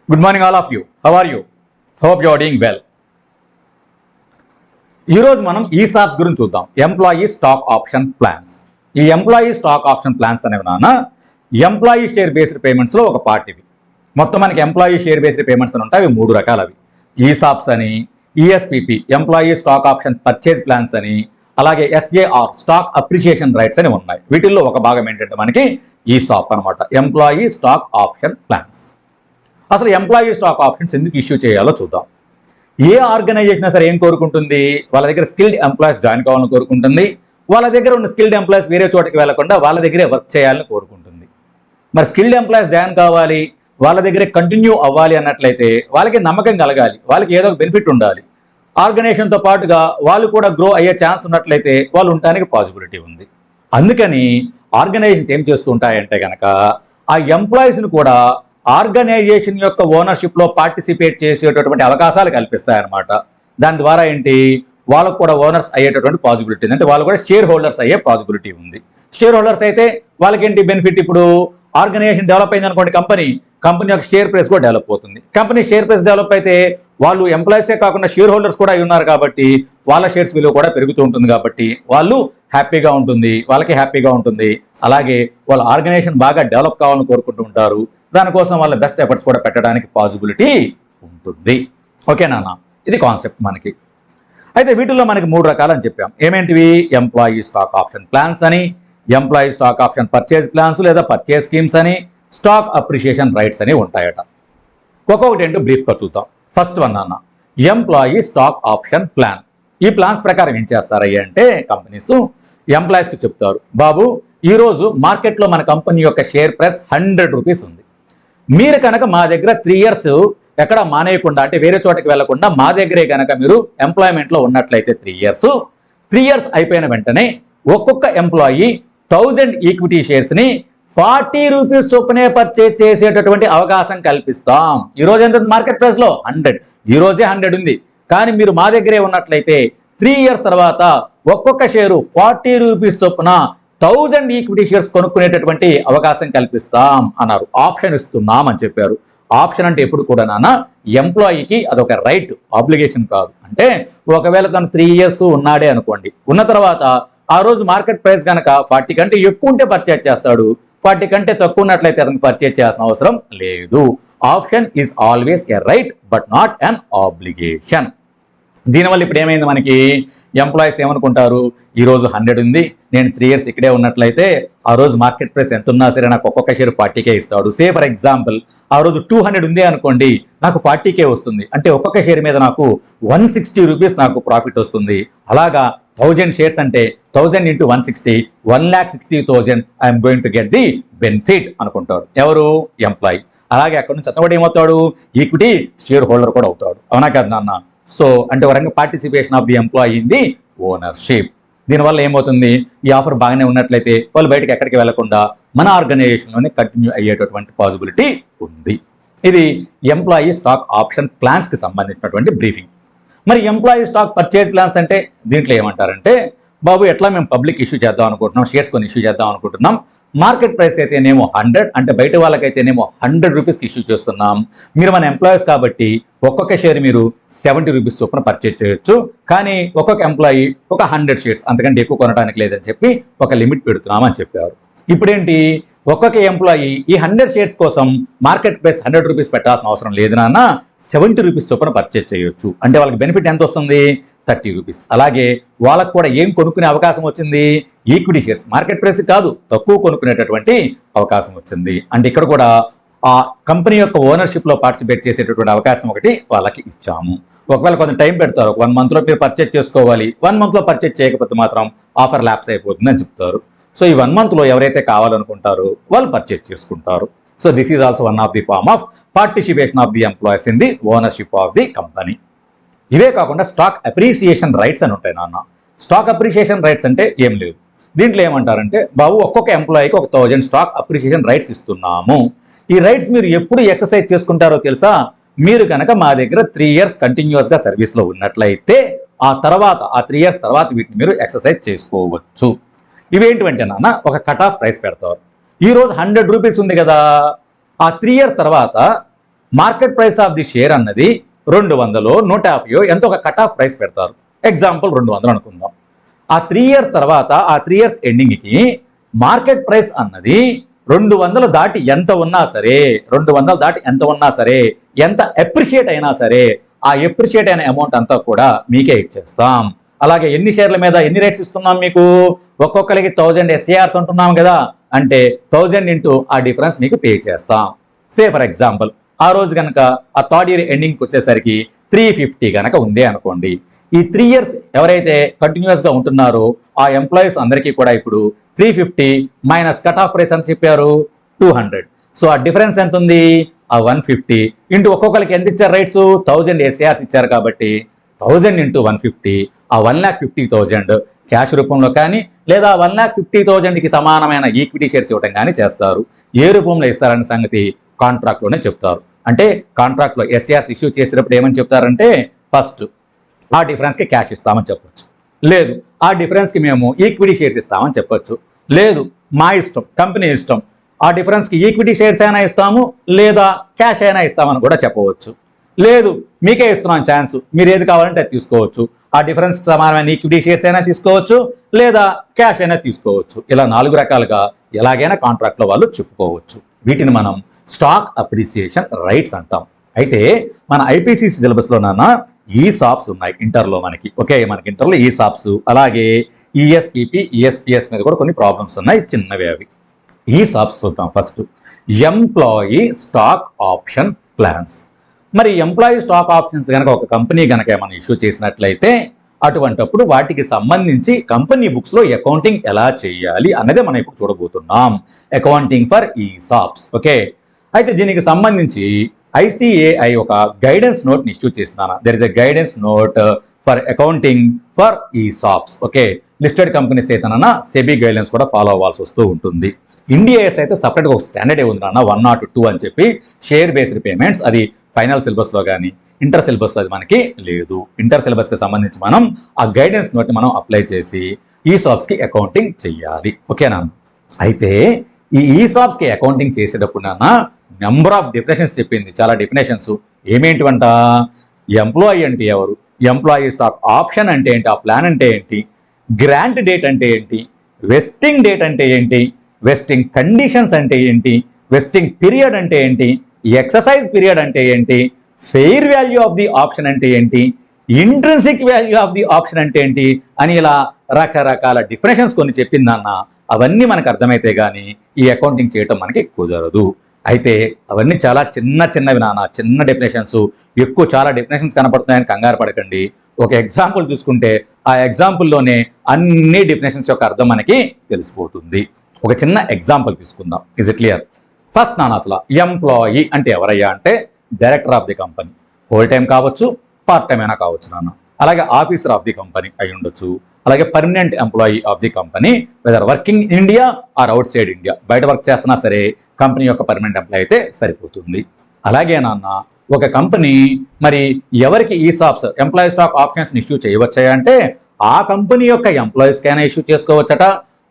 Good morning, all of you. How are you? Hope you are doing well. ఈ రోజు మనం ESOPs గురించి చూద్దాం. Employee stock option plans. ఈ ఎంప్లాయీ స్టాక్ ఆప్షన్ ప్లాన్స్ అనేవి నాన్న ఎంప్లాయీ షేర్ బేస్డ్ పేమెంట్స్ లో ఒక పార్ట్ ఇవి. మొత్తం మనకి ఎంప్లాయీ షేర్ బేస్డ్ పేమెంట్స్ అని ఉంటాయి. అవి 3 రకాలవి. ESOPs అని, ESPP employee stock option purchase plans అని, అలాగే SAR స్టాక్ అప్రిషియేషన్ రైట్స్ అని ఉన్నాయి. వీటిల్లో ఒక భాగం ఏంటంటే మనకి ESOP అనమాట, ఎంప్లాయీ స్టాక్ ఆప్షన్ ప్లాన్స్. అసలు ఎంప్లాయీ స్టాక్ ఆప్షన్స్ ఎందుకు ఇష్యూ చేయాలో చూద్దాం. ఏ ఆర్గనైజేషన్ సరే ఏం కోరుకుంటుంది? వాళ్ళ దగ్గర స్కిల్డ్ ఎంప్లాయీస్ జాయిన్ కావాలని కోరుకుంటుంది. వాళ్ళ దగ్గర ఉన్న స్కిల్డ్ ఎంప్లాయీస్ వేరే చోటకి వెళ్లకుండా వాళ్ళ దగ్గరే వర్క్ చేయాలని కోరుకుంటుంది. మరి స్కిల్డ్ ఎంప్లాయీస్ జాయిన్ కావాలి, వాళ్ళ దగ్గరే కంటిన్యూ అవ్వాలి అన్నట్లయితే వాళ్ళకి నమ్మకం కలగాలి, వాళ్ళకి ఏదో ఒక బెనిఫిట్ ఉండాలి. ఆర్గనైజేషన్తో పాటుగా వాళ్ళు కూడా గ్రో అయ్యే ఛాన్స్ ఉన్నట్లయితే వాళ్ళు ఉండడానికి పాసిబిలిటీ ఉంది. అందుకని ఆర్గనైజేషన్స్ ఏం చేస్తూ ఉంటాయంటే కనుక ఆ ఎంప్లాయీస్ని కూడా ఆర్గనైజేషన్ యొక్క ఓనర్షిప్లో పార్టిసిపేట్ చేసేటటువంటి అవకాశాలు కల్పిస్తాయన్నమాట. దాని ద్వారా ఏంటి, వాళ్ళకు కూడా ఓనర్స్ అయ్యేటటువంటి పాసిబిలిటీ ఉంది. అంటే వాళ్ళు కూడా షేర్ హోల్డర్స్ అయ్యే పాసిబిలిటీ ఉంది. షేర్ హోల్డర్స్ అయితే వాళ్ళకేంటి బెనిఫిట్? ఇప్పుడు ఆర్గనైజేషన్ డెవలప్ అయింది అనుకోండి, కంపెనీ యొక్క షేర్ ప్రైస్ కూడా డెవలప్ అవుతుంది. కంపెనీ షేర్ ప్రైస్ డెవలప్ అయితే వాళ్ళు ఎంప్లాయీసే కాకుండా షేర్ హోల్డర్స్ కూడా ఉన్నారు కాబట్టి వాళ్ళ షేర్స్ విలువ కూడా పెరుగుతూ ఉంటుంది. కాబట్టి వాళ్ళు హ్యాపీగా ఉంటుంది, వాళ్ళకి హ్యాపీగా ఉంటుంది. అలాగే వాళ్ళ ఆర్గనైజేషన్ బాగా డెవలప్ కావాలని కోరుకుంటూ ఉంటారు. దానికోసం వాళ్ళ బెస్ట్ ఎఫర్ట్స్ కూడా పెట్టడానికి పాసిబిలిటీ ఉంటుంది. ఓకే నాన్న, ఇది కాన్సెప్ట్ మనకి. అయితే వీటిల్లో మనకి 3 రకాలని చెప్పాం. ఏమేంటివి? ఎంప్లాయీ స్టాక్ ఆప్షన్ ప్లాన్స్ అని, employee stock option purchase plans లేదా పర్చేజ్ స్కీమ్స్ అని, స్టాక్ అప్రిషియేషన్ రైట్స్ అని ఉంటాయట. ఒక్కొక్కటి ఏంటో బ్రీఫ్గా చూద్దాం. ఫస్ట్ వన్ అన్న, ఎంప్లాయీ స్టాక్ ఆప్షన్ ప్లాన్. ఈ ప్లాన్స్ ప్రకారం ఏం చేస్తారయ్యా అంటే కంపెనీస్ ఎంప్లాయీస్కి చెప్తారు, బాబు ఈరోజు మార్కెట్లో మన కంపెనీ యొక్క షేర్ ప్రైస్ 100 రూపీస్ ఉంది. మీరు కనుక మా దగ్గర 3 ఇయర్స్ ఎక్కడ మానేయకుండా, అంటే వేరే చోటకి వెళ్లకుండా మా దగ్గరే కనుక మీరు ఎంప్లాయ్మెంట్లో ఉన్నట్లయితే 3 ఇయర్స్ అయిపోయిన వెంటనే ఒక్కొక్క ఎంప్లాయీ 1000 ఈక్విటీ షేర్స్ని 40 రూపీస్ చొప్పునే పర్చేజ్ చేసేటటువంటి అవకాశం కల్పిస్తాం. ఈ రోజు ఎంత మార్కెట్ ప్రైస్లో? 100. ఈ రోజే 100 ఉంది. కానీ మీరు మా దగ్గరే ఉన్నట్లయితే 3 ఇయర్స్ తర్వాత ఒక్కొక్క షేరు 40 రూపీస్ చొప్పున 1000 ఈక్విటీ షేర్స్ కొనుక్కునేటటువంటి అవకాశం కల్పిస్తాం అన్నారు. ఆప్షన్ ఇస్తున్నాం అని చెప్పారు. ఆప్షన్ అంటే ఎప్పుడు కూడా నాన్న ఎంప్లాయీకి అదొక రైట్, ఆబ్లిగేషన్ కాదు. అంటే ఒకవేళ తను 3 ఇయర్స్ ఉన్నాడే అనుకోండి, ఉన్న తర్వాత ఆ రోజు మార్కెట్ ప్రైస్ కనుక 40 కంటే ఎక్కువ ఉంటే పర్చేజ్ చేస్తాడు, 40 కంటే తక్కువ ఉన్నట్లయితే అతనికి పర్చేజ్ చేయాల్సిన అవసరం లేదు. Option is always a right but not an obligation. దీనివల్ల ఇప్పుడు ఏమైంది, మనకి ఎంప్లాయీస్ ఏమనుకుంటారు, ఈరోజు 100 ఉంది, నేను 3 ఇయర్స్ ఇక్కడే ఉన్నట్లయితే ఆ రోజు మార్కెట్ ప్రైస్ ఎంత ఉన్నా సరే నాకు ఒక్కొక్క షేర్ 40K ఇస్తాడు. సే ఫర్ ఎగ్జాంపుల్ ఆ రోజు 200 ఉంది అనుకోండి, నాకు 40K వస్తుంది. అంటే ఒక్కొక్క షేర్ మీద నాకు 160 రూపీస్ నాకు ప్రాఫిట్ వస్తుంది. అలాగా 1000 షేర్స్ అంటే 1000 × 160, 1,60,000 I'm going to get the benefit అనుకుంటాడు. ఎవరు? ఎంప్లాయీ. అలాగే అక్కడ నుంచి అతను కూడా ఏమవుతాడు, ఈక్విటీ షేర్ హోల్డర్ కూడా అవుతాడు. అవునా కదా నాన్న? సో అంటే వరంగా participation of the employee in the ownership. దీనివల్ల ఏమవుతుంది, ఈ ఆఫర్ బాగానే ఉన్నట్లయితే వాళ్ళు బయటకు ఎక్కడికి వెళ్లకుండా మన ఆర్గనైజేషన్లోనే కంటిన్యూ అయ్యేటటువంటి పాసిబిలిటీ ఉంది. ఇది ఎంప్లాయీ స్టాక్ ఆప్షన్ ప్లాన్స్కి సంబంధించినటువంటి బ్రీఫింగ్. మరి ఎంప్లాయీ స్టాక్ పర్చేజ్ ప్లాన్స్ అంటే దీంట్లో ఏమంటారంటే, బాబు ఎట్లా మేము పబ్లిక్ ఇష్యూ చేద్దాం అనుకుంటున్నాం, షేర్స్ కొని ఇష్యూ చేద్దాం అనుకుంటున్నాం. మార్కెట్ ప్రైస్ అయితేనేమో 100, అంటే బయట వాళ్ళకైతేనేమో 100 రూపీస్కి ఇష్యూ చేస్తున్నాం. మీరు మన ఎంప్లాయీస్ కాబట్టి ఒక్కొక్క షేర్ మీరు 70 రూపీస్ చొప్పున పర్చేజ్ చేయొచ్చు. కానీ ఒక్కొక్క ఎంప్లాయీ ఒక 100 షేర్స్, అంతకంటే ఎక్కువ కొనడానికి లేదని చెప్పి ఒక లిమిట్ పెడుతున్నామని చెప్పారు. ఇప్పుడేంటి, ఒక్కొక్క ఎంప్లాయీ ఈ 100 షేర్స్ కోసం మార్కెట్ ప్రైస్ 100 రూపీస్ పెట్టాల్సిన అవసరం లేదు నాన్న, 70 రూపీస్ చొప్పున పర్చేజ్ చేయొచ్చు. అంటే వాళ్ళకి బెనిఫిట్ ఎంత వస్తుంది? 30 రూపీస్. అలాగే వాళ్ళకు కూడా ఏం కొనుక్కునే అవకాశం వచ్చింది? ఈక్విటీ షేర్స్, మార్కెట్ ప్రైస్ కాదు, తక్కువ కొనుక్కునేటటువంటి అవకాశం వచ్చింది. అంటే ఇక్కడ కూడా ఆ కంపెనీ యొక్క ఓనర్షిప్లో పార్టిసిపేట్ చేసేటటువంటి అవకాశం ఒకటి వాళ్ళకి ఇచ్చాము. ఒకవేళ కొంచెం టైం పెడతారు, 1 మంత్లో మీరు పర్చేజ్ చేసుకోవాలి, 1 మంత్లో పర్చేజ్ చేయకపోతే మాత్రం ఆఫర్ ల్యాప్స్ అయిపోతుంది అని చెప్తారు. సో ఈ 1 మంత్లో ఎవరైతే కావాలనుకుంటారో వాళ్ళు పర్చేజ్ చేసుకుంటారు. So this is also one of the form of participation of the employees in the ownership of the company. ఇవే కాకుండా స్టాక్ అప్రిసియేషన్ రైట్స్ అని ఉంటాయి నాన్న. స్టాక్ అప్రిసియేషన్ రైట్స్ అంటే ఏం లేదు. దీంట్లో ఏమంటారంటే, బాబు ఒక్కొక్క ఎంప్లాయీకి ఒక 1000 స్టాక్ అప్రిసియేషన్ రైట్స్ ఇస్తున్నాము. ఈ రైట్స్ మీరు ఎప్పుడు ఎక్సర్సైజ్ చేసుకుంటారో తెలుసా? మీరు కనుక మా దగ్గర 3 ఇయర్స్ కంటిన్యూస్గా సర్వీస్లో ఉన్నట్లయితే ఆ 3 ఇయర్స్ తర్వాత వీటిని మీరు ఎక్సర్సైజ్ చేసుకోవచ్చు. ఇవేంటివంటే నాన్న ఒక కట్ ఆఫ్ ప్రైస్ పెడతారు. ఈరోజు 100 రూపీస్ ఉంది కదా, ఆ 3 ఇయర్స్ తర్వాత market price of the share అన్నది 200 150 ఎంతో ఒక కట్ ఆఫ్ ప్రైస్ పెడతారు. ఎగ్జాంపుల్ 200 అనుకుందాం. ఆ 3 ఇయర్స్ తర్వాత ఆ 3 ఇయర్స్ ఎండింగ్కి మార్కెట్ ప్రైస్ అన్నది 200 దాటి ఎంత ఉన్నా సరే 200 దాటి ఎంత ఉన్నా సరే ఎంత అప్రిషియేట్ అయినా సరే ఆ అప్రిషియేట్ అయిన అమౌంట్ అంతా కూడా మీకే ఇచ్చేస్తాం. అలాగే ఎన్ని షేర్ల మీద ఎన్ని రేట్స్ ఇస్తున్నాం మీకు? ఒక్కొక్కరికి 1000 SARs అంటున్నాం కదా, అంటే 1000 ఇంటూ ఆ డిఫరెన్స్ మీకు పే చేస్తాం. సే ఫర్ ఎగ్జాంపుల్ ఆ రోజు కనుక ఆ థర్డ్ ఇయర్ ఎండింగ్కి వచ్చేసరికి 350 కనుక ఉంది అనుకోండి. ఈ 3 ఇయర్స్ ఎవరైతే కంటిన్యూస్గా ఉంటున్నారో ఆ ఎంప్లాయీస్ అందరికీ కూడా ఇప్పుడు 350 మైనస్ కట్ ఆఫ్ ప్రైస్ ఎంత చెప్పారు? 200. సో ఆ డిఫరెన్స్ ఎంత ఉంది? ఆ 150 ఇంటూ ఒక్కొక్కరికి ఎంత ఇచ్చారు రైట్స్? 1000 SARs ఇచ్చారు కాబట్టి 1000 ఇంటూ 150 ఆ 1,50,000 క్యాష్ రూపంలో కానీ లేదా 1,50,000కి సమానమైన ఈక్విటీ షేర్స్ ఇవ్వడం కానీ చేస్తారు. ఏ రూపంలో ఇస్తారనే సంగతి కాంట్రాక్ట్లోనే చెప్తారు. అంటే కాంట్రాక్ట్లో SARs ఇష్యూ చేసేటప్పుడు ఏమని చెప్తారంటే ఫస్ట్ ఆ డిఫరెన్స్కి క్యాష్ ఇస్తామని చెప్పొచ్చు, లేదు ఆ డిఫరెన్స్కి మేము ఈక్విటీ షేర్స్ ఇస్తామని చెప్పొచ్చు, లేదు మా ఇష్టం కంపెనీ ఇష్టం ఆ డిఫరెన్స్కి ఈక్విటీ షేర్స్ అయినా ఇస్తాము లేదా క్యాష్ అయినా ఇస్తామని కూడా చెప్పవచ్చు. లేదు మీకే ఇస్తున్నాం ఛాన్స్, మీరు ఏది కావాలంటే అది తీసుకోవచ్చు, ఆ డిఫరెన్స్కి సమానమైన ఈక్విటీ షేర్స్ అయినా తీసుకోవచ్చు లేదా క్యాష్ అయినా తీసుకోవచ్చు. ఇలా 4 రకాలుగా ఎలాగైనా కాంట్రాక్ట్లో వాళ్ళు చెప్పుకోవచ్చు. వీటిని మనం స్టాక్ అప్రిసియేషన్ రైట్స్ అంటాం. అయితే మన ఐపీసీసీ సిలబస్లోనన్నా ESOPs ఉన్నాయి ఇంటర్లో మనకి. ఓకే, మనకి ఇంటర్లో ESOPs అలాగే ESPP ESPS మీద కూడా కొన్ని ప్రాబ్లమ్స్ ఉన్నాయి, చిన్నవి అవి. ESOPs చూద్దాం first. Employee stock option plans. మరి ఎంప్లాయీ స్టాక్ ఆప్షన్స్ కనుక ఒక కంపెనీ కనుక ఏమైనా ఇష్యూ చేసినట్లయితే అటువంటప్పుడు వాటికి సంబంధించి కంపెనీ బుక్స్లో అకౌంటింగ్ ఎలా చేయాలి అన్నదే మనం ఇప్పుడు చూడబోతున్నాం. Accounting for ESOPs. ఓకే, అయితే దీనికి సంబంధించి ICAI ఒక గైడెన్స్ నోట్ని ఇష్యూ చేస్తున్నాను. There is a guidance note for accounting for ESOPs. Okay, listed companies అయితే సెబీ గైడ్లైన్స్ కూడా ఫాలో అవ్వాల్సి వస్తూ ఉంటుంది. ఇండియాస్ అయితే సపరేట్గా ఒక స్టాండర్డ్ ఉంది 102 అని చెప్పి షేర్ బేస్డ్ పేమెంట్స్. అది ఫైనల్ సిలబస్లో కానీ ఇంటర్ సిలబస్లో అది మనకి లేదు. ఇంటర్ సిలబస్కి సంబంధించి మనం ఆ గైడెన్స్ నోట్ని మనం అప్లై చేసి ESOPsకి అకౌంటింగ్ చెయ్యాలి. ఓకేనా? అయితే ఈ ESOPsకి అకౌంటింగ్ చేసేటప్పుడు నెంబర్ ఆఫ్ డెఫినేషన్స్ చెప్పింది, చాలా డెఫినేషన్స్. ఏమేంటివంట? ఎంప్లాయీ అంటే ఎవరు, ఎంప్లాయీ స్టాక్ ఆప్షన్ అంటే ఏంటి, ఆ ప్లాన్ అంటే ఏంటి, గ్రాంట్ డేట్ అంటే ఏంటి, వెస్టింగ్ డేట్ అంటే ఏంటి, వెస్టింగ్ కండిషన్స్ అంటే ఏంటి, వెస్టింగ్ పీరియడ్ అంటే ఏంటి, ఎక్సర్సైజ్ పీరియడ్ అంటే ఏంటి, fair value of the option అంటే ఏంటి, intrinsic value of the option అంటే ఏంటి అని ఇలా రకరకాల డెఫినేషన్స్ కొన్ని చెప్పిందన్న. అవన్నీ మనకు అర్థమైతే కానీ ఈ అకౌంటింగ్ చేయటం మనకి కుదరదు. అయితే అవన్నీ చాలా చిన్నవి చిన్న డెఫినేషన్స్. ఎక్కువ చాలా డెఫినేషన్స్ కనపడుతున్నాయని కంగారు పడకండి. ఒక ఎగ్జాంపుల్ చూసుకుంటే ఆ ఎగ్జాంపుల్లోనే అన్ని డెఫినేషన్స్ యొక్క అర్థం మనకి తెలిసిపోతుంది. ఒక చిన్న ఎగ్జాంపుల్ తీసుకుందాం. Is it clear? ఫస్ట్ అసలు ఎంప్లాయీ అంటే ఎవరయ్యా అంటే director of the company, whole time కావచ్చు పార్ట్ టైం అయినా కావచ్చు అలాగే ఆఫీసర్ ఆఫ్ ది కంపెనీ అయి ఉండొచ్చు, అలాగే permanent employee of the company, whether working in India or outside India. బయట వర్క్ చేస్తున్నా సరే కంపెనీ యొక్క పర్మనెంట్ ఎంప్లాయీ అయితే సరిపోతుంది. అలాగే ఒక కంపెనీ మరి ఎవరికి ESOPs employee stock options issue చేయవచ్చాయి అంటే ఆ కంపెనీ యొక్క ఎంప్లాయీస్కైనా ఇష్యూ చేసుకోవచ్చట.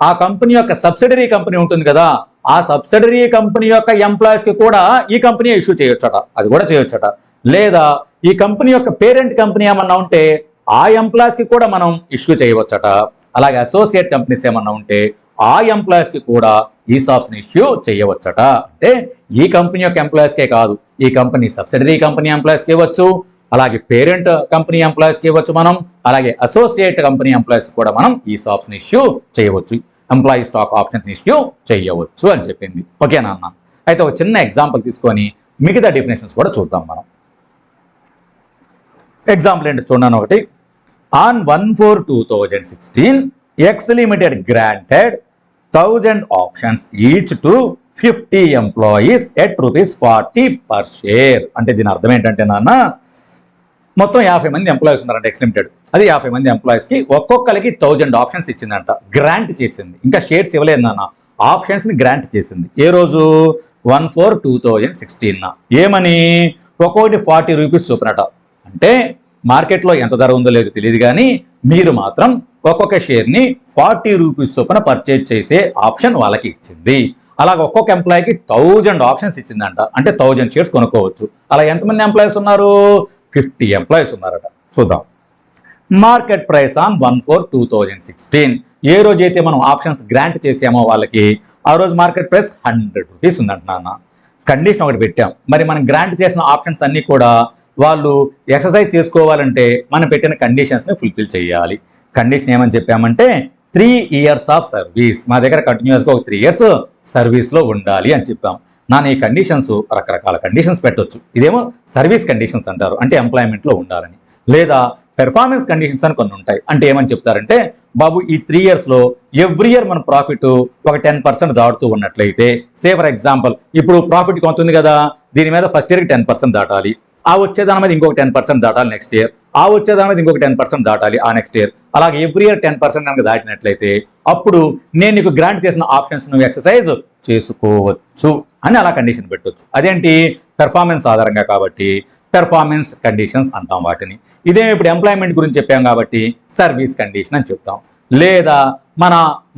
ఆ కంపెనీ యొక్క సబ్సిడరీ కంపెనీ ఉంటుంది కదా, ఆ సబ్సిడరీ కంపెనీ యొక్క ఎంప్లాయీస్కి కూడా ఈ కంపెనీ ఇష్యూ చేయొచ్చట, అది కూడా చేయొచ్చట. లేదా ఈ కంపెనీ యొక్క పేరెంట్ కంపెనీ ఏమన్నా ఉంటే ఆ ఎంప్లాయీస్కి కూడా మనం ఇష్యూ చేయవచ్చట. అలాగే అసోసియేట్ కంపెనీస్ ఏమన్నా ఉంటే ఆ ఎంప్లాయీస్కి కూడా ESOPsని ఇష్యూ చేయవచ్చట. అంటే ఈ కంపెనీ యొక్క ఎంప్లాయీస్కే కాదు, ఈ కంపెనీ సబ్సిడరీ కంపెనీ ఎంప్లాయీస్కి ఇవ్వచ్చు, అలాగే పేరెంట్ కంపెనీ ఎంప్లాయీస్కి ఇవ్వచ్చు మనం, అలాగే అసోసియేట్ కంపెనీ ఎంప్లాయీస్ కూడా మనం ESOPsని ఇష్యూ చేయవచ్చు, ఎంప్లాయీ స్టాక్ ఆప్షన్స్ ఇష్యూ చేయవచ్చు అని చెప్పింది. ఓకేనా అన్న? అయితే ఒక చిన్న ఎగ్జాంపుల్ తీసుకొని మిగతా డెఫినేషన్స్ కూడా చూద్దాం మనం. ఎగ్జాంపుల్ ఏంటి చూడండి. ఒకటి, on 1/4/2016 X Limited granted 1000 options each to 50 employees at ₹40 per share. అంటే దీని అర్థం ఏంటంటే మొత్తం 50 మంది ఎంప్లాయీస్ ఉన్నారంట X Limited. అది 50 మంది ఎంప్లాయీస్కి ఒక్కొక్కరికి 1000 ఆప్షన్స్ ఇచ్చిందంట, గ్రాంట్ చేసింది. ఇంకా షేర్స్ ఇవ్వలేదు ఆప్షన్స్ని గ్రాంట్ చేసింది. ఏ రోజు? 1/4/2016. ఏమని? ఒక్కొక్కటి ₹40 చొప్పునట. అంటే మార్కెట్లో ఎంత ధర ఉందో లేదు తెలియదు కానీ మీరు మాత్రం ఒక్కొక్క షేర్ని ₹40 చొప్పున పర్చేజ్ చేసే ఆప్షన్ వాళ్ళకి ఇచ్చింది. అలాగ ఒక్కొక్క ఎంప్లాయీకి 1000 ఆప్షన్స్ ఇచ్చిందంట, అంటే 1000 షేర్స్ కొనుక్కోవచ్చు. అలా ఎంతమంది ఎంప్లాయీస్ ఉన్నారు? 50 ఎంప్లాయీస్ ఉన్నారట. చూద్దాం. Market price on 1/4/2016. ఏ రోజైతే మనం ఆప్షన్స్ గ్రాంట్ చేసామో వాళ్ళకి ఆ రోజు మార్కెట్ ప్రైస్ 100 రూపీస్ ఉందంట నాన్న. కండిషన్ ఒకటి పెట్టాం. మరి మనం గ్రాంట్ చేసిన ఆప్షన్స్ అన్నీ కూడా వాళ్ళు ఎక్సర్సైజ్ చేసుకోవాలంటే మనం పెట్టిన కండిషన్స్ని ఫుల్ఫిల్ చేయాలి. కండిషన్ ఏమని చెప్పామంటే 3 years ఆఫ్ సర్వీస్. మా దగ్గర కంటిన్యూస్గా ఒక 3 years సర్వీస్లో ఉండాలి అని చెప్పాం. నాన్న ఈ కండిషన్స్ రకరకాల కండిషన్స్ పెట్టవచ్చు. ఇదేమో సర్వీస్ కండిషన్స్ అంటారు, అంటే ఎంప్లాయ్మెంట్లో ఉండాలని. లేదా పెర్ఫార్మెన్స్ కండిషన్స్ అని కొన్ని ఉంటాయి. అంటే ఏమని చెప్తారంటే బాబు ఈ 3 yearsలో ఎవ్రీ ఇయర్ మన ప్రాఫిట్ ఒక 10% దాటుతూ ఉన్నట్లయితే, సే ఫర్ ఎగ్జాంపుల్ ఇప్పుడు ప్రాఫిట్ కొంత ఉంది కదా, దీని మీద ఫస్ట్ ఇయర్కి 10% దాటాలి, ఆ వచ్చేదాని మీద ఇంకొక 10% దాటాలి నెక్స్ట్ ఇయర్, ఆ వచ్చేదాని మీద ఇంకొక 10% దాటాలి ఆ నెక్స్ట్ ఇయర్, అలాగే ఎవ్రీ ఇయర్ 10% కనుక దాటినట్లయితే అప్పుడు నేను నీకు గ్రాంట్ చేసిన ఆప్షన్స్ నువ్వు ఎక్సర్సైజ్ చేసుకోవచ్చు అని అలా కండిషన్ పెట్టవచ్చు. అదేంటి? పెర్ఫార్మెన్స్ ఆధారంగా కాబట్టి పెర్ఫార్మెన్స్ కండిషన్స్ అంటాం వాటిని. ఇదే ఇప్పుడు ఎంప్లాయ్మెంట్ గురించి చెప్పాం కాబట్టి సర్వీస్ కండిషన్ అని చెప్తాం. లేదా మన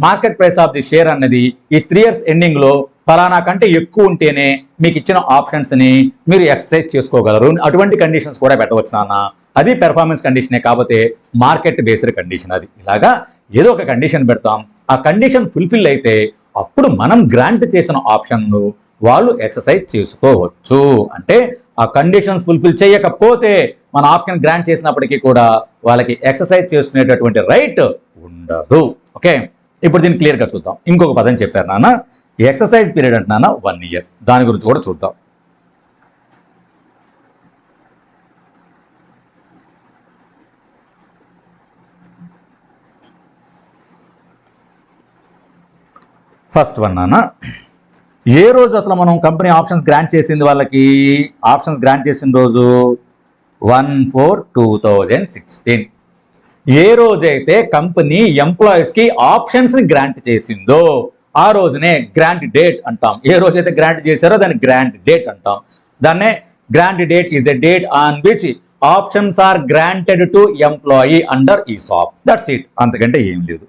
market price of the share అన్నది ఈ 3 years ఎండింగ్లో ఫలానా కంటే ఎక్కువ ఉంటేనే మీకు ఇచ్చిన ఆప్షన్స్ని మీరు ఎక్సర్సైజ్ చేసుకోగలరు. అటువంటి కండిషన్స్ కూడా పెట్టవచ్చు నాన్న. అది పెర్ఫార్మెన్స్ కండిషనే, కాకపోతే మార్కెట్ బేస్డ్ కండిషన్ అది. ఇలాగా ఏదో ఒక కండిషన్ పెడతాం, ఆ కండిషన్ ఫుల్ఫిల్ అయితే అప్పుడు మనం గ్రాంట్ చేసిన ఆప్షన్ను వాళ్ళు ఎక్సర్సైజ్ చేసుకోవచ్చు. అంటే ఆ కండిషన్స్ ఫుల్ఫిల్ చేయకపోతే మన ఆప్షన్ గ్రాంట్ చేసినప్పటికీ కూడా వాళ్ళకి ఎక్సర్సైజ్ చేసుకునేటటువంటి రైట్ ఉండదు. ఓకే, ఇప్పుడు దీన్ని క్లియర్గా చూద్దాం. ఇంకొక పదం చెప్పారు నాన్న, ఎక్సర్సైజ్ పీరియడ్ అంటే నాన్న 1 year. దాని గురించి కూడా చూద్దాం. ఫస్ట్ వన్ నాన్న, ఏ రోజు అసలు మనం కంపెనీ ఆప్షన్స్ గ్రాంట్ చేసింది వాళ్ళకి? ఆప్షన్స్ గ్రాంట్ చేసిన రోజు 1/4/2016. ఏ రోజైతే కంపెనీ ఎంప్లాయీస్కి ఆప్షన్స్ని గ్రాంట్ చేసిందో ఆ రోజునే గ్రాంట్ డేట్ అంటాం. ఏ రోజైతే గ్రాంట్ చేశారో దాన్ని గ్రాంట్ డేట్ అంటాం. దాన్నే grant date is the date on which options are granted to employee under ESOP. That's it, అంతకంటే ఏం లేదు.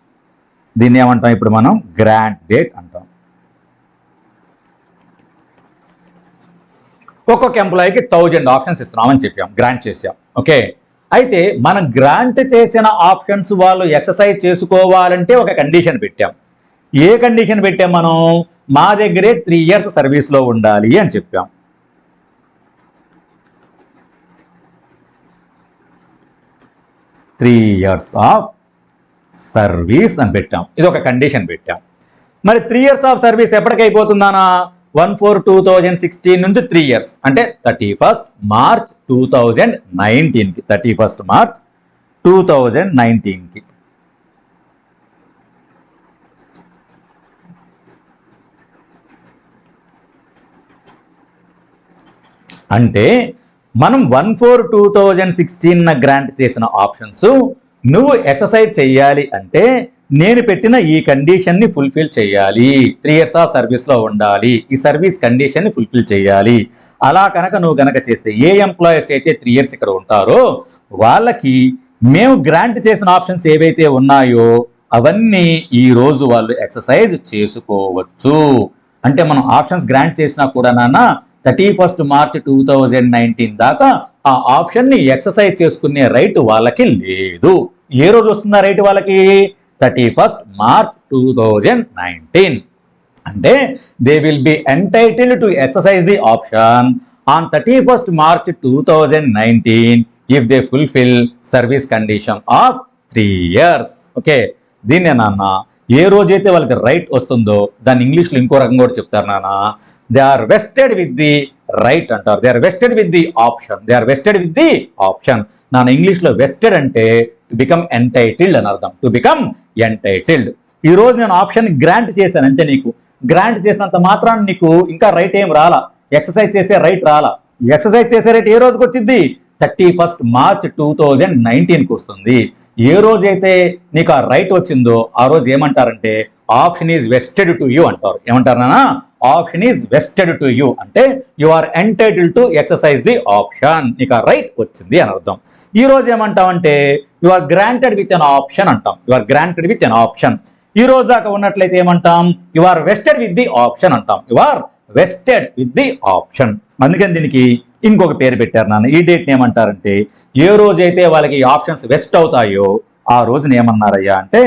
దీన్ని ఏమంటాం ఇప్పుడు మనం? గ్రాంట్ డేట్ అంటాం. ఒక్కొక్క ఎంప్లాయీకి 1000 ఆప్షన్స్ ఇస్తున్నామని చెప్పాం, గ్రాంట్ చేసాం. ఓకే, అయితే మనం గ్రాంట్ చేసిన ఆప్షన్స్ వాళ్ళు ఎక్సర్సైజ్ చేసుకోవాలంటే ఒక కండిషన్ పెట్టాం. ఏ కండిషన్ పెట్టాం మనం? మా దగ్గరే 3 years సర్వీస్లో ఉండాలి అని చెప్పాం. 3 years ఆఫ్ సర్వీస్ అని పెట్టాం. ఇది ఒక కండిషన్ పెట్టాం. మరి 3 years ఆఫ్ సర్వీస్ ఎప్పటికైపోతుందానా? 1/4/2016 నుంచి 3 years అంటే 31st March 2019కి. 31st March 2019కి. అంటే మనం 1/4/2016 గ్రాంట్ చేసిన ఆప్షన్స్ నువ్వు ఎక్సర్సైజ్ చెయ్యాలి అంటే నేను పెట్టిన ఈ కండిషన్ని ఫుల్ఫిల్ చేయాలి. 3 years ఆఫ్ సర్వీస్లో ఉండాలి, ఈ సర్వీస్ కండిషన్ని ఫుల్ఫిల్ చేయాలి. అలా కనుక నువ్వు కనుక చేస్తే ఏ ఎంప్లాయీస్ అయితే 3 years ఇక్కడ ఉంటారో వాళ్ళకి మేము గ్రాంట్ చేసిన ఆప్షన్స్ ఏవైతే ఉన్నాయో అవన్నీ ఈ రోజు వాళ్ళు ఎక్సర్సైజ్ చేసుకోవచ్చు. అంటే మనం ఆప్షన్స్ గ్రాంట్ చేసినా కూడా నాన్న 31st March 2019 దాకా ఆ ఆప్షన్ని ఎక్సర్సైజ్ చేసుకునే రైట్ వాళ్ళకి లేదు. ఏ రోజు వస్తుందా రైట్ వాళ్ళకి? 31st March 2019. అంటే they will be entitled to exercise the option on 31st March 2019 if they fulfil service condition of 3 years. Okay, దీన్నే నాన్న ఏ రోజైతే వాళ్ళకి రైట్ వస్తుందో దాన్ని ఇంగ్లీష్లో ఇంకో రకంగా కూడా చెప్తారు నాన్న. They are vested with the right అంటారు. They are vested with the option. They are vested with the option. నాన్న ఇంగ్లీష్లో వెస్టెడ్ అంటే టు బికమ్ ఎంటైటిల్డ్ అని అర్థం. To become entitled. ఈ రోజు నేను ఆప్షన్ గ్రాంట్ చేశాను అంటే నీకు గ్రాంట్ చేసినంత మాత్రాన్ని నీకు ఇంకా రైట్ ఏం రాలా, ఎక్సర్సైజ్ చేసే రైట్ రాలా. ఎక్సర్సైజ్ చేసే రైట్ ఏ రోజుకి వచ్చింది? 31st March 2019కి వస్తుంది. ఏ రోజైతే నీకు ఆ రైట్ వచ్చిందో ఆ రోజు ఏమంటారంటే option is vested to you అంటారు. ఏమంటారు నాన్న? Option is vested to you అంటే you are entitled to exercise the option. నీకు ఆ రైట్ వచ్చింది అని అర్థం. ఈ రోజు ఏమంటామంటే you are granted with an option అంటాం. You are granted with an option. ఈ రోజు దాకా ఉన్నట్లయితే ఏమంటాం, you are vested with the option అంటాం. You are vested with the option. అందుకని దీనికి ఇంకొక పేరు పెట్టారు నాన్న. ఈ డేట్ని ఏమంటారంటే, ఏ రోజైతే వాళ్ళకి ఆప్షన్స్ వెస్ట్ అవుతాయో ఆ రోజున ఏమన్నారయ్యా అంటే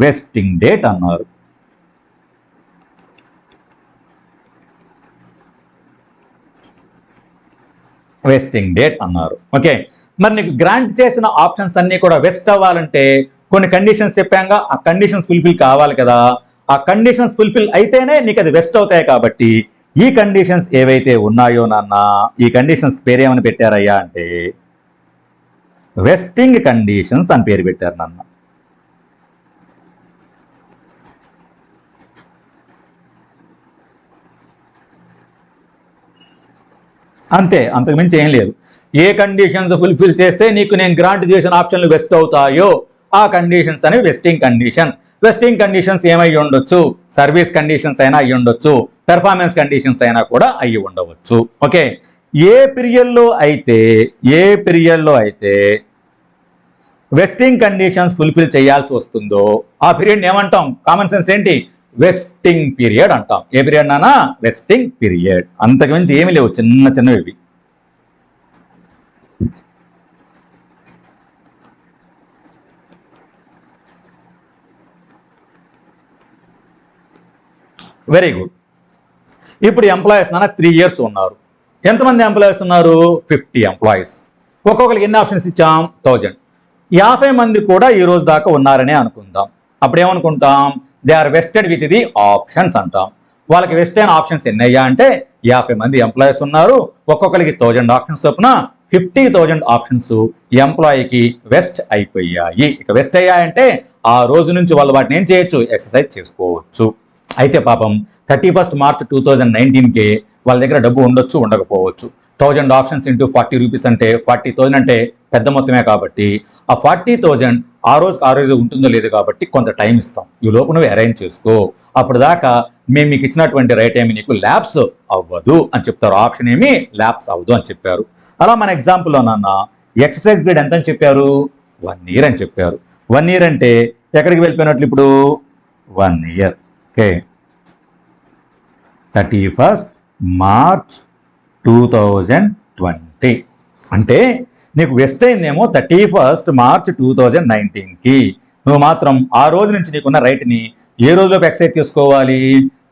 వెస్టింగ్ డేట్ అన్నారు. వెస్టింగ్ డేట్ అన్నారు. ఓకే, మరి నీకు గ్రాంట్ చేసిన ఆప్షన్స్ అన్నీ కూడా వెస్ట్ అవ్వాలంటే కొన్ని కండిషన్స్ చెప్పాంగా, ఆ కండిషన్స్ ఫుల్ఫిల్ కావాలి కదా. ఆ కండిషన్స్ ఫుల్ఫిల్ అయితేనే నీకు అది వెస్ట్ అవుతాయి. కాబట్టి ఈ కండిషన్స్ ఏవైతే ఉన్నాయో నాన్న, ఈ కండిషన్స్ పేరేమని పెట్టారయ్యా అంటే వెస్టింగ్ కండిషన్స్ అని పేరు పెట్టారు నాన్న. అంతే, అంతకు మించి ఏం లేదు. ఏ కండిషన్స్ ఫుల్ఫిల్ చేస్తే నీకు నేను గ్రాంట్ చేసిన ఆప్షన్లు వెస్ట్ అవుతాయో ఆ కండిషన్స్ అనేవి వెస్టింగ్ కండిషన్. వెస్టింగ్ కండిషన్స్ ఏమై ఉండొచ్చు, సర్వీస్ కండిషన్స్ అయినా అయ్యి ఉండొచ్చు, పెర్ఫార్మెన్స్ కండిషన్స్ అయినా కూడా అయ్యి ఉండవచ్చు. ఓకే, ఏ పీరియడ్లో అయితే వెస్టింగ్ కండిషన్స్ ఫుల్ఫిల్ చేయాల్సి వస్తుందో ఆ పీరియడ్ ఏమంటాం, కామన్ సెన్స్ ఏంటి, వెస్టింగ్ పీరియడ్ అంటాం. ఏ పీరియడ్ నానా, వెస్టింగ్ పీరియడ్. అంతకుమించి ఏమి లేవు, చిన్న చిన్నవి. Very good. ఇప్పుడు ఎంప్లాయీస్ నాన్న 3 years ఉన్నారు. ఎంతమంది ఎంప్లాయీస్ ఉన్నారు, 50 ఎంప్లాయీస్. ఒక్కొక్కరికి ఎన్ని ఆప్షన్స్ ఇచ్చాం, 1000. 50 మంది కూడా ఈ రోజు దాకా ఉన్నారనే అనుకుందాం. అప్పుడు ఏమనుకుంటాం, they are vested with the options అంటాం. వాళ్ళకి వెస్ట్ అయిన ఆప్షన్స్ ఎన్ని అయ్యా అంటే 50 మంది ఎంప్లాయీస్ ఉన్నారు. ఒక్కొక్కరికి 1000 ఆప్షన్స్ చొప్పున 50,000 ఆప్షన్స్ ఎంప్లాయీకి వెస్ట్ అయిపోయాయి. ఇక వెస్ట్ అయ్యాయంటే ఆ రోజు నుంచి వాళ్ళు వాటిని ఏం చేయొచ్చు, ఎక్సర్సైజ్ చేసుకోవచ్చు. అయితే పాపం 31st March 2019కే వాళ్ళ దగ్గర డబ్బు ఉండొచ్చు, ఉండకపోవచ్చు. 1000 ఆప్షన్స్ ఇంటూ 40 రూపీస్ అంటే 40,000 అంటే పెద్ద మొత్తమే. కాబట్టి ఆ 40,000 ఆ రోజు ఉంటుందో లేదు కాబట్టి కొంత టైం ఇస్తాం. ఈ లోపు నువ్వు అరేంజ్ చేసుకో, అప్పుడు దాకా మేము మీకు ఇచ్చినటువంటి రైట్ ఏమి నీకు ల్యాప్స్ అవ్వదు అని చెప్తారు. ఆప్షన్ ఏమి ల్యాప్స్ అవ్వదు అని చెప్పారు. అలా మన ఎగ్జాంపుల్లో నాన్న ఎక్సర్సైజ్ పీరియడ్ ఎంత అని చెప్పారు, 1 year అని చెప్పారు. 1 year అంటే ఎక్కడికి వెళ్ళిపోయినట్లు ఇప్పుడు 1 year. ఓకే, 31st March 2020 అంటే నీకు వెస్ట్ అయిందేమో 31st March 2019కి. నువ్వు మాత్రం ఆ రోజు నుంచి నీకున్న రైట్ని ఏ రోజులోపు ఎక్సర్సైజ్ చేసుకోవాలి,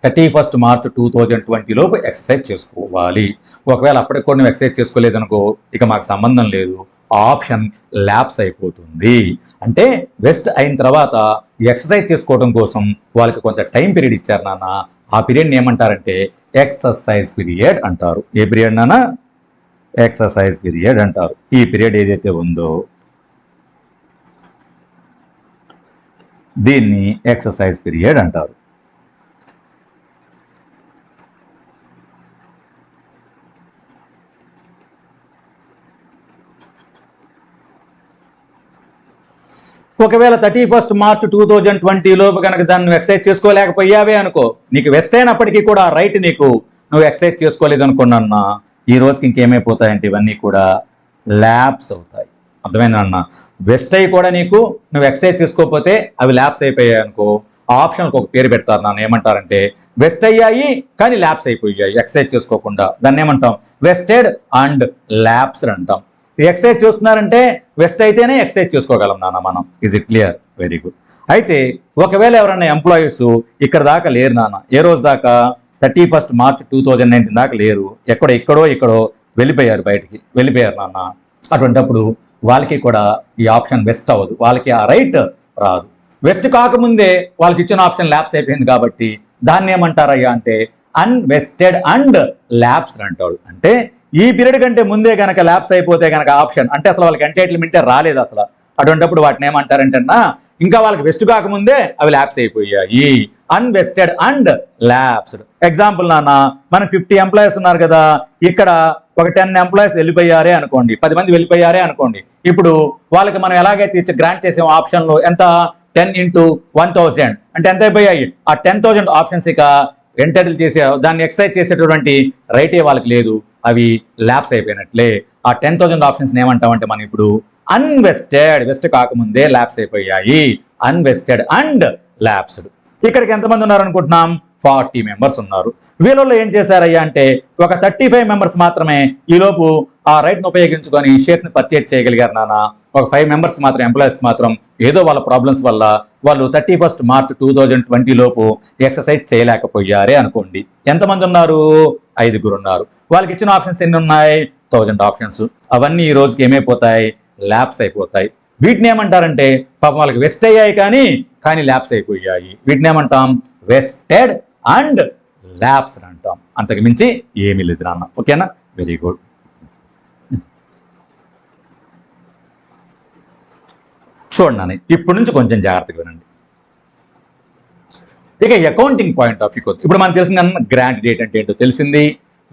31st March 2020 లోపు ఎక్సర్సైజ్ చేసుకోవాలి. ఒకవేళ అప్పటికి కూడా నువ్వు ఎక్సర్సైజ్ చేసుకోలేదనుకో, ఇక మాకు సంబంధం లేదు, ఆ ఆప్షన్ ల్యాప్స్ అయిపోతుంది. అంటే వెస్ట్ అయిన తర్వాత ఎక్సర్సైజ్ చేసుకోవడం కోసం వాళ్ళకి కొంత టైం పీరియడ్ ఇచ్చారు నాన్న. ఆ పీరియడ్ని ఏమంటారంటే ఎక్సర్సైజ్ పీరియడ్ అంటారు. ఏ పీరియడ్ నాన్న, ఎక్సర్సైజ్ పీరియడ్ అంటారు. ఈ పీరియడ్ ఏదైతే ఉందో దీన్ని ఎక్సర్సైజ్ పీరియడ్ అంటారు. ఒకవేళ 31st March 2020 లోపు కనుక దాన్ని ఎక్సర్సైజ్ చేసుకోలేకపోయావే అనుకో, నీకు వెస్ట్ అయినప్పటికీ కూడా రైట్ నీకు, నువ్వు ఎక్సర్సైజ్ చేసుకోలేదు అనుకున్నా ఈ రోజుకి ఇంకేమైపోతాయంటే ఇవన్నీ కూడా ల్యాప్స్ అవుతాయి. అర్థమైందన్న, వెస్ట్ అయ్యి కూడా నీకు నువ్వు ఎక్సర్సైజ్ చేసుకోకపోతే అవి ల్యాప్స్ అయిపోయాయి అనుకో, ఆ ఆప్షన్కి ఒక పేరు పెడతారు నాన్న. ఏమంటారంటే వెస్ట్ అయ్యాయి కానీ ల్యాప్స్ అయిపోయాయి ఎక్సర్సైజ్ చేసుకోకుండా, దాన్ని ఏమంటాం, వెస్టెడ్ అండ్ ల్యాప్స్డ్ అంటాం. ఎక్సర్సైజ్ చూస్తున్నారంటే వెస్ట్ అయితేనే ఎక్సర్సైజ్ చేసుకోగలం నాన్న మనం. Is it clear? Very good. అయితే ఒకవేళ ఎవరైనా ఎంప్లాయీస్ ఇక్కడ దాకా లేరు నాన్న, ఏ రోజు దాకా 31st March 2019 దాకా లేరు, ఇక్కడో వెళ్ళిపోయారు, బయటికి వెళ్ళిపోయారు నాన్న. అటువంటిప్పుడు వాళ్ళకి కూడా ఈ ఆప్షన్ వెస్ట్ అవ్వదు, వాళ్ళకి ఆ రైట్ రాదు. వెస్ట్ కాకముందే వాళ్ళకి ఇచ్చిన ఆప్షన్ ల్యాప్స్ అయిపోయింది కాబట్టి దాన్ని ఏమంటారయ్యా అంటే అన్వెస్టెడ్ అండ్ ల్యాప్స్డ్ అంటాడు. అంటే ఈ పీరియడ్ కంటే ముందే కనుక ల్యాప్స్ అయిపోతే కనుక ఆప్షన్ అంటే అసలు వాళ్ళకి ఎంటైటిల్మెంటే రాలేదు అసలు. అటువంటిప్పుడు వాటిని ఏమంటారంటన్నా, ఇంకా వాళ్ళకి వెస్ట్ కాకముందే అవి ల్యాప్స్ అయిపోయాయి, అన్వెస్టెడ్ అండ్ ల్యాప్స్డ్. ఎగ్జాంపుల్ నాన్న, మనకు 50 ఎంప్లాయీస్ ఉన్నారు కదా, ఇక్కడ ఒక 10 ఎంప్లాయీస్ వెళ్ళిపోయారే అనుకోండి, 10 మంది వెళ్ళిపోయారే అనుకోండి. ఇప్పుడు వాళ్ళకి మనం ఎలాగైతే గ్రాంట్ చేసే ఆప్షన్లో ఎంత, 10 into 1000 అంటే ఎంత అయిపోయాయి, ఆ 10,000 ఆప్షన్స్ ఇక ఎంటైటిల్ చేసే దాన్ని ఎక్సర్సైజ్ చేసేటటువంటి రైటే వాళ్ళకి లేదు, అవి ల్యాప్స్ అయిపోయినట్లే. ఆ 10,000 ఆప్షన్స్ ఏమంటామంటే మనం ఇప్పుడు అన్వెస్టెడ్, వెస్ట్ కాకముందే ల్యాప్స్ అయిపోయాయి, అన్వెస్టెడ్ అండ్ ల్యాప్స్డ్. ఇక్కడికి ఎంతమంది ఉన్నారు అనుకుంటున్నాం? 40 మెంబర్స్ ఉన్నారు. వీళ్ళలో ఏం చేశారయ్యా అంటే ఒక 35 మెంబర్స్ మాత్రమే ఈలోపు ఆ రైట్ను ఉపయోగించుకొని షేర్స్ని పర్చేజ్ చేయగలిగారు నాన్న. ఒక 5 మెంబర్స్ మాత్రం, ఎంప్లాయీస్ మాత్రం ఏదో వాళ్ళ ప్రాబ్లమ్స్ వల్ల వాళ్ళు 31 మార్చ్ 2020 లోపు ఎక్సర్సైజ్ చేయలేకపోయారే అనుకోండి. ఎంతమంది ఉన్నారు? 5 ఉన్నారు. వాళ్ళకి ఇచ్చిన ఆప్షన్స్ ఎన్ని ఉన్నాయి? 1000 ఆప్షన్స్. అవన్నీ ఈ రోజుకి ఏమైపోతాయి? ల్యాప్స్ అయిపోతాయి. వీటిని ఏమంటారంటే పాపం వాళ్ళకి వెస్ట్ అయ్యాయి కానీ ల్యాప్స్ అయిపోయాయి. వీటిని ఏమంటాం? వెస్టెడ్ అండ్ ల్యాప్స్ అంటాం. అంతకు మించి ఏమీ లేదు నాన్న. ఓకేనా? Very good. చూడండి, ఇప్పటి నుంచి కొంచెం జాగ్రత్తగా వినండి. ఇక అకౌంటింగ్ పాయింట్ ఆఫ్ వ్యూ ఇప్పుడు మనకు తెలిసింది గ్రాంట్ డేట్ అంటే ఏంటో తెలిసింది,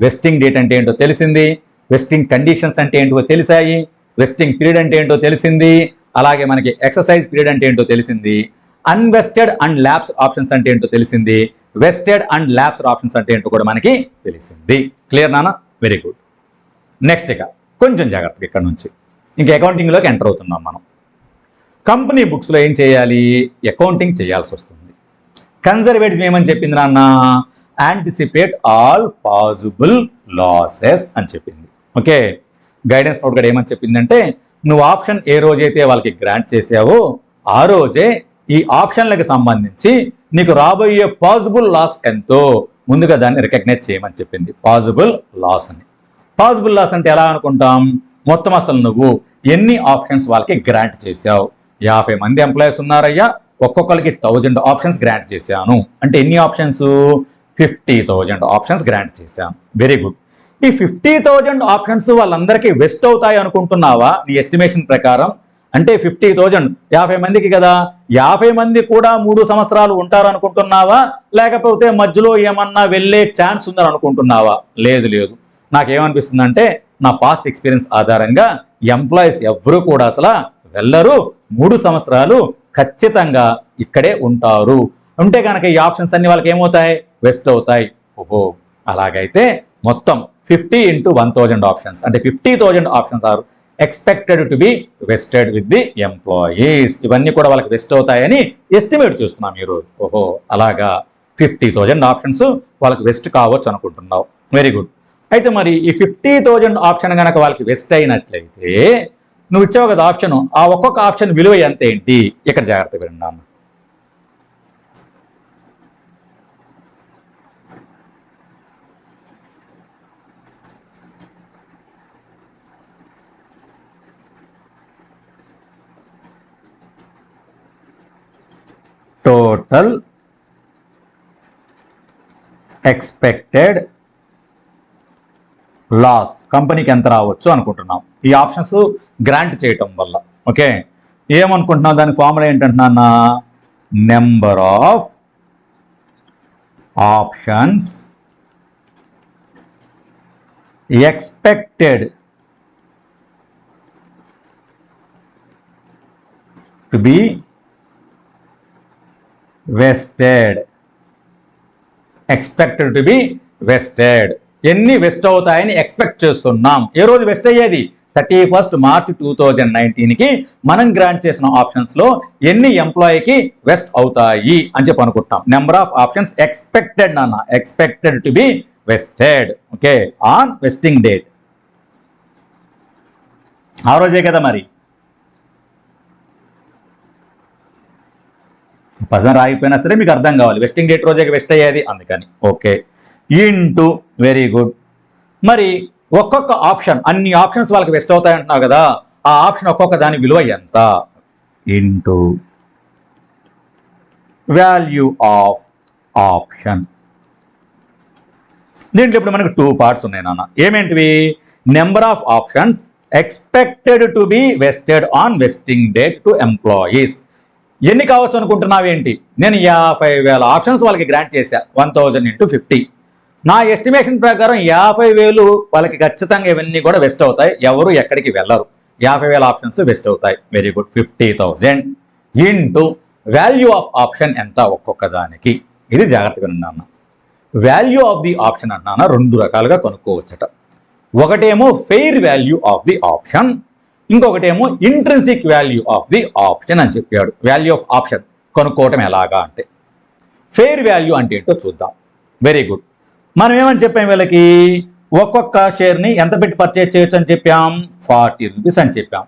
వెస్టింగ్ డేట్ అంటే ఏంటో తెలిసింది, వెస్టింగ్ కండిషన్స్ అంటే ఏంటో తెలిసాయి, వెస్టింగ్ పీరియడ్ అంటే ఏంటో తెలిసింది, అలాగే మనకి ఎక్సర్సైజ్ పీరియడ్ అంటే ఏంటో తెలిసింది, అన్వెస్టెడ్ అండ్ ల్యాప్స్ ఆప్షన్స్ అంటే ఏంటో తెలిసింది, వెస్టెడ్ అండ్ ల్యాప్స్ ఆప్షన్స్ అంటే ఏంటో కూడా మనకి తెలిసింది. క్లియర్ నానా? Very good. నెక్స్ట్ ఇక కొంచెం జాగ్రత్తగా ఇక్కడ నుంచి ఇంకా అకౌంటింగ్లోకి ఎంటర్ అవుతున్నాం మనం. కంపెనీ బుక్స్లో ఏం చేయాలి? అకౌంటింగ్ చేయాల్సి వస్తుంది. కన్జర్వేటివ్స్ ఏమని చెప్పింది నాన్న? యాంటిసిపేట్ ఆల్ పాసిబుల్ లాసెస్ అని చెప్పింది. ఓకే, గైడెన్స్ నోట్ కూడా ఏమని చెప్పిందంటే నువ్వు ఆప్షన్ ఏ రోజైతే వాళ్ళకి గ్రాంట్ చేసావో ఆ రోజే ఈ ఆప్షన్లకు సంబంధించి నీకు రాబోయే పాసిబుల్ లాస్ ఎంతో ముందుగా దాన్ని రికగ్నైజ్ చేయమని చెప్పింది. పాసిబుల్ లాస్ అని. పాసిబుల్ లాస్ అంటే ఎలా అనుకుంటాం? మొత్తం అసలు నువ్వు ఎన్ని ఆప్షన్స్ వాళ్ళకి గ్రాంట్ చేశావు? 50 మంది ఎంప్లాయీస్ ఉన్నారయ్యా, ఒక్కొక్కరికి 1000 ఆప్షన్స్ గ్రాంట్ చేశాను అంటే ఎన్ని ఆప్షన్స్? 50,000 ఆప్షన్స్ గ్రాంట్ చేశాను. Very good. ఈ 50,000 ఆప్షన్స్ వాళ్ళందరికీ వెస్ట్ అవుతాయి అనుకుంటున్నావా నీ ఎస్టిమేషన్ ప్రకారం? అంటే 50,000 50 మందికి కదా, 50 మంది కూడా 3 సంవత్సరాలు ఉంటారు అనుకుంటున్నావా? లేకపోతే మధ్యలో ఏమన్నా వెళ్ళే ఛాన్స్ ఉందని అనుకుంటున్నావా? లేదు లేదు. నాకేమనిపిస్తుందంటే నా పాస్ట్ ఎక్స్పీరియన్స్ ఆధారంగా ఎంప్లాయీస్ ఎవ్వరూ కూడా అసలు వెళ్ళరు, 3 సంవత్సరాలు ఖచ్చితంగా ఇక్కడే ఉంటారు. ఉంటే కనుక ఈ ఆప్షన్స్ అన్ని వాళ్ళకి ఏమవుతాయి? వెస్ట్ అవుతాయి. ఓహో, అలాగైతే మొత్తం 50 × 1000 ఆప్షన్స్ అంటే 50,000 options are expected to be vested with the employees. ఇవన్నీ కూడా వాళ్ళకి వెస్ట్ అవుతాయని ఎస్టిమేట్ చూస్తున్నాం ఈరోజు. ఓహో, అలాగా 50,000 ఆప్షన్స్ వాళ్ళకి వెస్ట్ కావచ్చు అనుకుంటున్నావు. Very good. అయితే మరి ఈ 50,000 ఆప్షన్ కనుక వాళ్ళకి వెస్ట్ అయినట్లయితే నువ్వు ఇచ్చావు కదా ఆప్షన్, ఆ ఒక్కొక్క ఆప్షన్ విలువ ఎంత ఏంటి? ఇక్కడ జాగ్రత్తగా విన్నాను. టోటల్ ఎక్స్పెక్టెడ్ లాస్ కంపెనీకి ఎంత రావచ్చు అనుకుంటున్నాం ఈ ఆప్షన్స్ గ్రాంట్ చేయటం వల్ల. ఓకే, ఏమనుకుంటున్నాం? దాని ఫార్ములా ఏంటంటున్నా? Number of options expected to be vested. Expected to be vested. ఎన్ని వెస్ట్ అవుతాయని ఎక్స్పెక్ట్ చేస్తున్నాం. ఏ రోజు వెస్ట్ అయ్యేది? 31 మార్చ్ 2019కి మనం గ్రాంట్ చేసిన ఆప్షన్స్ లో ఎన్ని ఎంప్లాయీకి వెస్ట్ అవుతాయి అని చెప్పి అనుకుంటాం. నెంబర్ ఆఫ్ ఆప్షన్స్ ఎక్స్పెక్టెడ్ నాన్న, expected to be vested. Okay, on vesting date. ఆ రోజే కదా మరి. పదం రాయిపోయినా సరే మీకు అర్థం కావాలి, వెస్టింగ్ డేట్ రోజే వెస్ట్ అయ్యేది అందుకని. Okay, into. Very good. మరి ఒక్కొక్క ఆప్షన్, అన్ని ఆప్షన్స్ వాళ్ళకి వెస్ట్ అవుతాయి అంటున్నావు కదా, ఆ ఆప్షన్ ఒక్కొక్క దాని విలువ ఎంత? Into value of option. దీంట్లో ఇప్పుడు మనకు 2 పార్ట్స్ ఉన్నాయి నాన్న. ఏమేంటివి? Number of options expected to be vested on vesting date to employees. ఎన్ని కావచ్చు అనుకుంటున్నావేంటి? నేను 50,000 ఆప్షన్స్ వాళ్ళకి గ్రాంట్ చేశా, 1000 × 50. నా ఎస్టిమేషన్ ప్రకారం 50,000 వాళ్ళకి ఖచ్చితంగా ఇవన్నీ కూడా వెస్ట్ అవుతాయి, ఎవరు ఎక్కడికి వెళ్ళరు. 50,000 ఆప్షన్స్ వెస్ట్ అవుతాయి. Very good. 50,000 into value of option ఎంత ఒక్కొక్క దానికి. ఇది జాగ్రత్తగా అన్న. వాల్యూ ఆఫ్ ది ఆప్షన్ అన్నానా 2 రకాలుగా కొనుక్కోవచ్చట. ఒకటేమో fair value of the option, ఇంకొకటేమో intrinsic value of the option అని చెప్పాడు. వాల్యూ ఆఫ్ ఆప్షన్ కొనుక్కోవటం ఎలాగా అంటే ఫెయిర్ వాల్యూ అంటే ఏంటో చూద్దాం. Very good. మనం ఏమని చెప్పాం వీళ్ళకి, ఒక్కొక్క షేర్ని ఎంత పెట్టి పర్చేజ్ చేయొచ్చు అని చెప్పాం, 40 రూపీస్ అని చెప్పాం.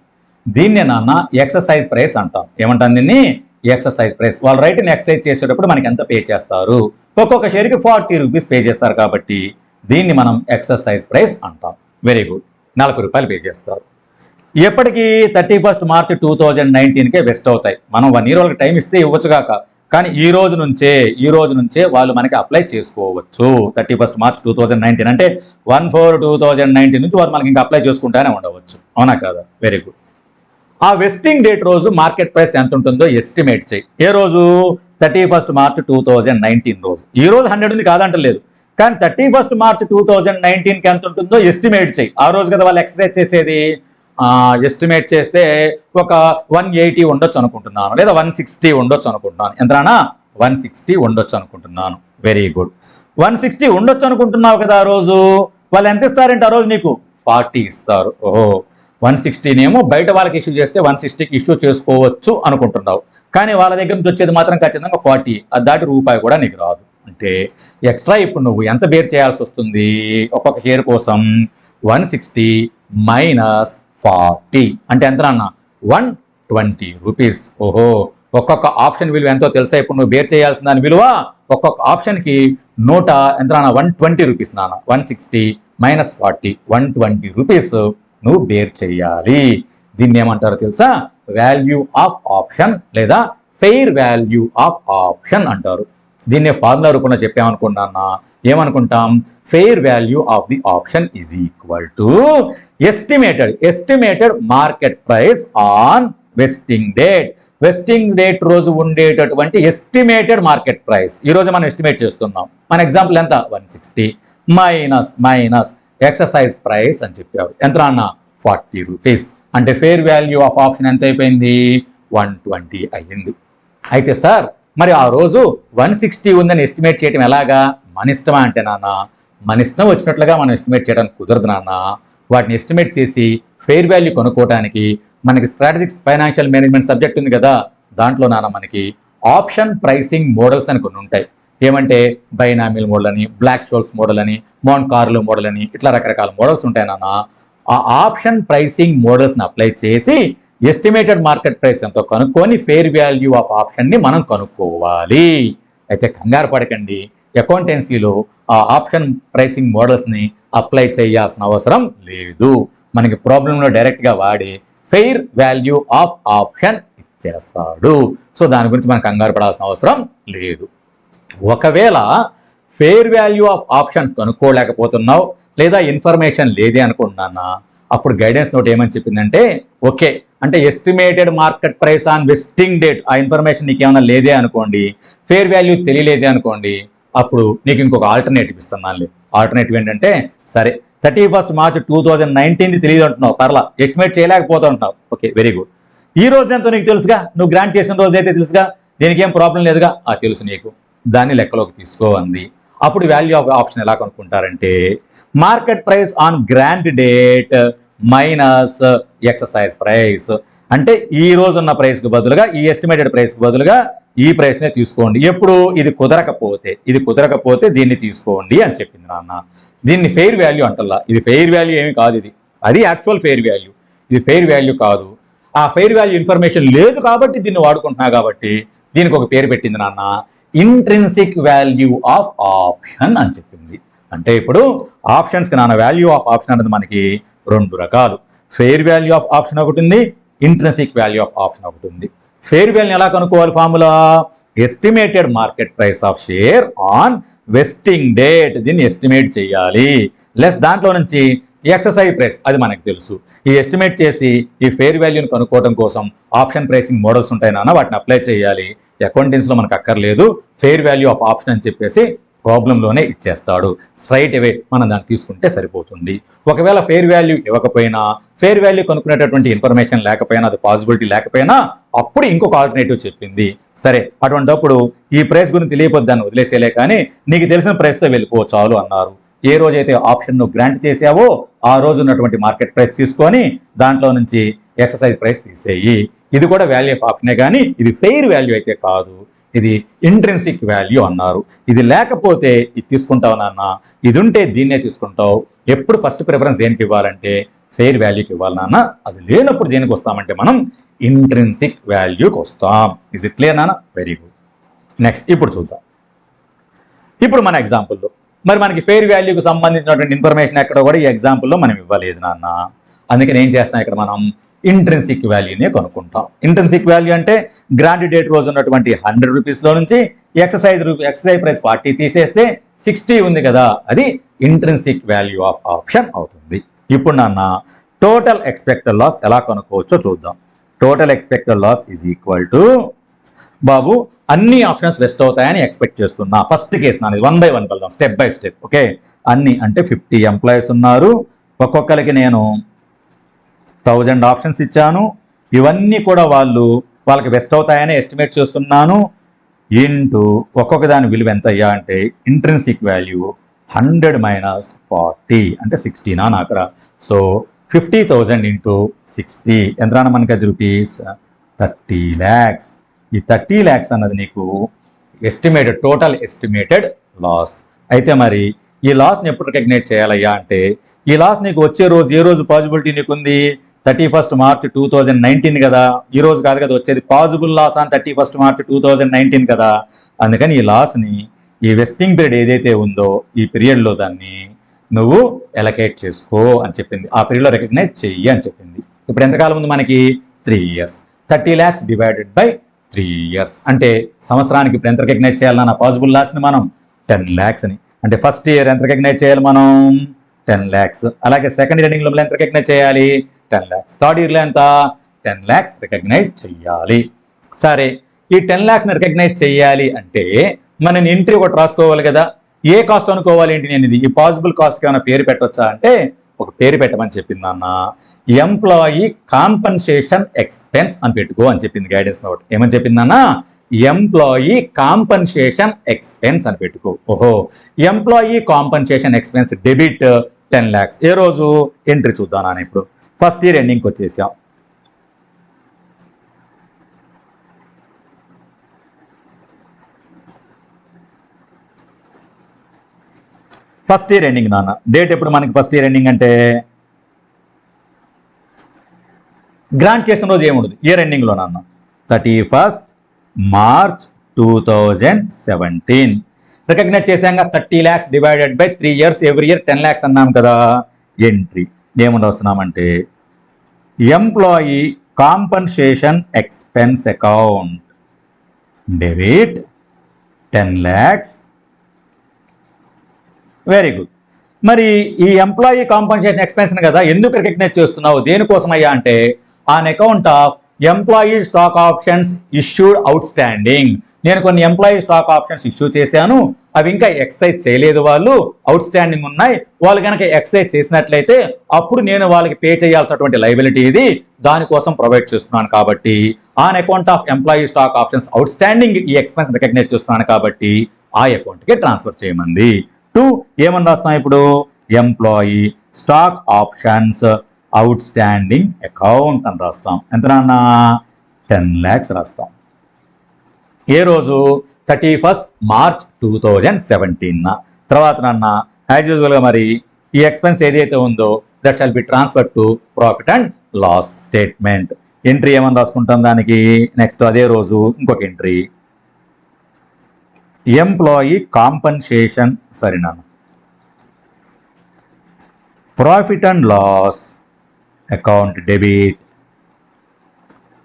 దీన్నే నాన్న ఎక్సర్సైజ్ ప్రైస్ అంటాం. ఏమంటాం దీన్ని, ఎక్సర్సైజ్ ప్రైస్. వాళ్ళు రైట్ని ఎక్సర్సైజ్ చేసేటప్పుడు మనకి ఎంత పే చేస్తారు, ఒక్కొక్క షేర్కి 40 రూపీస్ పే చేస్తారు కాబట్టి దీన్ని మనం ఎక్సర్సైజ్ ప్రైస్ అంటాం. Very good. 40 రూపాయలు పే చేస్తారు. ఎప్పటికీ 31 మార్చి 2019కే వెస్ట్ అవుతాయి. మనం 1 year వాళ్ళకి టైం ఇస్తే ఇవ్వచ్చుగాక, కానీ ఈ రోజు నుంచే వాళ్ళు మనకి అప్లై చేసుకోవచ్చు. 31 మార్చ్ 2019 అంటే 1/4/2019 నుంచి వారు మనకి ఇంకా అప్లై చేసుకుంటానే ఉండవచ్చు. అవునా కాదా? Very good. ఆ వెస్టింగ్ డేట్ రోజు మార్కెట్ ప్రైస్ ఎంత ఉంటుందో ఎస్టిమేట్ చేయి. ఏ రోజు? 31 మార్చ్ 2019 రోజు. ఈ రోజు 100 ఉంది కాదంటలేదు, కానీ 31 మార్చ్ 2019కి ఎంత ఉంటుందో ఎస్టిమేట్ చేయి. ఆ రోజు కదా వాళ్ళు ఎక్సర్సైజ్ చేసేది. ఎస్టిమేట్ చేస్తే ఒక 180 ఉండొచ్చు అనుకుంటున్నాను, లేదా 160 ఉండొచ్చు అనుకుంటున్నాను. ఎంతనా? 160 ఉండొచ్చు అనుకుంటున్నాను. Very good. 160 ఉండొచ్చు అనుకుంటున్నావు కదా. ఆ రోజు వాళ్ళు ఎంత ఇస్తారంటే ఆ రోజు నీకు 40 ఇస్తారు. ఓహో, 160నేమో బయట వాళ్ళకి ఇష్యూ చేస్తే 160కి ఇష్యూ చేసుకోవచ్చు అనుకుంటున్నావు, కానీ వాళ్ళ దగ్గర నుంచి వచ్చేది మాత్రం ఖచ్చితంగా 40. అది దాటి రూపాయి కూడా నీకు రాదు. అంటే ఎక్స్ట్రా ఇప్పుడు నువ్వు ఎంత బేర్ చేయాల్సి వస్తుంది ఒక్కొక్క షేర్ కోసం? 160 మైనస్ 40 అంటే ఎంత అన్న? 120 రూపీస్. ఓహో, ఒక్కొక్క ఆప్షన్ విలువ ఎంతో తెలుసా? ఇప్పుడు నువ్వు బేర్ చేయాల్సిన దాని విలువ ఒక్కొక్క ఆప్షన్కి ఎంత నాన్న? 120 రూపీస్ నాన్న. 160 మైనస్ 40 120 రూపీస్ నువ్వు బేర్ చేయాలి. దీన్ని ఏమంటారో తెలుసా? వాల్యూ ఆఫ్ ఆప్షన్ లేదా ఫెయిర్ వాల్యూ ఆఫ్ ఆప్షన్ అంటారు. దీన్ని ఫార్ములా రూపంలో చెప్పామనుకున్నా ఏమనుకుంటాం? Fair value of the option is equal to estimated market price on vesting date. Vesting date రోజు ఉండేటటువంటి ఎస్టిమేటెడ్ మార్కెట్ ప్రైస్. ఈ రోజు మనం ఎస్టిమేట్ చేస్తున్నాం. మన ఎగ్జాంపుల్ ఎంత? 160 మైనస్ ఎక్సర్సైజ్ ప్రైస్ అని చెప్పారు. ఎంత అన్న? 40 రూపీస్. అంటే ఫెయిర్ వాల్యూ ఆఫ్ ఆప్షన్ ఎంత అయిపోయింది? 120 అయ్యింది. అయితే సార్ మరి ఆ రోజు 160 ఉందని ఎస్టిమేట్ చేయడం ఎలాగా? మన ఇష్టమా అంటే నాన్న, మన ఇష్టం వచ్చినట్లుగా మనం ఎస్టిమేట్ చేయడానికి కుదరదు నాన్న. వాటిని ఎస్టిమేట్ చేసి ఫెయిర్ వాల్యూ కొనుక్కోవడానికి మనకి స్ట్రాటజిక్ ఫైనాన్షియల్ మేనేజ్మెంట్ సబ్జెక్ట్ ఉంది కదా, దాంట్లో నాన్న మనకి ఆప్షన్ ప్రైసింగ్ మోడల్స్ అని కొన్ని ఉంటాయి. ఏమంటే బైనామిల్ మోడల్ అని, బ్లాక్ షోల్స్ మోడల్ అని, మౌంట్ కార్లో మోడల్ అని, ఇట్లా రకరకాల మోడల్స్ ఉంటాయి నాన్న. ఆ ఆప్షన్ ప్రైసింగ్ మోడల్స్ని అప్లై చేసి ఎస్టిమేటెడ్ మార్కెట్ ప్రైస్ ఎంతో కనుక్కొని ఫెయిర్ వాల్యూ ఆఫ్ ఆప్షన్ని మనం కనుక్కోవాలి. అయితే కంగారు పడకండి, అకౌంటెన్సీలో ఆ ఆప్షన్ ప్రైసింగ్ మోడల్స్ని అప్లై చేయాల్సిన అవసరం లేదు. మనకి ప్రాబ్లంలో డైరెక్ట్గా వాడి ఫెయిర్ వాల్యూ ఆఫ్ ఆప్షన్ ఇచ్చేస్తాడు. సో దాని గురించి మనం కంగారు పడాల్సిన అవసరం లేదు. ఒకవేళ ఫెయిర్ వాల్యూ ఆఫ్ ఆప్షన్ కనుక్కోలేకపోతున్నావు లేదా ఇన్ఫర్మేషన్ లేదే అనుకుంటున్నా, అప్పుడు గైడెన్స్ నోట్ ఏమని చెప్పిందంటే, ఓకే అంటే estimated market price on vesting date ఆ ఇన్ఫర్మేషన్ నీకు ఏమైనా లేదే అనుకోండి, ఫెయిర్ వాల్యూ తెలియలేదే అనుకోండి, అప్పుడు నీకు ఇంకొక ఆల్టర్నేటివ్ ఇస్తున్నాను. ఆల్టర్నేటివ్ ఏంటంటే, సరే 31 మార్చ్ 2019 తెలియదు అంటున్నావు, పర్లా ఎస్టిమేట్ చేయలేకపోతుంటావు. Okay, very good. ఈ రోజు ఎంతో నీకు తెలుసుగా, నువ్వు గ్రాంట్ చేసిన రోజు అయితే తెలుసుగా, దీనికి ఏం ప్రాబ్లం లేదుగా, తెలుసు నీకు, దాన్ని లెక్కలోకి తీసుకో అంది. అప్పుడు వాల్యూ ఆఫ్ ఆప్షన్ ఎలా కనుక్కుంటారంటే, market price on grant date minus exercise price. అంటే ఈ రోజు ఉన్న ప్రైస్కి బదులుగా, ఈ ఎస్టిమేటెడ్ ప్రైస్కి బదులుగా ఈ ప్రైస్నే తీసుకోండి. ఎప్పుడు ఇది కుదరకపోతే దీన్ని తీసుకోండి అని చెప్పింది నాన్న. దీన్ని ఫెయిర్ వాల్యూ అంటల్లా. ఇది ఫెయిర్ వాల్యూ ఏమి కాదు, అది యాక్చువల్ ఫెయిర్ వాల్యూ. ఇది ఫెయిర్ వాల్యూ కాదు. ఆ ఫెయిర్ వాల్యూ ఇన్ఫర్మేషన్ లేదు కాబట్టి దీన్ని వాడుకుంటున్నా కాబట్టి దీనికి ఒక పేరు పెట్టింది నాన్న, ఇంట్రిన్సిక్ వాల్యూ ఆఫ్ ఆప్షన్ అని చెప్పింది. అంటే ఇప్పుడు ఆప్షన్స్కి నాన్న వాల్యూ ఆఫ్ ఆప్షన్ అనేది మనకి 2 రకాలు. ఫెయిర్ వాల్యూ ఆఫ్ ఆప్షన్ ఒకటి ఉంది, ఇంట్రిన్సిక్ వాల్యూ ఆఫ్ ఆప్షన్ ఒకటి ఉంది. ఫెయిర్ వాల్యూ ఎలా కనుక్కోవాలి? Formula estimated market price of share on vesting date. దీన్ని ఎస్టిమేట్ చేయాలి. లెస్ దాంట్లో నుంచి ఎక్సర్సైజ్ ప్రైస్, అది మనకు తెలుసు. ఈ ఎస్టిమేట్ చేసి ఈ ఫెయిర్ వాల్యూని కనుక్కోవడం కోసం ఆప్షన్ ప్రైసింగ్ మోడల్స్ ఉంటాయి నాన్న, వాటిని అప్లై చేయాలి. అకౌంటెన్సీలో మనకు అక్కర్లేదు. ఫెయిర్ వాల్యూ ఆఫ్ ఆప్షన్ అని చెప్పేసి ప్రాబ్లంలోనే ఇచ్చేస్తాడు. స్ట్రైట్ అవే మనం దాన్ని తీసుకుంటే సరిపోతుంది. ఒకవేళ ఫెయిర్ వాల్యూ ఇవ్వకపోయినా, ఫెయిర్ వాల్యూ కనుక్కునేటటువంటి ఇన్ఫర్మేషన్ లేకపోయినా, అది పాసిబిలిటీ లేకపోయినా, అప్పుడు ఇంకొక ఆల్టర్నేటివ్ చెప్పింది. సరే అటువంటిప్పుడు ఈ ప్రైస్ గురించి తెలియకపోతే దాన్ని వదిలేసేలే, కానీ నీకు తెలిసిన ప్రైస్తో వెళ్ళిపో చాలు అన్నారు. ఏ రోజైతే ఆప్షన్ను గ్రాంట్ చేసావో ఆ రోజు ఉన్నటువంటి మార్కెట్ ప్రైస్ తీసుకొని దాంట్లో నుంచి ఎక్సర్సైజ్ ప్రైస్ తీసేయి. ఇది కూడా వాల్యూ ఆఫ్ ఆప్షనే, కానీ ఇది ఫెయిర్ వాల్యూ అయితే కాదు. ఇది ఇంట్రెన్సిక్ వాల్యూ అన్నారు. ఇది లేకపోతే ఇది తీసుకుంటావు నాన్న, ఇది ఉంటే దీన్నే తీసుకుంటావు. ఎప్పుడు ఫస్ట్ ప్రిఫరెన్స్ దేనికి ఇవ్వాలంటే ఫెయిర్ వాల్యూకి ఇవ్వాలి నాన్న. అది లేనప్పుడు దేనికి వస్తామంటే మనం ఇంట్రెన్సిక్ వాల్యూకి వస్తాం. ఇజ్ ఇట్ క్లియర్ నాన్న? Very good. నెక్స్ట్ ఇప్పుడు చూద్దాం. ఇప్పుడు మన ఎగ్జాంపుల్లో మరి మనకి ఫెయిర్ వాల్యూకి సంబంధించినటువంటి ఇన్ఫర్మేషన్ ఎక్కడ కూడా ఈ ఎగ్జాంపుల్లో మనం ఇవ్వలేదు నాన్న. అందుకని ఏం చేస్తాం, ఇక్కడ మనం ఇంట్రెన్సిక్ వాల్యూనే కనుక్కుంటాం. ఇంట్రెన్సిక్ వాల్యూ అంటే గ్రాండ్ డేట్ రోజు ఉన్నటువంటి 100 రూపీస్లో నుంచి ఎక్సర్సైజ్ ప్రైస్ 40 తీసేస్తే 60 ఉంది కదా, అది ఇంట్రెన్సిక్ వాల్యూ ఆఫ్ ఆప్షన్ అవుతుంది. ఇప్పుడు నాన్న టోటల్ ఎక్స్పెక్టెడ్ లాస్ ఎలా కనుక్కోవచ్చో చూద్దాం. Total expected loss is equal to, బాబు అన్ని ఆప్షన్స్ వెస్ట్ అవుతాయని ఎక్స్పెక్ట్ చేస్తున్నా. ఫస్ట్ కేసు నాది 1 by 1 వెళ్దాం, స్టెప్ బై స్టెప్. ఓకే, అన్ని అంటే 50 ఎంప్లాయీస్ ఉన్నారు, ఒక్కొక్కరికి నేను 1000 ఆప్షన్స్ ఇచ్చాను. ఇవన్నీ కూడా వాళ్ళకి వెస్ట్ అవుతాయని ఎస్టిమేట్ చేస్తున్నాను. ఇంటూ ఒక్కొక్క దాని విలువ ఎంత అయ్యా అంటే ఇంట్రెన్సిక్ వాల్యూ 100 minus 40 అంటే 60 నాన్న అక్కడ. సో 50,000 ఇంటూ 60 ఎంత రాన్న మనకి అది రూపీస్ 30 lakhs. ఈ 30 lakhs అన్నది నీకు టోటల్ ఎస్టిమేటెడ్ లాస్. అయితే మరి ఈ లాస్ని ఎప్పుడు రికగ్నైజ్ చేయాలయ్యా అంటే, ఈ లాస్ నీకు వచ్చే రోజు ఏ రోజు పాజిబిలిటీ నీకుంది? 31st March 2019 కదా, ఈ రోజు కాదు కదా వచ్చేది. Possible loss on 31st March 2019 కదా. అందుకని ఈ లాస్ని, ఈ వెస్టింగ్ పీరియడ్ ఏదైతే ఉందో ఈ పీరియడ్లో దాన్ని నువ్వు ఎలకేట్ చేసుకో అని చెప్పింది. ఆ పీరియడ్లో రికగ్నైజ్ చెయ్యి అని చెప్పింది. ఇప్పుడు ఎంతకాలం ఉంది మనకి? 3 years. 30 lakhs divided by 3 years అంటే సంవత్సరానికి ఇప్పుడు ఎంత రికగ్నైజ్ చేయాలన్న పాజిబుల్ లాస్ని మనం 10 lakhs అని. అంటే ఫస్ట్ ఇయర్ ఎంత రికగ్నైజ్ చేయాలి మనం? 10 lakhs. అలాగే సెకండ్ ఇయర్ ఎండింగ్లో ఎంత రికగ్నైజ్ చేయాలి? 10 lakhs. థర్డ్ ఇయర్లో ఎంత? 10 lakhs రికగ్నైజ్ చెయ్యాలి. సరే, ఈ 10 lakhsని రికగ్నైజ్ చెయ్యాలి అంటే మనం ఎంట్రీ ఒకటి రాసుకోవాలి కదా. ఏ కాస్ట్ అనుకోవాలి ఏంటి? నేను ఇది ఈ పాసిబుల్ కాస్ట్కి ఏమైనా పేరు పెట్టవచ్చా అంటే ఒక పేరు పెట్టమని చెప్పింది అన్న. ఎంప్లాయీ కాంపన్సేషన్ ఎక్స్పెన్స్ అని పెట్టుకో అని చెప్పింది గైడెన్స్ నోట్. ఏమని చెప్పిందన్నా? ఎంప్లాయీ కాంపన్సేషన్ ఎక్స్పెన్స్ అని పెట్టుకో. ఓహో, employee compensation expense debit 10 lakhs. ఏ రోజు? ఎంట్రీ చూద్దాం నాన్న. ఇప్పుడు ఫస్ట్ ఇయర్ ఎండింగ్కి వచ్చేసాం. ఫస్ట్ ఇయర్ ఎండింగ్ నాన్న. డేట్ ఎప్పుడు మనకి ఫస్ట్ ఇయర్ ఎండింగ్ అంటే? గ్రాంట్ చేసిన రోజు ఏముండదు ఇయర్ ఎండింగ్లో నాన్న. 31st March 2017 రికగ్నైజ్ చేసాక 30 lakhs divided by 3 years, every year 10 lakhs అన్నాం కదా. ఎంట్రీ ఏముండి వస్తున్నామంటే employee compensation expense account debit 10 lakhs. Very good. మరి ఈ ఎంప్లాయీ కాంపన్సేషన్ ఎక్స్పెన్స్ కదా ఎందుకు రికగ్నైజ్ చేస్తున్నావు? దేనికోసం అయ్యా అంటే on account of employee stock options issued out standing. నేను కొన్ని ఎంప్లాయీ స్టాక్ ఆప్షన్స్ ఇష్యూ చేశాను, అవి ఇంకా ఎక్సైజ్ చేయలేదు, వాళ్ళు అవుట్ స్టాండింగ్ ఉన్నాయి. వాళ్ళు కనుక ఎక్సైజ్ చేసినట్లయితే అప్పుడు నేను వాళ్ళకి పే చేయాల్సినటువంటి లైబిలిటీ ఇది, దానికోసం ప్రొవైడ్ చేస్తున్నాను. కాబట్టి on account of employee stock options out standing ఈ ఎక్స్పెన్స్ రికగ్నైజ్ చేస్తున్నాను కాబట్టి ఆ అకౌంట్కి ట్రాన్స్ఫర్ చేయమంది. టు ఏమని రాస్తాం ఇప్పుడు? Employee stock options outstanding account అని రాస్తాం. ఎంత నాన్న? 10 lakhs రాస్తాం. ఏ రోజు? 31st March 2017. తర్వాత నాన్న యాజ్ యూజువల్గా మరి ఈ ఎక్స్పెన్స్ ఏదైతే ఉందో that shall be transfer to profit and loss statement. Entry ఏమని రాసుకుంటాం దానికి? నెక్స్ట్ అదే రోజు ఇంకొక entry employee compensation profit and loss account debit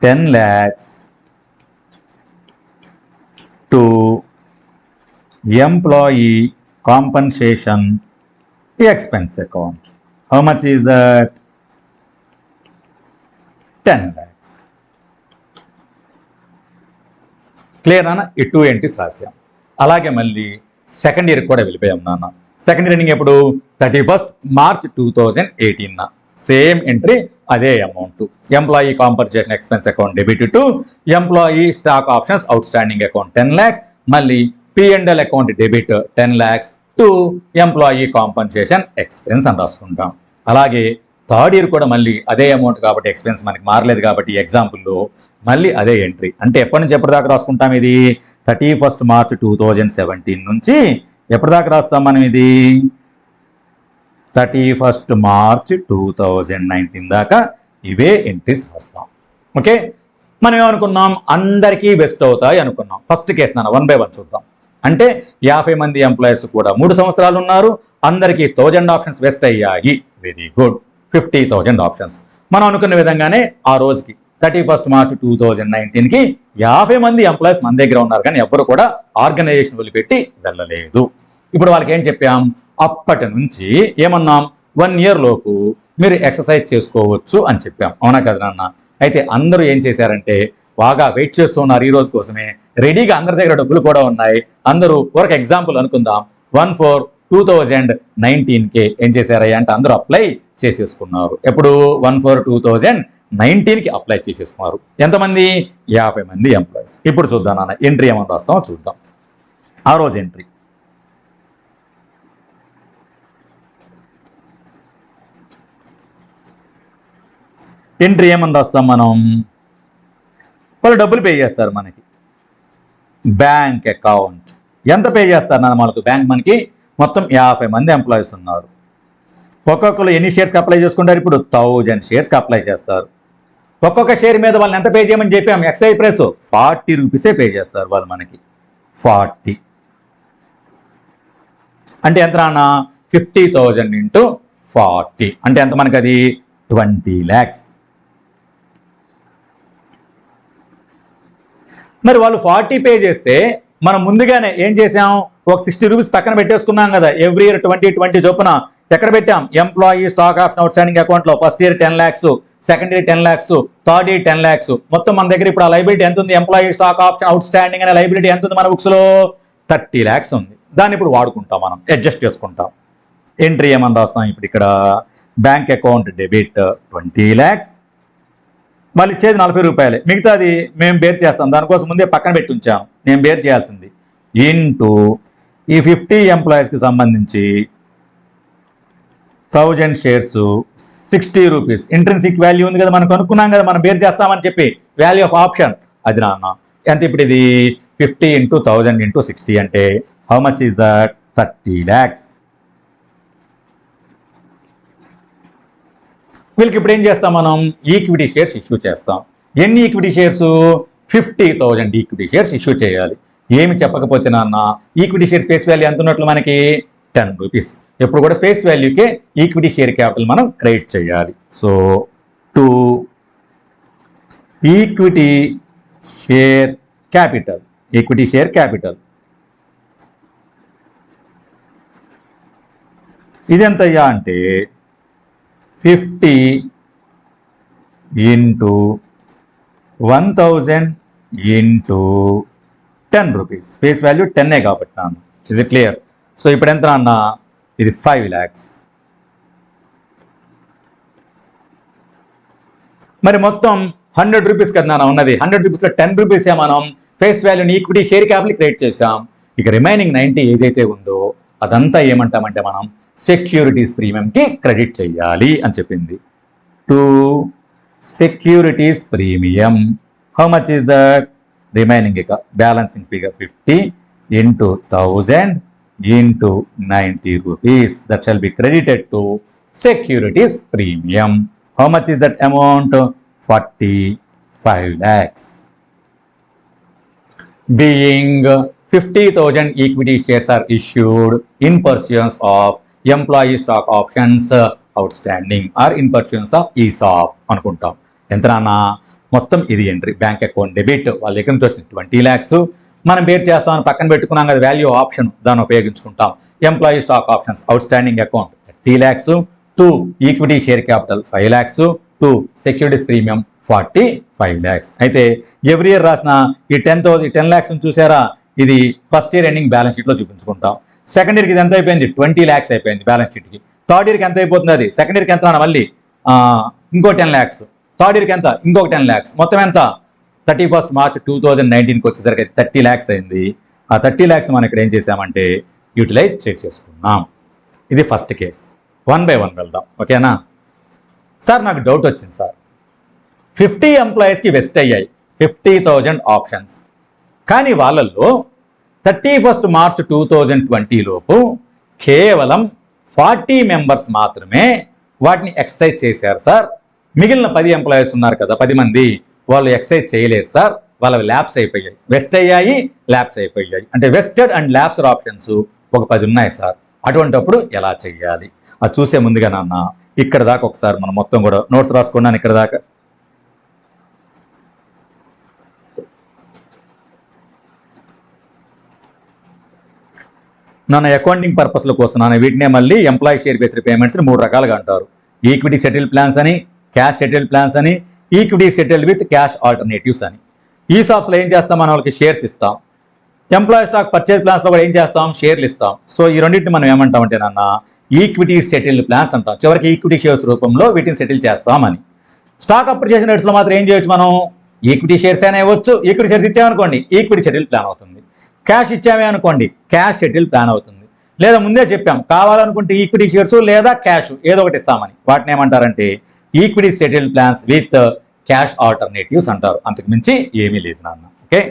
10 lakhs to employee compensation expense account. How much is that? 10 lakhs. Clear నాన్న? ఈ 2 entries రాసాం. అలాగే మళ్ళీ సెకండ్ ఇయర్ కూడా వెళ్ళిపోయాం నాన్న. సెకండ్ ఇయర్ ఎండింగ్ ఎప్పుడు? 31st March 2018. సేమ్ ఎంట్రీ, అదే amount. Employee compensation expense account debit to employee stock options outstanding account 10 lakhs. మళ్ళీ P&L account debit 10 lakhs to employee compensation expense అని రాసుకుంటాం. అలాగే third year కూడా మళ్ళీ అదే amount కాబట్టి ఎక్స్పెన్స్ మనకి మారలేదు కాబట్టి ఎగ్జాంపుల్లో మళ్ళీ అదే ఎంట్రీ. అంటే ఎప్పటి నుంచి ఎప్పటిదాకా రాసుకుంటాం ఇది? 31st March 2017 నుంచి ఎప్పటిదాకా రాస్తాం మనం ఇది? 31st March 2019 దాకా ఇవే ఎంట్రీస్ రాస్తాం. ఓకే, మనం ఏమనుకున్నాం? అందరికీ బెస్ట్ అవుతాయి అనుకున్నాం. ఫస్ట్ కేసు నాన్న 1 by 1 చూద్దాం. అంటే 50 మంది ఎంప్లాయీస్ కూడా 3 సంవత్సరాలు ఉన్నారు, అందరికీ 1000 ఆప్షన్స్ బెస్ట్ అయ్యాయి. Very good, 50,000 options. మనం అనుకున్న విధంగానే ఆ రోజుకి 31st March 2019కి 50 మంది ఎంప్లాయీస్ మన దగ్గర ఉన్నారు, కానీ ఎవ్వరు కూడా ఆర్గనైజేషన్ వదిలిపెట్టి వెళ్ళలేదు. ఇప్పుడు వాళ్ళకి ఏం చెప్పాం? అప్పటి నుంచి ఏమన్నాం? 1 year లోపు మీరు ఎక్సర్సైజ్ చేసుకోవచ్చు అని చెప్పాం. అవునా కదా నాన్న? అయితే అందరూ ఏం చేశారంటే బాగా వెయిట్ చేస్తున్నారు ఈ రోజు కోసమే. రెడీగా అందరి దగ్గర డబ్బులు కూడా ఉన్నాయి. అందరూ ఒక ఎగ్జాంపుల్ అనుకుందాం, 1/4/2019కి ఏం చేశారయ్యా అంటే అందరూ అప్లై చేసేసుకున్నారు. ఎప్పుడు? 1/4/2019కి అప్లై చేసేసుకున్నారు. ఎంతమంది? 50 మంది ఎంప్లాయీస్. ఇప్పుడు చూద్దాం నాన్న ఎంట్రీ ఏమని రాస్తామో చూద్దాం. ఆ రోజు ఎంట్రీ ఏమని రాస్తాం మనం? వాళ్ళు డబ్బులు పే చేస్తారు మనకి. బ్యాంక్ అకౌంట్ ఎంత పే చేస్తారు నాన్న మనకు? బ్యాంక్ మనకి మొత్తం 50 మంది ఎంప్లాయీస్ ఉన్నారు. ఒక్కొక్కరు ఎన్ని షేర్స్కి అప్లై చేసుకుంటారు? ఇప్పుడు 1000 షేర్స్కి అప్లై చేస్తారు. ఒక్కొక్క షేర్ మీద వాళ్ళని ఎంత పే చేయమని చెప్పాము? ఎక్సైజ్ ప్రైస్ 40 రూపీసే పే చేస్తారు వాళ్ళు మనకి. 40 అంటే ఎంత నాన్న? 50,000 into 40 అంటే ఎంత మనకి? అది 20 lakhs. మరి వాళ్ళు 40 పే చేస్తే మనం ముందుగానే ఏం చేసాం? ఒక 60 రూపీస్ పక్కన పెట్టేసుకున్నాం కదా. ఎవ్రీ ఇయర్ 20 చొప్పున ఎక్కడ పెట్టాం? Employee stock option outstanding అకౌంట్లో. First year 10 lakhs, second year 10 lakhs, third year 10 lakhs. మొత్తం మన దగ్గర ఇప్పుడు ఆ లైబిలిటీ ఎంత ఉంది? Employee stock option out standing అనే లైబిలిటీ ఎంత ఉంది మన బుక్స్ లో? 30 lakhs ఉంది. దాన్ని ఇప్పుడు వాడుకుంటాం, మనం అడ్జస్ట్ చేసుకుంటాం. ఎంట్రీ ఏమని రాస్తాం ఇప్పుడు ఇక్కడ? బ్యాంక్ అకౌంట్ డెబిట్ 20 lakhs, మళ్ళీ ఇచ్చేది 40 రూపాయలే, మిగతాది మేము బేర్ చేస్తాం. దానికోసం ముందే పక్కన పెట్టి ఉంచాం, నేను బేర్ చేయాల్సింది. ఇంటూ ఈ 50 ఎంప్లాయీస్కి సంబంధించి 1000 షేర్స్ 60 రూపీస్. ఇంట్రెన్సిక్ వాల్యూ ఉంది కదా, మనం కనుక్కున్నాం కదా, మనం బేర్ చేస్తామని చెప్పి వాల్యూ ఆఫ్ ఆప్షన్. అది నాన్న ఎంత ఇప్పుడు? ఇది 50 into 1000 into 60 అంటే how much is that? 30 lakhs. వీళ్ళకి ఇప్పుడు ఏం చేస్తాం మనం? ఈక్విటీ షేర్స్ ఇష్యూ చేస్తాం. ఎన్ని equity shares? 50,000 equity shares issue చేయాలి. ఏమి చెప్పకపోతే నాన్న, ఈక్విటీ షేర్ ఫేస్ వాల్యూ ఎంత ఉన్నట్లు మనకి? 10 రూపీస్. ఎప్పుడు కూడా ఫేస్ వాల్యూకే ఈక్విటీ షేర్ క్యాపిటల్ మనం క్రియేట్ చేయాలి. So to equity share capital, equity share capital ఇదెంతయ్యా అంటే 50 into 1000 into 10 rupees. Face value 10 కాబట్టి నాన్న. Is it clear? సో ఇప్పుడు ఎంత నాన్న? ఇది 5 lakhs. మరి మొత్తం 100 రూపీస్ కదా నాన్న ఉన్నది. 100 రూపీస్లో 10 రూపీసే మనం ఫేస్ వాల్యూని ఈక్విటీ షేర్ క్యాపిటల్ క్రియేట్ చేసాం. ఇక రిమైనింగ్ 90 ఏదైతే ఉందో అదంతా ఏమంటామంటే మనం సెక్యూరిటీస్ ప్రీమియంకి క్రెడిట్ చేయాలి అని చెప్పింది. To securities premium how much is that? Remaining ఇక balancing figure 50 into 1000 into 90 rupees. That shall be credited to securities premium. How much is that amount? 45 lakhs. Being 50,000 equity shares are issued in pursuance of employee stock options outstanding or in pursuance of ESOP అనుకుంటాం. ఎంత నాన్న? మొత్తం ఇది entry. Bank account debit వాళ్ళ దగ్గర నుంచి వచ్చింది 20 lakhs. మనం బేర్ చేస్తామని పక్కన పెట్టుకున్నాం కదా వాల్యూ ఆప్షన్, దాన్ని ఉపయోగించుకుంటాం. Employee stock options outstanding account 30 lakhs, 2 equity share capital 5 lakhs, 2 securities premium 45 lakhs. అయితే ఎవ్రీ ఇయర్ రాసిన ఈ 10 lakhs చూసారా? ఇది ఫస్ట్ ఇయర్ ఎండింగ్ బ్యాలెన్స్ షీట్లో చూపించుకుంటాం. సెకండ్ ఇయర్కి ఇది ఎంత అయిపోయింది? 20 lakhs అయిపోయింది బ్యాలెన్స్ షీట్కి. థర్డ్ ఇయర్కి ఎంత అయిపోతుంది? అది సెకండ్ ఇయర్కి ఎంత మళ్ళీ ఇంకో 10 lakhs. థర్డ్ ఇయర్కి ఎంత? ఇంకొక 10 lakhs. మొత్తం ఎంత? 31st March 2019కి వచ్చేసరికి 30 lakhs అయింది. ఆ 30 lakhs మనం ఇక్కడ ఏం చేసామంటే యూటిలైజ్ చేసేసుకున్నాం. ఇది ఫస్ట్ కేస్. 1 by 1 వెళ్దాం, ఓకేనా? సార్ నాకు డౌట్ వచ్చింది సార్, 50 ఎంప్లాయీస్కి వెస్ట్ అయ్యాయి, 50,000 ఆప్షన్స్. కానీ వాళ్ళల్లో 31 మార్చ్ 2020 లోపు కేవలం 40 మెంబర్స్ మాత్రమే వాటిని ఎక్సర్సైజ్ చేశారు సార్. మిగిలిన 10 ఎంప్లాయీస్ ఉన్నారు కదా, 10 మంది, వాళ్ళు ఎక్సర్సైజ్ చేయలేదు సార్. వాళ్ళవి ల్యాప్స్ అయిపోయాయి, వెస్ట్ అయ్యాయి, ల్యాప్స్ అయిపోయాయి. అంటే వెస్టెడ్ అండ్ ల్యాప్స్డ్ ఆప్షన్స్ ఒక 10 ఉన్నాయి సార్. అటువంటిప్పుడు ఎలా చెయ్యాలి అది చూసే ముందుగా నాన్న ఇక్కడ దాకా ఒకసారి మనం మొత్తం కూడా నోట్స్ రాసుకున్నాను. ఇక్కడ దాకా నాన్న అకౌంటింగ్ పర్పస్ల కోసం నాన్న వీటినే మళ్ళీ ఎంప్లాయీ షేర్ బేస్డ్ పేమెంట్స్ని 3 రకాలుగా అంటారు. ఈక్విటీ సెటిల్ ప్లాన్స్ అని, క్యాష్ సెటిల్ ప్లాన్స్ అని, equity settle with cash alternatives అని. ఈసాప్స్లో ఏం చేస్తాం, మన వాళ్ళకి షేర్స్ ఇస్తాం. ఎంప్లాయీ స్టాక్ పర్చేజ్ ప్లాన్స్లో కూడా ఏం చేస్తాం, షేర్లు ఇస్తాం. సో ఈ రెండింటిని మనం ఏమంటామంటే నాన్న ఈక్విటీ సెటిల్డ్ ప్లాన్స్ అంటాం. చివరికి ఈక్విటీ షేర్స్ రూపంలో వీటిని సెటిల్ చేస్తామని. స్టాక్ అప్రిషియేషన్ రేట్స్లో మాత్రం ఏం చేయొచ్చు, మనం ఈక్విటీ షేర్స్ అయినా ఇవ్వచ్చు. ఈక్విటీ షేర్స్ ఇచ్చామనుకోండి ఈక్విటీ సెటిల్ ప్లాన్ అవుతుంది. క్యాష్ ఇచ్చామే అనుకోండి క్యాష్ సెటిల్ ప్లాన్ అవుతుంది. లేదా ముందే చెప్పాం కావాలనుకుంటే ఈక్విటీ షేర్స్ లేదా క్యాష్ ఏదో ఒకటి ఇస్తామని. వాటిని ఏమంటారంటే equity settle plans with cash alternatives అంటారు. అంతకు మించి ఏమీ లేదు నాన్న. ఓకే,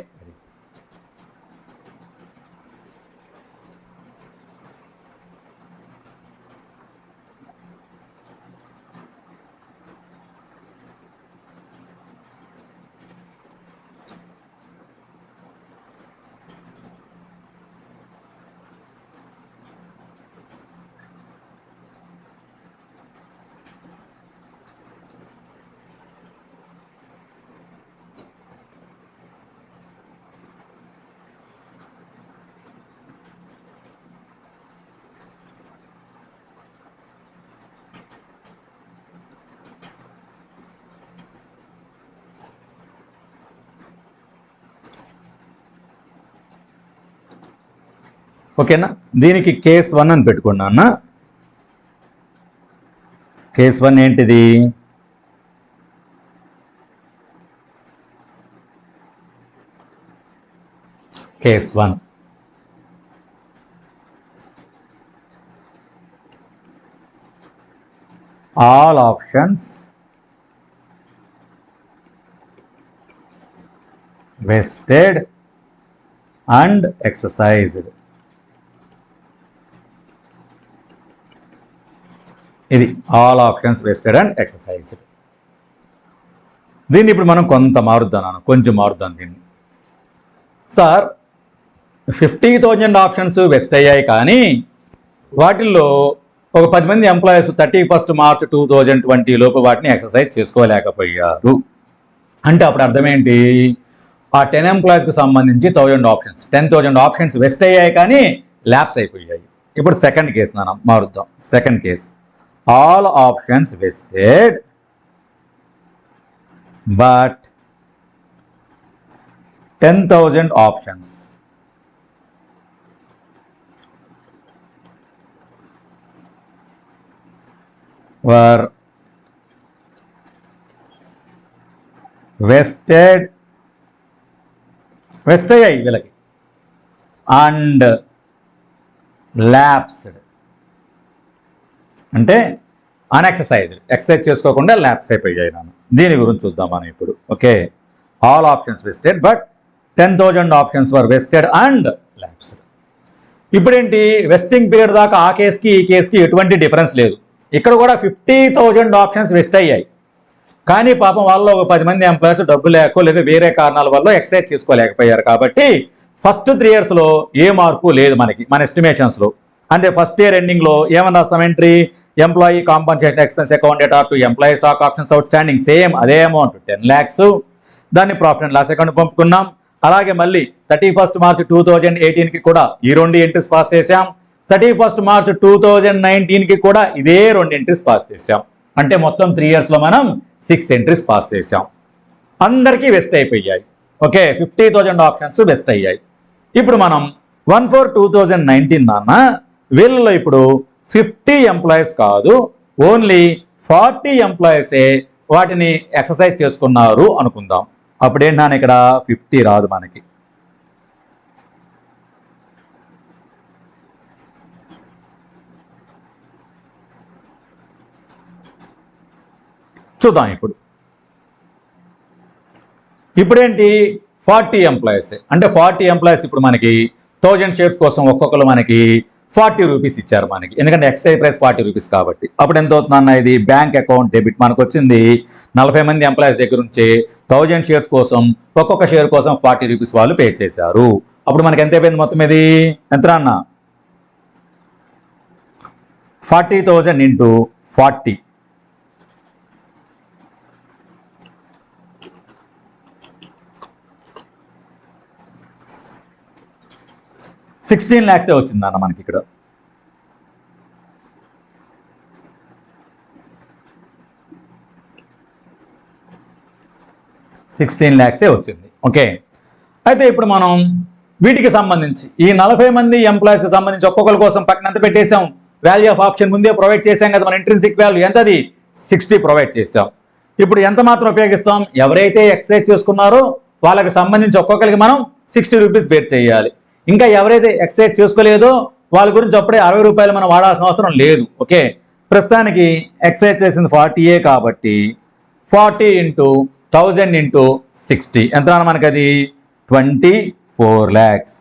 ఓకేనా. దీనికి కేస్ 1 అని పెట్టుకున్నా అన్న. కేస్ 1 ఏంటిది, case 1 all options vested and exercised. ఇది all options vested and exercised. దీన్ని ఇప్పుడు మనం కొంచెం మారుద్దాం దీన్ని. సార్ 50,000 ఆప్షన్స్ వెస్ట్ అయ్యాయి, కానీ వాటిల్లో ఒక 10 మంది ఎంప్లాయీస్ 31 మార్చ్ 2020 లోపు వాటిని ఎక్సర్సైజ్ చేసుకోలేకపోయారు. అంటే అప్పుడు అర్థం ఏంటి, ఆ 10 ఎంప్లాయీస్కి సంబంధించి 10,000 ఆప్షన్స్ వెస్ట్ అయ్యాయి కానీ ల్యాప్స్ అయిపోయాయి. ఇప్పుడు సెకండ్ కేసు మారుద్దాం. Second case all options vested but 10,000 options were vest అయ్యాయి వీళ్ళకి అండ్ ల్యాప్స్డ్ అంటే అన్ఎక్సర్సైజ్డ్, ఎక్సర్సైజ్ చేసుకోకుండా ల్యాప్స్ అయిపోయాయి. దీని గురించి చూద్దాం మనం ఇప్పుడు. Okay, all options vested but 10,000 options were vested and lapsed. ఇప్పుడేంటి, వెస్టింగ్ పీరియడ్ దాకా ఆ కేసుకి ఈ కేసుకి ఎటువంటి డిఫరెన్స్ లేదు. ఇక్కడ కూడా 50,000 ఆప్షన్స్ వెస్ట్ అయ్యాయి, కానీ పాపం వాళ్ళలో ఒక 10 మంది ఎంప్లాయీస్ డబ్బు లేకో లేదా వేరే కారణాల వల్ల ఎక్సర్సైజ్ చేసుకోలేకపోయారు. కాబట్టి ఫస్ట్ 3 yearsలో ఏ మార్పు లేదు మనకి మన ఎస్టిమేషన్స్లో. అంటే ఫస్ట్ ఇయర్ ఎండింగ్లో ఏమన్నా రాస్తాం, entry employee compensation expense account data to employee stock options out standing, same అదే అమౌంట్ 10 lakhs. దాన్ని ప్రాఫిట్ అండ్ లాస్ అకౌంట్ పంపుకున్నాం. అలాగే మళ్ళీ 31 మార్చ్ 2018కి కూడా ఈ 2 ఎంట్రీస్ పాస్ చేశాం. 31 మార్చ్ 2019కి కూడా ఇదే 2 ఎంట్రీస్ పాస్ చేశాం. అంటే మొత్తం 3 yearsలో మనం 6 ఎంట్రీస్ పాస్ చేశాం. అందరికీ వెస్ట్ అయిపోయాయి. ఓకే, 50,000 ఆప్షన్స్ వెస్ట్ అయ్యాయి. ఇప్పుడు మనం 1/4/2019 నాన్న వీళ్ళలో ఇప్పుడు 50 ఎంప్లాయీస్ కాదు, ఓన్లీ 40 ఎంప్లాయీసే వాటిని ఎక్సర్సైజ్ చేసుకున్నారు అనుకుందాం. అప్పుడేంటి నాన్న ఇక్కడ 50 రాదు మనకి. చూద్దాం ఇప్పుడు. ఇప్పుడేంటి 40 ఎంప్లాయీస్ అంటే 40 ఎంప్లాయీస్ ఇప్పుడు మనకి 1000 షేర్స్ కోసం ఒక్కొక్కరు మనకి 40 రూపీస్ ఇచ్చారు మనకి, ఎందుకంటే ఎక్సైజ్ ప్రైస్ 40 రూపీస్ కాబట్టి. అప్పుడు ఎంత అవుతుందన్న ఇది బ్యాంక్ అకౌంట్ డెబిట్ మనకు వచ్చింది 40 మంది ఎంప్లాయీస్ దగ్గర నుంచి 1000 షేర్స్ కోసం ఒక్కొక్క షేర్ కోసం 40 రూపీస్ వాళ్ళు పే చేశారు. అప్పుడు మనకి ఎంత అయిపోయింది మొత్తం ఇది ఎంత అన్న 40,000 ఇంటూ 40 16 lakhs వచ్చిందన్న మనకి ఇక్కడ. వచ్చింది. ఓకే, అయితే ఇప్పుడు మనం వీటికి సంబంధించి ఈ 40 మంది ఎంప్లాయీస్కి సంబంధించి ఒక్కొక్కరి కోసం పక్కన ఎంత పెట్టేశాం, వాల్యూ ఆఫ్ ఆప్షన్ ముందే ప్రొవైడ్ చేశాం కదా, మన ఇంట్రిన్సిక్ వాల్యూ ఎంత అది 60 ప్రొవైడ్ చేసాం. ఇప్పుడు ఎంత మాత్రం ఉపయోగిస్తాం, ఎవరైతే ఎక్సైజ్ చేసుకున్నారో వాళ్ళకి సంబంధించి ఒక్కొక్కరికి మనం 60 రూపీస్ పే చేయాలి. ఇంకా ఎవరైతే ఎక్సైజ్ చేసుకోలేదో వాళ్ళ గురించి అప్పుడే 60 రూపాయలు మనం వాడాల్సిన అవసరం లేదు. ఓకే, ప్రస్తుతానికి ఎక్సైజ్ చేసింది 40 కాబట్టి 40 ఇంటూ 1000 ఇంటూ 60 ఎంత మనకి అది 24 lakhs.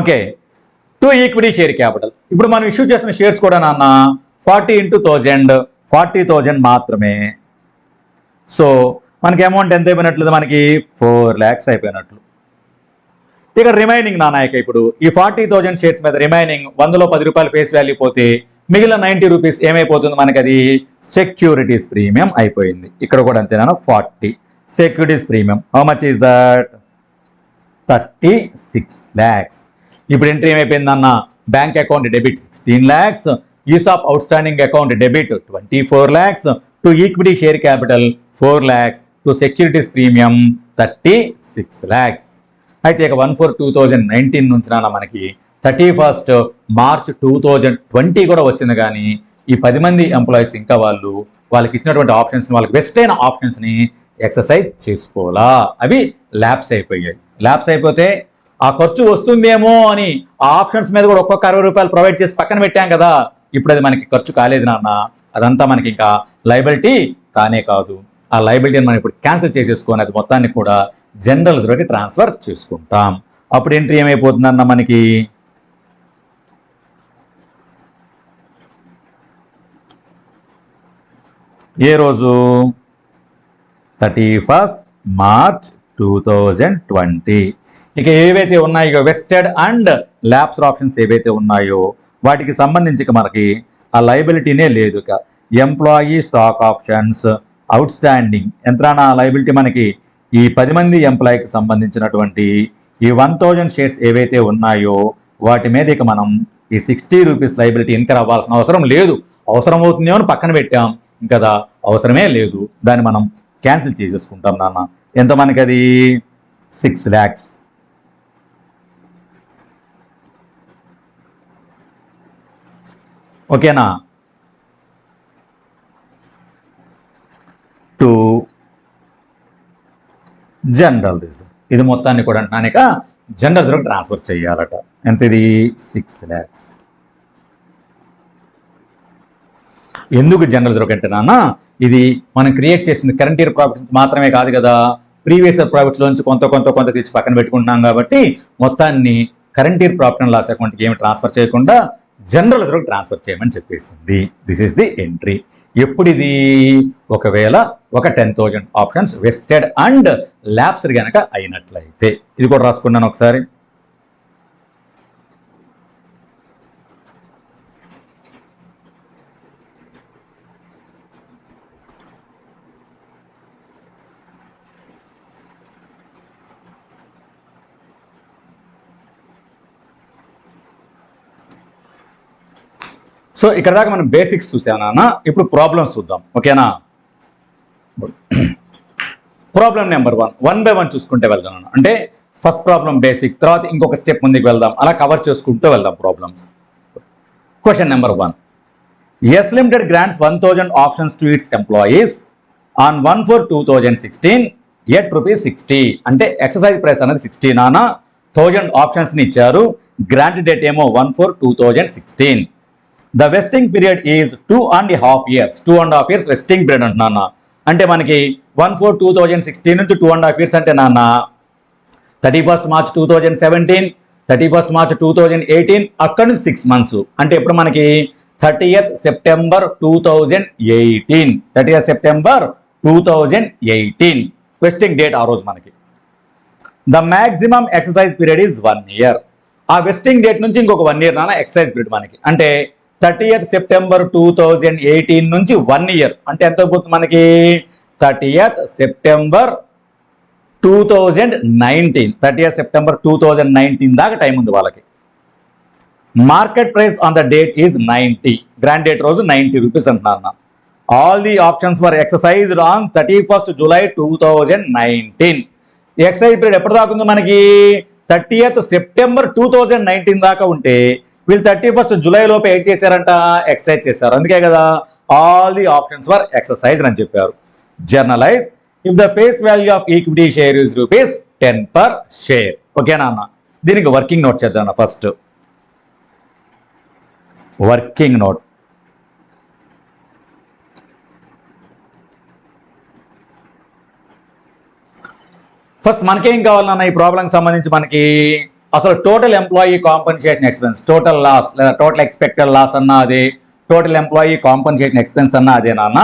Okay, 2 equity share capital. ఇప్పుడు మనం ఇష్యూ చేస్తున్న షేర్స్ కూడా నాన్న 40 ఇంటూ 1000 40,000 మాత్రమే. సో మనకి అమౌంట్ ఎంత అయిపోయినట్లేదు, మనకి 4 lakhs అయిపోయినట్లు. ఇక రిమైనింగ్ నానాయక ఇప్పుడు ఈ 40,000 షేర్స్ మీద రిమైనింగ్ 100లో 10 రూపాయలు ఫేస్ వాల్యూ పోతే మిగిలిన 90 రూపీస్ ఏమైపోతుంది మనకి, అది సెక్యూరిటీస్ ప్రీమియం అయిపోయింది. ఇక్కడ కూడా అంతేనా 40 securities premium. How much is that 36 lakhs. ఇప్పుడు ఎంట్రీ ఏమైపోయింది అన్న, bank account debit 16 lakhs, use of out standing account debit 24 lakhs, to equity share capital 4 lakhs, to securities premium 36 lakhs. అయితే ఇక 1/4/2019 నుంచి నాన్న మనకి 31st March 2020 కూడా వచ్చింది. కానీ ఈ 10 మంది ఎంప్లాయీస్ ఇంకా వాళ్ళకి ఇచ్చినటువంటి ఆప్షన్స్ వాళ్ళకి బెస్ట్ అయిన ఆప్షన్స్ని ఎక్సర్సైజ్ చేసుకోవాలా, అవి ల్యాప్స్ అయిపోయాయి. ల్యాప్స్ అయిపోతే ఆ ఖర్చు వస్తుందేమో అని ఆ ఆప్షన్స్ మీద కూడా ఒక్కొక్క 60 రూపాయలు ప్రొవైడ్ చేసి పక్కన పెట్టాం కదా, ఇప్పుడు అది మనకి ఖర్చు కాలేదు నాన్న, అదంతా మనకి ఇంకా లయబిలిటీ కానే కాదు. ఆ లయబిలిటీని మనం ఇప్పుడు క్యాన్సిల్ చేసేసుకొని అది మొత్తాన్ని కూడా జనరల్ రిజర్వ్కి ట్రాన్స్ఫర్ చేసుకుంటాం. అప్పుడు ఎంట్రీ ఏమైపోతుందన్న మనకి ఏ రోజు 31st March 2020. ఇక ఏవైతే ఉన్నాయో వెస్టెడ్ అండ్ ల్యాప్స్డ్ ఆప్షన్స్ ఏవైతే ఉన్నాయో వాటికి సంబంధించి మనకి ఆ లయబిలిటీనే లేదు. ఇక employee stock options outstanding ఎంత్రాన లయబిలిటీ మనకి ఈ 10 మంది ఎంప్లాయీకి సంబంధించినటువంటి ఈ 1000 షేర్స్ ఏవైతే ఉన్నాయో వాటి మీద ఇక మనం ఈ 60 రూపీస్ లయబిలిటీ ఇన్కర్ అవ్వాల్సిన అవసరం లేదు. అవసరం అవుతుందేమో అని పక్కన పెట్టాం, ఇంకా అవసరమే లేదు, దాన్ని మనం క్యాన్సిల్ చేసేసుకుంటాం నాన్న. ఎంత మనకి అది 6 lakhs. ఓకేనా, టు జనరల్ రిజర్వ్. ఇది మొత్తాన్ని కూడా అంటున్నానిక జనరల్ రిజర్వ్ ట్రాన్స్ఫర్ చేయాలట. ఎంత ఇది 6 lakhs. ఎందుకు జనరల్ రిజర్వ్ అంటే నాన్న, ఇది మనం క్రియేట్ చేసింది కరెంట్ ఇయర్ ప్రాఫిట్స్ మాత్రమే కాదు కదా, ప్రీవియస్ ఇయర్ ప్రాఫిట్స్ నుంచి కొంత తెచ్చి పక్కన పెట్టుకుంటున్నాం కాబట్టి మొత్తాన్ని current year profit and loss అకౌంట్కి ఏమి ట్రాన్స్ఫర్ చేయకుండా జనరల్ రిజర్వ్ ట్రాన్స్ఫర్ చేయమని చెప్పేసింది. This is the entry. ఎప్పుడు ఇది ఒకవేళ ఒక 10,000 ఆప్షన్స్ వెస్టెడ్ అండ్ ల్యాప్స్డ్ కనుక అయినట్లయితే. ఇది కూడా రాసుకున్నాను ఒకసారి. సో ఇక్కడ దాకా మనం బేసిక్స్ చూసానా, ఇప్పుడు ప్రాబ్లమ్స్ చూద్దాం. ఓకేనా, ప్రాబ్లం నెంబర్ 1 by 1 చూసుకుంటే వెళ్దాం. అంటే ఫస్ట్ ప్రాబ్లం బేసిక్, తర్వాత ఇంకొక స్టెప్ ముందుకు వెళ్దాం, అలా కవర్ చేసుకుంటూ వెళ్దాం problems. Question number 1. S limited grants 1000 options to its employees on 1/4/2016 at ₹60. అంటే ఎక్సర్సైజ్ ప్రైస్ అనేది 60 నాన్న, 1000 ఆప్షన్స్ని ఇచ్చారు, గ్రాంట్ డేట్ ఏమో 1/4/2016. The vesting period is 2.5 years. 2.5 years vesting period అంటున్నా. అంటే మనకి 1/4/2016 నుంచి 2.5 years అంటే నాన్న 31st March 2017, 31st March 2018, అక్కడ నుంచి 6 months అంటే ఇప్పుడు మనకి 30th September 2018, 30th September 2018 వెస్టింగ్ date ఆ రోజు మనకి. The maximum exercise period is 1 year. ఆ వెస్టింగ్ డేట్ నుంచి ఇంకొక 1 year నాన్న ఎక్సర్సైజ్ పీరియడ్ మనకి. అంటే 30th September 2018 నుంచి 1 year అంటే ఎంత అవుతుంది మనకి 30th September 2019, 30th September 2019 దాకా టైం ఉంది వాళ్ళకి. Market price on the date is 90, grand date రోజు 90 రూపీస్ అంటున్నా. All the options for exercised on 31st July 2019. Exercise period ఎప్పుడు దాకా ఉంది మనకి 30th September 2019 దాకా ఉంటే వీళ్ళు 31st July లోపు ఏం చేశారంట ఎక్సర్సైజ్ చేశారు. అందుకే కదా all the options for exercise అని చెప్పారు. Journalize if the face value of equity share is ₹10 per share. ఓకేనా అన్న, దీనికి వర్కింగ్ నోట్ చేద్దాం ఫస్ట్. వర్కింగ్ నోట్ ఫస్ట్ మనకేం కావాలన్నా ఈ ప్రాబ్లంకి సంబంధించి మనకి అసలు total employee compensation expense, total loss లేదా టోటల్ ఎక్స్పెక్టెడ్ లాస్ అన్నా అదే, టోటల్ ఎంప్లాయీ కాంపన్సేషన్ ఎక్స్పెన్స్ అన్నా అదే నాన్న.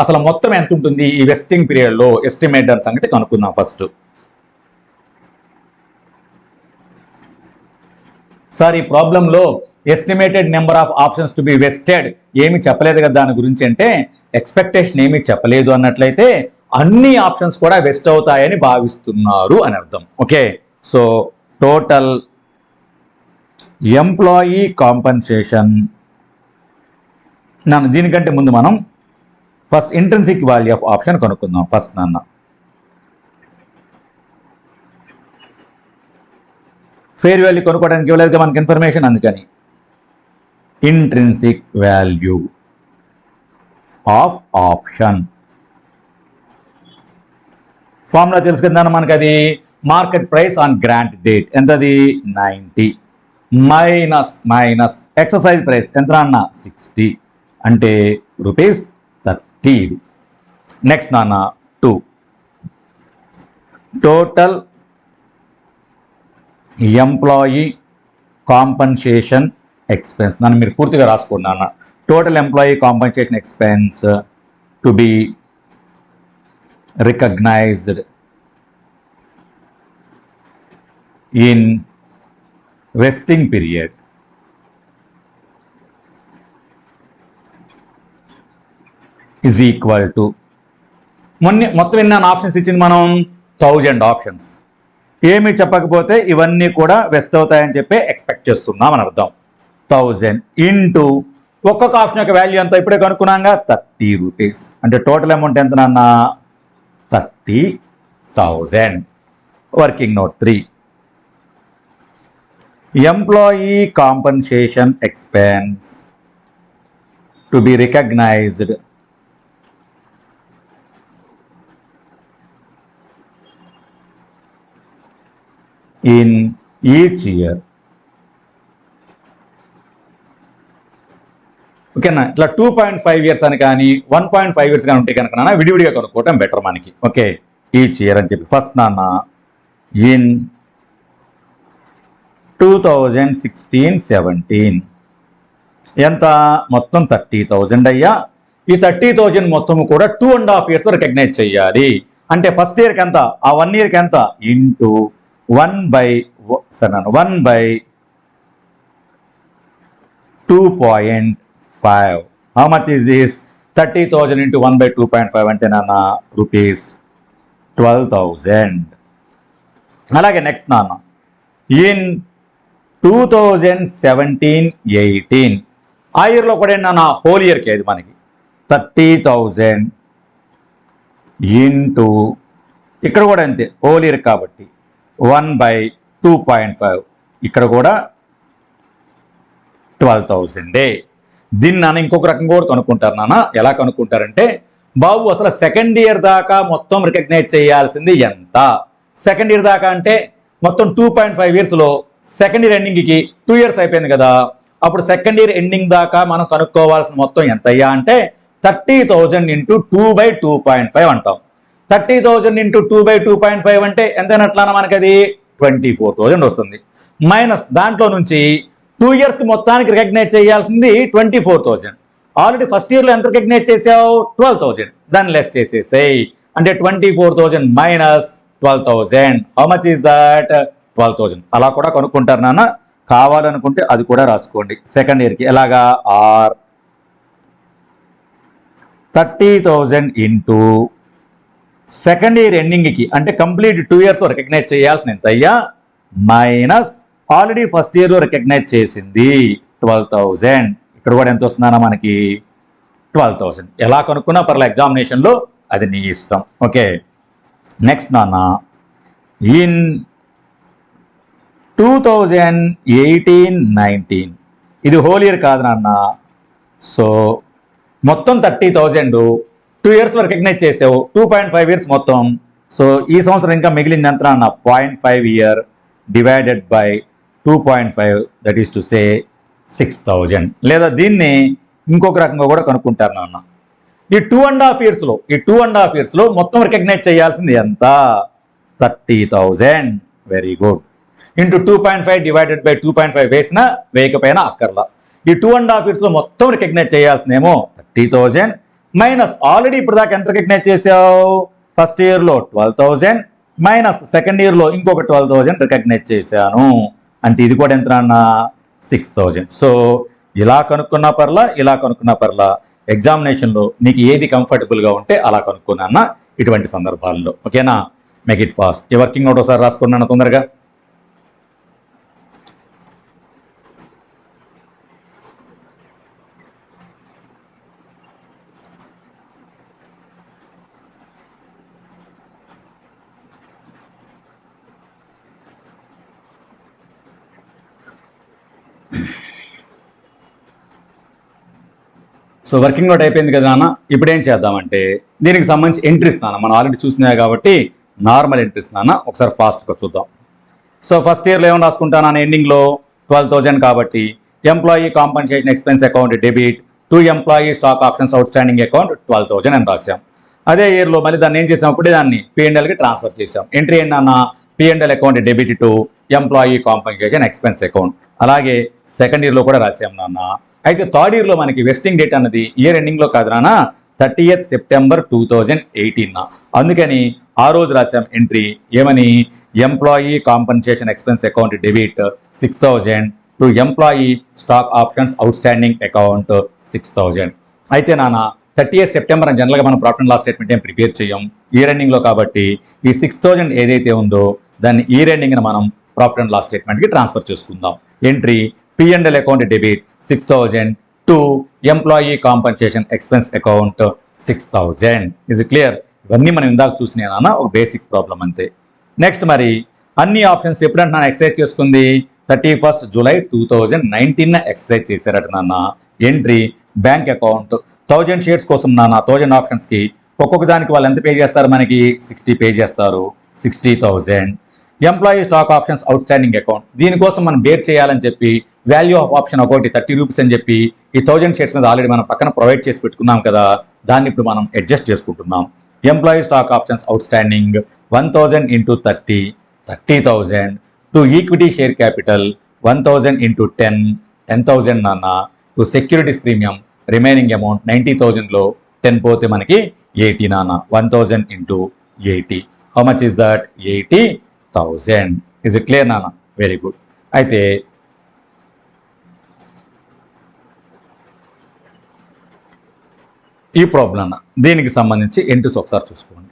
అసలు మొత్తం ఎంత ఉంటుంది ఈ వెస్టింగ్ పీరియడ్ లో ఎస్టిమేటెడ్ సంగతి కనుక్కుందాం ఫస్ట్. సార్ ఈ ప్రాబ్లంలో estimated number of options to be vested ఏమి చెప్పలేదు కదా దాని గురించి. అంటే ఎక్స్పెక్టేషన్ ఏమీ చెప్పలేదు అన్నట్లయితే అన్ని ఆప్షన్స్ కూడా వెస్ట్ అవుతాయని భావిస్తున్నారు అని అర్థం. Okay, so total employee compensation. నన్ను దీనికంటే ముందు మనం first intrinsic value of option కనుక్కుందాం ఫస్ట్ నాన్న. ఫేర్ వాల్యూ కొనుక్కోవడానికి ఇవ్వలేదు మనకి ఇన్ఫర్మేషన్, అందుకని intrinsic value of option formula తెలుసు కదా మనకి. అది market price on grant date ఎంతది 90 మైనస్ ఎక్సర్సైజ్ ప్రైస్ ఎంత నాన్న 60 అంటే ₹30. నెక్స్ట్ నాన్న 2 టోటల్ ఎంప్లాయీ కాంపన్సేషన్ ఎక్స్పెన్స్. నన్ను మీరు పూర్తిగా రాసుకోండి నాన్న. Total employee compensation expense to be recognised in vesting period is equal to మొత్తం ఎన్ని ఆప్షన్స్ ఇచ్చింది మనం 1000 ఆప్షన్స్. ఏమి చెప్పకపోతే ఇవన్నీ కూడా వెస్ట్ అవుతాయని చెప్పి ఎక్స్పెక్ట్ చేస్తున్నాం అని అర్థం. 1000 ఇంటూ ఒక్కొక్క ఆప్షన్ యొక్క వాల్యూ ఎంత ఇప్పుడే కనుక్కున్నాగా ₹30. అంటే టోటల్ అమౌంట్ ఎంత నాన్న 30,000. Working note 3 employee compensation expense to be recognised in each year. ఓకేనా, ఇట్లా 2.5 years అని కానీ 1.5 years కానీ ఉంటే కనుక నాన్న విడివిడిగా కొనుక్కోవటం బెటర్ మనకి. ఓకే, ఈచ్ ఇయర్ అని చెప్పి ఫస్ట్ నాన్న ఇన్ 2016-17 ఎంత మొత్తం 30,000 అయ్యా. ఈ 30,000 మొత్తం కూడా 2.5 years రికగ్నైజ్ చేయాలి. అంటే ఫస్ట్ ఇయర్కి ఎంత, ఆ 1 yearకి ఎంత into 1/2.5. How much is this? 30,000 into 1/2.5 అంటే నాన్న ₹12,000. అలాగే నెక్స్ట్ నాన్న ఇన్ 2017-18 ఆ ఇయర్లో కూడా నాన్న హోల్ ఇయర్కి అది మనకి 30,000 ఇంటూ ఇక్కడ కూడా అంతే హోల్ ఇయర్ కాబట్టి 1/2.5 ఇక్కడ కూడా 12,000. దీన్ని నాన్న ఇంకొక రకంగా కూడా కనుక్కుంటారు నాన్న. ఎలా కనుక్కుంటారంటే బాబు అసలు సెకండ్ ఇయర్ దాకా మొత్తం రికగ్నైజ్ చేయాల్సింది ఎంత, సెకండ్ ఇయర్ దాకా అంటే మొత్తం 2.5 yearsలో సెకండ్ ఇయర్ ఎండింగ్కి 2 years అయిపోయింది కదా. అప్పుడు సెకండ్ ఇయర్ ఎండింగ్ దాకా మనం కనుక్కోవాల్సిన మొత్తం ఎంత అయ్యా అంటే 30,000 ఇంటూ 2/2.5 అంటాం. 30,000 ఇంటూ 2/2.5 అంటే ఎంతైనట్లానా మనకి అది 24,000 వస్తుంది. మైనస్ దాంట్లో నుంచి 2 ఇయర్స్కి మొత్తానికి రికగ్నైజ్ చేయాల్సింది 24,000. ఆల్రెడీ ఫస్ట్ ఇయర్లో ఎంత రికగ్నైజ్ చేసావు 12,000. దాన్ని లెస్ చేసేసాయి. అంటే 24,000 minus 12,000. How much is that 12,000. అలా కూడా కనుక్కుంటారు నాన్న. కావాలనుకుంటే అది కూడా రాసుకోండి. సెకండ్ ఇయర్కి ఎలాగా ఆర్ 30,000 ఇంటూ సెకండ్ ఇయర్ ఎండింగ్కి అంటే కంప్లీట్ 2 ఇయర్స్లో రికగ్నైజ్ చేయాల్సిన ఎంత అయ్యా మైనస్ ఆల్రెడీ ఫస్ట్ ఇయర్లో రికగ్నైజ్ చేసింది 12,000. ఇక్కడ కూడా ఎంత వస్తుందన్నా మనకి 12,000. ఎలా కనుక్కున్నా పర్లే ఎగ్జామినేషన్లో అది నీ ఇష్టం. ఓకే నెక్స్ట్ నాన్న ఇన్ 2018-19 ఇది హోల్ ఇయర్ కాదు నాన్న. సో మొత్తం 30,000 2 ఇయర్స్లో రికగ్నైజ్ చేసావు 2.5 ఇయర్స్ మొత్తం. సో ఈ సంవత్సరం ఇంకా మిగిలింది ఎంత అన్న 0.5 year divided by 2.5 that is to say 6,000. లేదా దీన్ని ఇంకొక రకంగా కూడా కనుక్కుంటారు నాన్న. ఈ 2.5 ఇయర్స్లో మొత్తం రికగ్నైజ్ చేయాల్సింది ఎంత 30,000. Very good. Into 2.5 divided by 2.5 వేసిన వేయకపోయినా అక్కర్లా. ఈ 2.5 ఇయర్స్లో మొత్తం రికగ్నైజ్ చేయాల్సిందేమో 30,000 మైనస్ ఆల్రెడీ ఇప్పుడు దాకా ఎంత రికగ్నైజ్ చేసావు ఫస్ట్ ఇయర్లో 12,000 మైనస్ సెకండ్ ఇయర్లో ఇంకొక 12,000 రికగ్నైజ్ చేశాను. అంటే ఇది కూడా ఎంత అన్న 6,000. సో ఇలా కనుక్కున్నా పర్లా ఎగ్జామినేషన్లో నీకు ఏది కంఫర్టబుల్గా ఉంటే అలా కనుక్కున్నా ఇటువంటి సందర్భాల్లో. ఓకేనా మేక్ ఇట్ ఫాస్ట్. ఈ వర్కింగ్ నోట్ ఒకసారి రాసుకున్నాను తొందరగా. సో వర్కింగ్ నోట్ అయిపోయింది కదా అన్న. ఇప్పుడు ఏం చేద్దామంటే దీనికి సంబంధించి ఎంట్రీస్ నాన్న మనం ఆల్రెడీ చూసినా కాబట్టి నార్మల్ ఎంట్రీస్ నాన్న ఒకసారి ఫాస్ట్గా చూద్దాం. సో ఫస్ట్ ఇయర్లో ఏమైనా రాసుకుంటాను ఎండింగ్లో 12,000 కాబట్టి employee compensation expense account debit to employee stock options outstanding account 12,000 అని రాసాం. అదే ఇయర్లో మళ్ళీ దాన్ని ఏం చేసాం అప్పుడే దాన్ని P&Lకి ట్రాన్స్ఫర్ చేసాం. ఎంట్రీ ఏంటన్నా P&L account debit to employee compensation expense account. అలాగే సెకండ్ ఇయర్లో కూడా రాసాం నాన్న. అయితే థర్డ్ ఇయర్లో మనకి వెస్టింగ్ డేట్ అన్నది ఇయర్ ఎండింగ్లో కాదు నాన్న 30th సెప్టెంబర్ 2018. అందుకని ఆ రోజు రాసాం ఎంట్రీ ఏమని employee compensation expense account debit 6,000 to employee stock options outstanding account 6,000. అయితే నాన్న 30th సెప్టెంబర్ అని జనరల్గా మనం ప్రాఫిట్ అండ్ లాస్ స్టేట్మెంట్ ఏం ప్రిపేర్ చేయం ఇయర్ ఎండింగ్లో కాబట్టి ఈ 6,000 ఏదైతే ఉందో దాన్ని ఇయర్ ఎండింగ్ని మనం ప్రాఫిట్ అండ్ లాస్ స్టేట్మెంట్కి ట్రాన్స్ఫర్ చేసుకుందాం. Entry P&L account debit 6,000 to employee compensation expense account 6,000. Is clear? ఇవన్నీ మనం ఇందాక చూసినా ఒక బేసిక్ ప్రాబ్లం అంతే. నెక్స్ట్ మరి అన్ని ఆప్షన్స్ ఎప్పుడంటే నాన్న ఎక్సర్సైజ్ చేసుకుంది 31st జూలై 2019 ఎక్సర్సైజ్ చేశారట నాన్న. ఎంట్రీ బ్యాంక్ అకౌంట్ 1000 షేర్స్ కోసం నాన్న 1000 ఆప్షన్స్కి ఒక్కొక్క దానికి వాళ్ళు ఎంత పే చేస్తారు మనకి 60 పే చేస్తారు 60,000. Employee stock options outstanding account దీనికోసం మనం బేర్ చేయాలని చెప్పి వాల్యూ ఆఫ్ ఆప్షన్ ఒకటి 30 రూపీస్ అని చెప్పి ఈ 1000 షేర్స్ మీద ఆల్రెడీ మనం పక్కన ప్రొవైడ్ చేసి పెట్టుకున్నాం కదా, దాన్ని ఇప్పుడు మనం అడ్జస్ట్ చేసుకుంటున్నాం. Employee stock options outstanding 1,000 into 30 30,000 to equity share capital 1,000 into 10,000 నాన్న to securities premium remaining amount 90,000లో 10 పోతే మనకి 80 నాన్న 1,000 into 80. How much is that 80,000. Is it clear నాన్న? Very good. అయితే ఈ ప్రాబ్లం అన్న దీనికి సంబంధించి ఎంట్రీస్ ఒకసారి చూసుకోండి.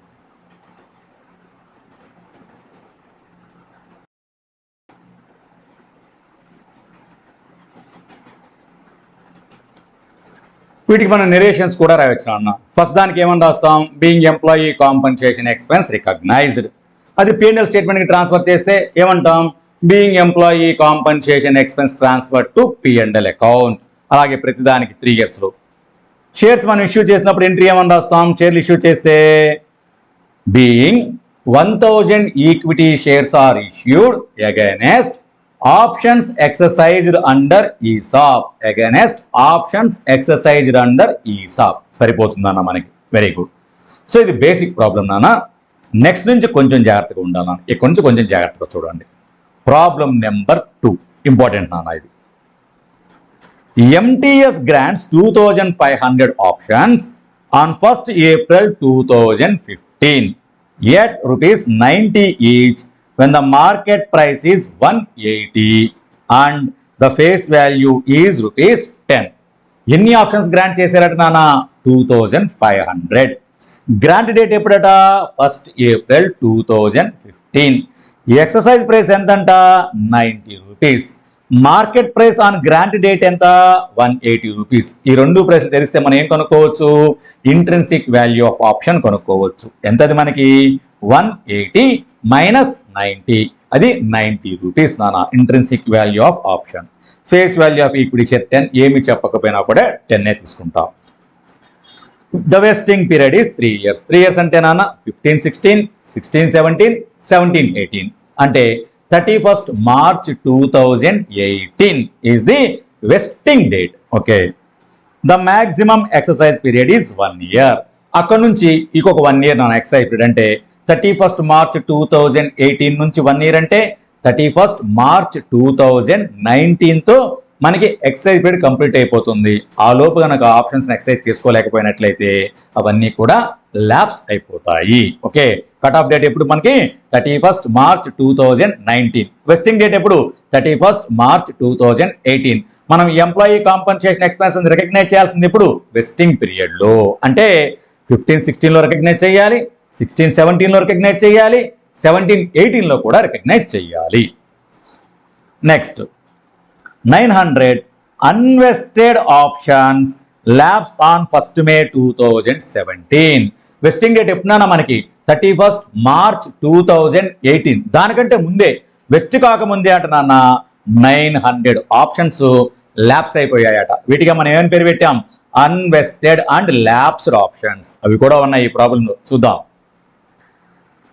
వీటికి మనం నెరేషన్స్ కూడా రాయొచ్చు అన్న. ఫస్ట్ దానికి ఏమని రాస్తాం being employee compensation expense recognized. అది P&L స్టేట్మెంట్కి ట్రాన్స్ఫర్ చేస్తే ఏమంటాం being employee compensation expense transfer to P&L account. అలాగే ప్రతిదానికి 3 ఇయర్స్లో షేర్స్ మనం ఇష్యూ చేసినప్పుడు ఎంట్రీ ఏమని రాస్తాం షేర్లు ఇష్యూ చేస్తే being 1,000 equity shares are issued against options exercised under ESOP against options exercised under ESOP. సరిపోతుందన్న మనకి. Very good. సో ఇది బేసిక్ ప్రాబ్లం నాన్న. నెక్స్ట్ నుంచి కొంచెం జాగ్రత్తగా ఉండాలి. ఇక్కడ నుంచి కొంచెం జాగ్రత్తగా చూడండి. ప్రాబ్లం నెంబర్ 2 ఇంపార్టెంట్ నాన్న. ఇది MTS grants 2,500 options on 1st April 2015 at rupees 90 each when the market price is 180 and the face value is rupees 10. ఎన్ని ఆప్షన్స్ గ్రాంట్ చేశారట నాన్న? 2,500. గ్రాంట్ డేట్ ఎప్పుడట? 1st April 2015. ఈ ఎక్సర్సైజ్ ప్రైస్ ఎంతంట? 90 rupees. Market price on grant date ఎంత? 180 rupees. ఈ రెండు ప్రైస్లు తెలిస్తే మనం ఏం కొనుక్కోవచ్చు? ఇంట్రిన్సిక్ వాల్యూ ఆఫ్ ఆప్షన్ కొనుక్కోవచ్చు. ఎంతది మనకి? 180 మైనస్ 90, అది 90 రూపీస్ నాన్న. Intrinsic value of option. Face value of equity share 10, ఏమి చెప్పకపోయినా కూడా 10 తీసుకుంటాం. The vesting period is 3 years. 3 years అంటే నాన్న 15-16, 16-17, 17-18 అంటే 31st March 2018 is the vesting date. Okay. The maximum exercise period is 1 year. అక్కడ నుంచి ఇంకొక 1 year నా ఎక్సర్సైజ్ పీరియడ్ అంటే 31st March 2018 నుంచి 1 year అంటే 31st March 2019 తో మనకి ఎక్సర్సైజ్ పీరియడ్ కంప్లీట్ అయిపోతుంది. ఆ లోపు కనుక ఆప్షన్స్ ఎక్సర్సైజ్ చేసుకోలేకపోయినట్లయితే అవన్నీ కూడా ల్యాప్స్ అయిపోతాయి. ఓకే. కట్ ఆఫ్ డేట్ ఎప్పుడు మనకి? 31st March 2019. వెస్టింగ్ డేట్ ఎప్పుడు? 31st March 2018. మనం ఎంప్లాయీ కాంపన్సేషన్ ఎక్స్పెన్సెస్ రికగ్నైజ్ చేయాల్సింది ఇప్పుడు వెస్టింగ్ పీరియడ్ లో. అంటే 15-16 లో రికగ్నైజ్ చేయాలి, 16-17 లో రికగ్నైజ్ చేయాలి, 17-18 లో కూడా రికగ్నైజ్ చేయాలి. Next 900 unvested options lapse on 1st May 2017. Vesting date ఎప్పుడన్నా మనకి 31st March 2018. దానికంటే ముందే వెస్ట్ కాకముందే అట నాన్న 900 ఆప్షన్స్ ల్యాప్స్ అయిపోయాయట. వీటిగా మనం ఏమని పేరు పెట్టాం? Unvested and lapsed options. అవి కూడా ఉన్నాయి ఈ ప్రాబ్లంలో. చూద్దాం.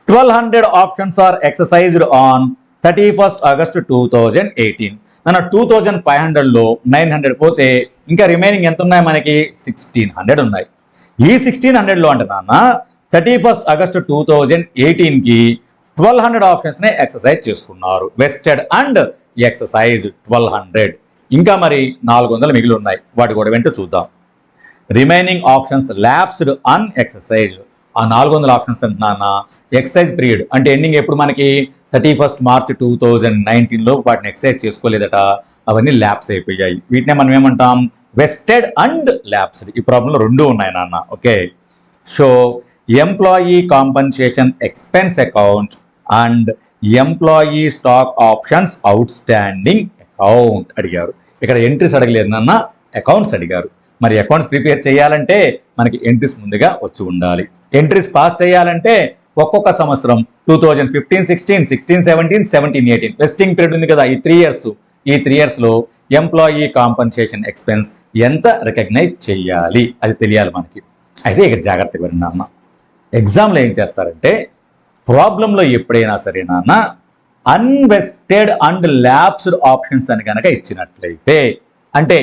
1200 options are exercised on 31st August 2018. నన్ను 2500లో 900 పోతే ఇంకా రిమైనింగ్ ఎంత ఉన్నాయి మనకి? 1600 ఉన్నాయి. ఈ 1600లో అంటే నాన్న 31st August 2018కి 1200 ఆప్షన్స్ ని ఎక్సర్సైజ్ చేసుకున్నారు. Vested and exercise 1200. ఇంకా మరి 400 మిగిలి ఉన్నాయి. వాటి కూడా వెంట చూద్దాం. Remaining options lapsed an exercise. ఆ 400 ఆప్షన్స్ అంటున్నా ఎక్సర్సైజ్ పీరియడ్ అంటే ఎండింగ్ ఎప్పుడు మనకి? 31st March 2019లో వాటిని ఎక్సర్సైజ్ చేసుకోలేదట. అవన్నీ ల్యాప్స్ అయిపోయాయి. వీటినే మనం ఏమంటాం? Vested and lapsed. ఈ ప్రాబ్లంలో రెండు ఉన్నాయి నాన్న. Okay. So employee compensation expense account and employee stock options outstanding account అడిగారు. ఇక్కడ ఎంట్రీస్ అడగలేదు నాన్న, అకౌంట్స్ అడిగారు. మరి అకౌంట్స్ ప్రిపేర్ చేయాలంటే మనకి ఎంట్రీస్ ముందుగా వచ్చి ఉండాలి. ఎంట్రీస్ పాస్ చేయాలంటే ఒక్కొక్క సంవత్సరం 2015-16, 16-17, 17-18 వెస్టింగ్ పీరియడ్ ఉంది కదా, ఈ 3 years. ఈ 3 yearsలో ఎంప్లాయీ కాంపన్సేషన్ ఎక్స్పెన్స్ ఎంత రికగ్నైజ్ చేయాలి అది తెలియాలి మనకి. అయితే ఇక జాగ్రత్తగా విన్నాన్న. ఎగ్జామ్లో ఏం చేస్తారంటే ప్రాబ్లంలో ఎప్పుడైనా సరే నాన్న అన్వెస్టెడ్ అండ్ ల్యాప్స్డ్ ఆప్షన్స్ అని కనుక ఇచ్చినట్లయితే అంటే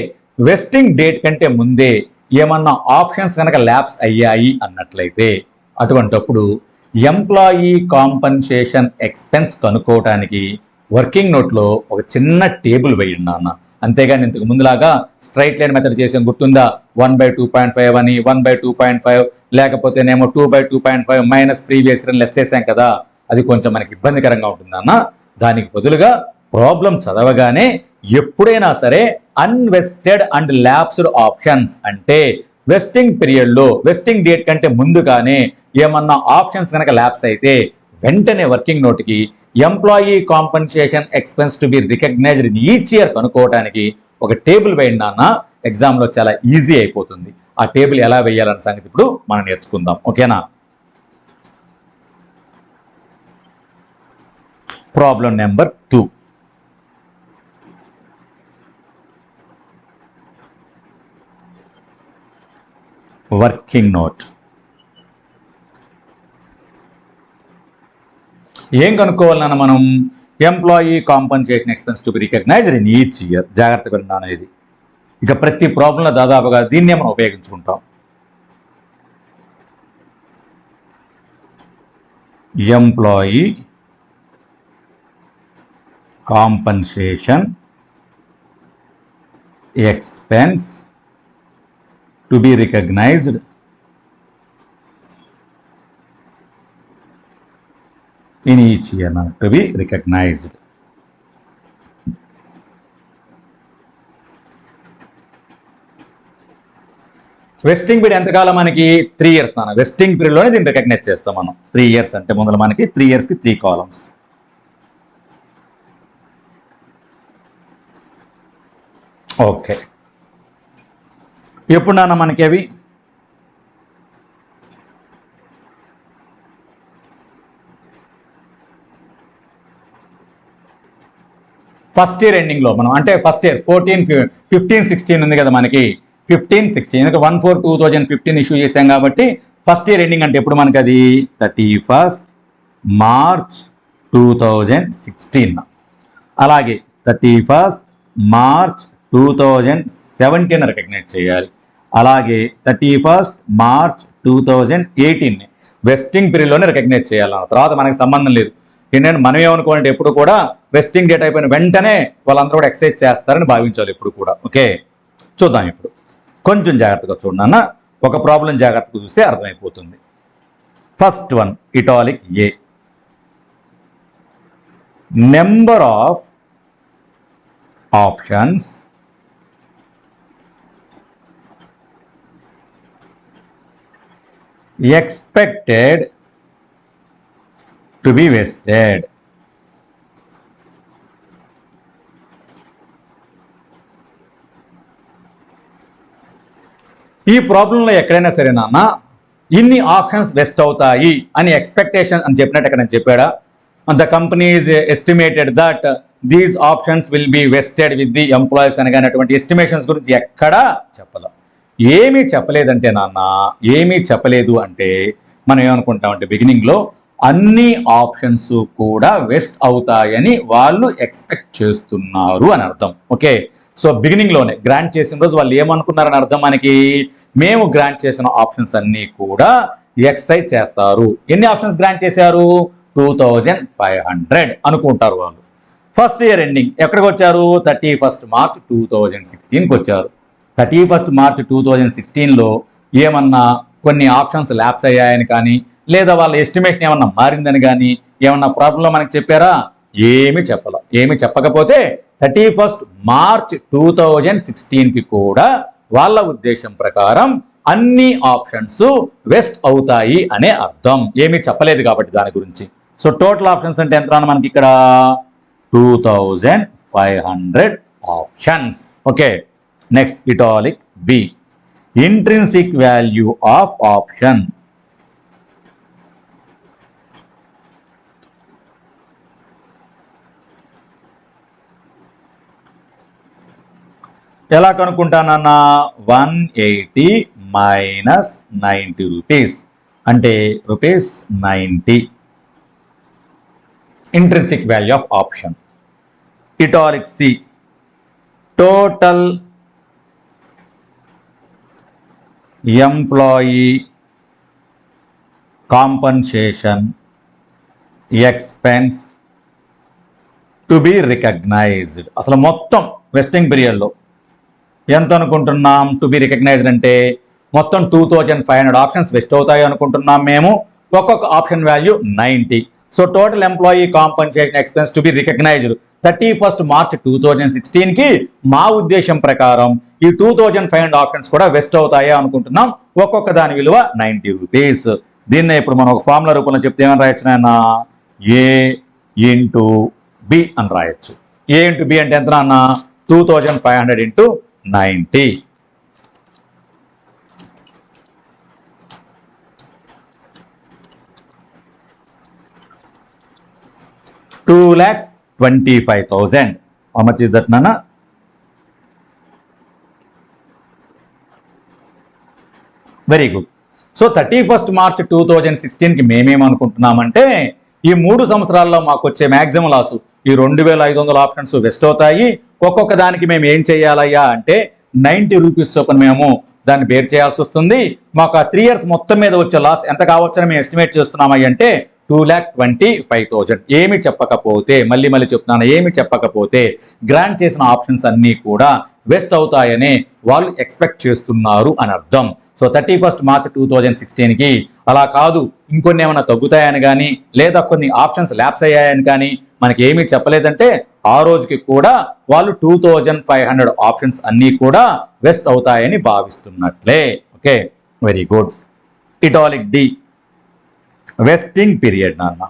వెస్టింగ్ డేట్ కంటే ముందే ఏమన్నా ఆప్షన్స్ కనుక ల్యాప్స్ అయ్యాయి అన్నట్లయితే అటువంటప్పుడు ఎంప్లాయీ కాంపన్సేషన్ ఎక్స్పెన్స్ కనుక్కోవటానికి వర్కింగ్ నోట్లో ఒక చిన్న టేబుల్ వేయండి అన్న. అంతేగాని ఇంతకు ముందులాగా స్ట్రైట్ లైన్ మెథడ్ చేసాం గుర్తుందా? 1/2.5 అని, 1/2.5 లేకపోతేనేమో 2/2.5 మైనస్ ప్రీవియస్ ఇయర్ లెస్ చేసాం కదా. అది కొంచెం మనకి ఇబ్బందికరంగా ఉంటుందన్న. దానికి బదులుగా ప్రాబ్లం చదవగానే ఎప్పుడైనా సరే అన్వెస్టెడ్ అండ్ ల్యాప్స్డ్ ఆప్షన్స్ అంటే వెస్టింగ్ పీరియడ్లో వెస్టింగ్ డేట్ కంటే ముందుగానే ఏమన్నా ఆప్షన్స్ కనుక ల్యాప్స్ అయితే వెంటనే వర్కింగ్ నోట్కి employee compensation expense to be recognised in each year కనుక్కోవడానికి ఒక టేబుల్ వేయండి నాన్న. ఎగ్జామ్లో చాలా ఈజీ అయిపోతుంది. ఆ టేబుల్ ఎలా వేయాలన్న సంగతి ఇప్పుడు మనం నేర్చుకుందాం. ఓకేనా? Problem number 2. Working note. ఏం కనుక్కోవాలన్నా మనం employee compensation expense to be recognised in each year. జాగ్రత్తగా విన్నాను ఇది. ఇక ప్రతి ప్రాబ్లంలో దాదాపుగా దీన్నే మనం ఉపయోగించుకుంటాం. Employee compensation expense to be recognised in each year, to be recognized. Vesting period ఎంతకాలం మనకి 3 years నాన్న. వెస్టింగ్ పీరియడ్లోనే దీన్ని రికగ్నైజ్ చేస్తాం మనం. 3 years అంటే ముందర మనకి 3 yearsకి 3 columns. ఓకే, ఎప్పుడు నాన్న మనకి అవి ఫస్ట్ ఇయర్ ఎండింగ్లో మనం, అంటే ఫస్ట్ ఇయర్ 15-16 ఉంది కదా మనకి, 15-16 ఎందుకంటే 1/4/2015 ఇష్యూ చేసాం కాబట్టి ఫస్ట్ ఇయర్ ఎండింగ్ అంటే ఎప్పుడు మనకి అది 31st March 2016. అలాగే 31st March 2017 రికగ్నైజ్ చేయాలి. అలాగే 31st March 2018 వెస్టింగ్ పీరియడ్లోనే రికగ్నైజ్ చేయాలన్న. తర్వాత మనకి సంబంధం లేదు. ఏంటంటే మనం ఏమనుకోవాలంటే ఎప్పుడు కూడా వెస్టింగ్ డేట్ అయిపోయిన వెంటనే వాళ్ళందరూ కూడా ఎక్సైజ్ చేస్తారని భావించాలి ఎప్పుడు కూడా. ఓకే, చూద్దాం ఇప్పుడు. కొంచెం జాగ్రత్తగా చూడన్న, ఒక ప్రాబ్లం జాగ్రత్తగా చూస్తే అర్థమైపోతుంది. First one, italic A. Number of options expected to be vested. ఈ ప్రాబ్లంలో ఎక్కడైనా సరే నాన్న ఇన్ని ఆప్షన్స్ వెస్ట్ అవుతాయి అని ఎక్స్పెక్టేషన్ అని చెప్పినట్టు ఎక్కడ నేను చెప్పాడా? The company is estimated that these options will be vested with the employees అనగానటువంటి ఎస్టిమేషన్స్ గురించి ఎక్కడా చెప్పలేదు. ఏమీ చెప్పలేదంటే నాన్న, ఏమీ చెప్పలేదు అంటే మనం ఏమనుకుంటామంటే బిగినింగ్లో అన్ని ఆప్షన్స్ కూడా వెస్ట్ అవుతాయని వాళ్ళు ఎక్స్పెక్ట్ చేస్తున్నారు అని అర్థం. ఓకే, సో బిగినింగ్లోనే గ్రాంట్ చేసిన రోజు వాళ్ళు ఏమనుకున్నారని అర్థం మనకి, మేము గ్రాంట్ చేసిన ఆప్షన్స్ అన్నీ కూడా ఎక్సైజ్ చేస్తారు. ఎన్ని ఆప్షన్స్ గ్రాంట్ చేశారు? 2500 అనుకుంటారు వాళ్ళు. ఫస్ట్ ఇయర్ ఎండింగ్ ఎక్కడికి వచ్చారు? 31st March 2016కి వచ్చారు. 31st March 2016లో ఏమన్నా కొన్ని ఆప్షన్స్ ల్యాప్స్ అయ్యాయని కానీ, లేదా వాళ్ళ ఎస్టిమేషన్ ఏమన్నా మారిందని కానీ ఏమన్నా ప్రాబ్లంలో మనకి చెప్పారా? ఏమి చెప్పాల. ఏమి చెప్పకపోతే 31st March 2016కి కూడా వాళ్ళ ఉద్దేశం ప్రకారం అన్ని ఆప్షన్స్ వెస్ట్ అవుతాయి అనే అర్థం. ఏమీ చెప్పలేదు కాబట్టి దాని గురించి. సో టోటల్ ఆప్షన్స్ అంటే ఎంత మనకి ఇక్కడ 2500 options. Okay, next italic B. Intrinsic value of option. ఎలా కనుక్కుంటానన్నా? 180 మైనస్ 90 రూపీస్ అంటే ₹90 intrinsic value of option. Italic C. Total employee compensation expense to be recognized. అసలు మొత్తం వెస్టింగ్ పీరియడ్లో ఎంత అనుకుంటున్నాం? టు బి రికగ్నైజ్డ్ అంటే మొత్తం 2500 ఆప్షన్స్ వెస్ట్ అవుతాయి అనుకుంటున్నాం మేము. ఒక్కొక్క option value 90. So total employee compensation expense to be recognized 31st March 2016కి మా ఉద్దేశం ప్రకారం ఈ 2500 ఆప్షన్స్ కూడా వెస్ట్ అవుతాయి అనుకుంటున్నాం. ఒక్కొక్క దాని విలువ 90 రూపీస్. దీన్నే ఇప్పుడు మనం ఒక ఫార్ములా రూపంలో చెప్తే ఏమని రాయొచ్చు నాన్న? ఏ ఇంటూ బి అని రాయొచ్చు. ఏ ఇంటూ బి అంటే ఎంత నాన్న? 2500 into 90. $2,25,000. How much is that, Nana? Very good. So 31st March 2016కి మేమేమనుకుంటున్నామంటే ఈ 3 సంవత్సరాల్లో మాకు వచ్చే మ్యాక్సిమం లాసు ఈ 2500 ఆప్షన్స్ వెస్ట్ అవుతాయి. ఒక్కొక్క దానికి మేము ఏం చేయాలయ్యా అంటే 90 రూపీస్ చొప్పున మేము దాన్ని బేర్ చేయాల్సి వస్తుంది. మాకు ఆ 3 ఇయర్స్ మొత్తం మీద వచ్చే లాస్ ఎంత కావచ్చని మేము ఎస్టిమేట్ చేస్తున్నామయ్య అంటే 2,25,000. ఏమి చెప్పకపోతే, మళ్ళీ చెప్తున్నాను, ఏమి చెప్పకపోతే గ్రాంట్ చేసిన ఆప్షన్స్ అన్నీ కూడా వెస్ట్ అవుతాయని వాళ్ళు ఎక్స్పెక్ట్ చేస్తున్నారు అని అర్థం. సో 31 మార్చ్ 2016కి అలా కాదు, ఇంకొన్ని ఏమైనా తగ్గుతాయని కానీ లేదా కొన్ని ఆప్షన్స్ ల్యాప్స్ అయ్యాయని కానీ మనకి ఏమీ చెప్పలేదంటే ఆ రోజుకి కూడా వాళ్ళు 2500 ఆప్షన్స్ అన్నీ కూడా వెస్ట్ అవుతాయని భావిస్తున్నట్లే. Okay, very good. Italic D, vesting period నాన్న.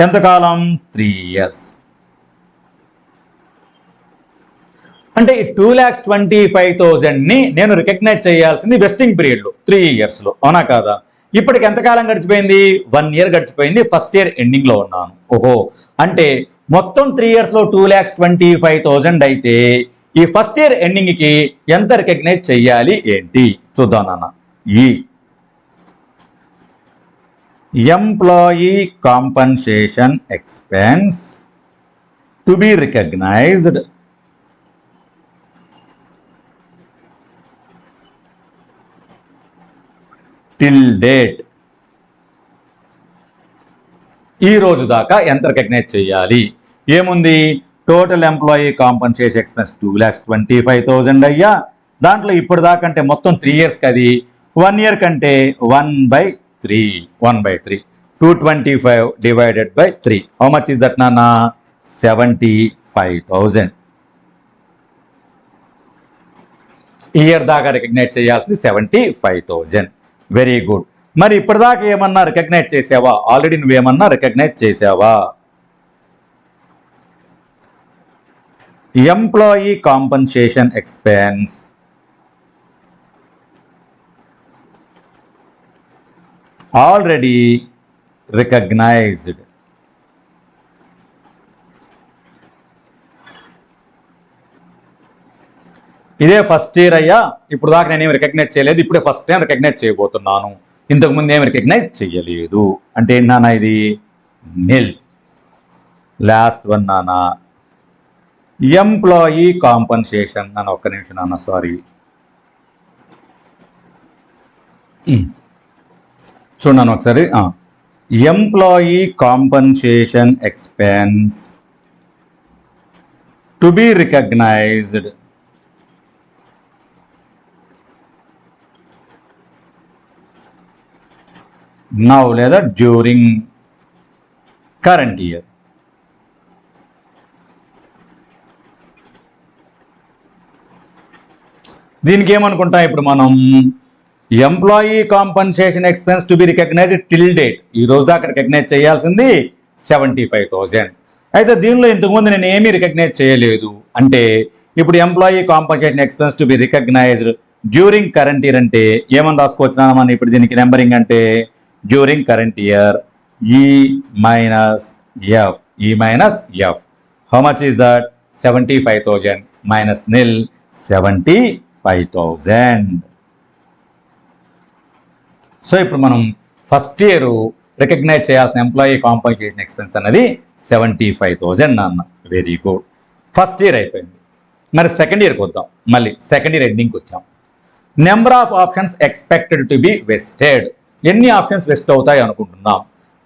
ఎంతకాలం? 3 ఇయర్స్. అంటే ఈ 2,25,000ని నేను రికగ్నైజ్ చేయాల్సింది వెస్టింగ్ పీరియడ్లో 3 ఇయర్స్లో, అవునా కాదా? ఇప్పటికి ఎంతకాలం గడిచిపోయింది? 1 ఇయర్ గడిచిపోయింది. ఫస్ట్ ఇయర్ ఎండింగ్లో ఉన్నాను. ఓహో, అంటే మొత్తం 3 ఇయర్స్లో 2,25,000 అయితే ఈ ఫస్ట్ ఇయర్ ఎండింగ్కి ఎంత రికగ్నైజ్ చెయ్యాలి ఏంటి చూద్దాం నాన్న. ఈ employee compensation expense to be recognised till date. ఈ రోజు దాకా ఎంత రికగ్నైజ్ చేయాలి? ఏముంది? టోటల్ ఎంప్లాయీ కాంపన్సేషన్ ఎక్స్పెన్స్ 2,25,000 అయ్యా. దాంట్లో ఇప్పుడు దాకా అంటే మొత్తం 3 ఇయర్స్కి అది 1 ఇయర్ కంటే 1/3. 225 divided by 3. How much is that నాన్న? 75,000. ఇయర్ దాకా రికగ్నైజ్ చేయాల్సింది 75,000. Very good. మరి ఇప్పటిదాకా ఏమన్నా రికగ్నైజ్ చేసావా? ఆల్రెడీ నువ్వేమన్నా రికగ్నైజ్ చేసావా? Employee compensation expense already recognized. ఇదే ఫస్ట్ ఇయర్ అయ్యా. ఇప్పుడు దాకా నేనేమి రికగ్నైజ్ చేయలేదు, ఇప్పుడే ఫస్ట్ టైం రికగ్నైజ్ చేయబోతున్నాను. ఇంతకుముందు ఏమి రికగ్నైజ్ చెయ్యలేదు అంటే ఏంటి నాన్న? ఇది నిల్. లాస్ట్ వన్ నాన్న, ఎంప్లాయీ కాంపన్సేషన్. నాన్న ఒక్క నిమిషం నాన్న, సారీ. చూడండి ఒకసారి. Employee compensation expense to be recognized now లేదా డ్యూరింగ్ కరెంట్ ఇయర్. దీనికి ఏమనుకుంటాం ఇప్పుడు మనం? Employee compensation expense to be recognised till date. ఈ రోజు దాకా రికగ్నైజ్ చేయాల్సింది 75,000. అయితే దీనిలో ఇంతకుముందు నేను ఏమీ రికగ్నైజ్ చేయలేదు అంటే ఇప్పుడు employee compensation expense to be recognised during current year అంటే ఏమని రాసుకోవచ్చునా మనం? ఇప్పుడు దీనికి నెంబరింగ్ అంటే డ్యూరింగ్ కరెంట్ ఇయర్ ఈ minus F. How much is that? 75,000 minus nil 75,000. So ఇప్పుడు మనం ఫస్ట్ ఇయర్ రికగ్నైజ్ చేయాల్సిన ఎంప్లాయీ కాంపన్సేషన్ ఎక్స్పెన్స్ అనేది 75,000 నాన్న. Very good. ఫస్ట్ ఇయర్ అయిపోయింది. మరి సెకండ్ ఇయర్కి వద్దాం. మళ్ళీ సెకండ్ ఇయర్ ఎండింగ్కి వచ్చాం. Number of options expected to be vested. ఎన్ని ఆప్షన్స్ వెస్ట్ అవుతాయి అనుకుంటున్నాం?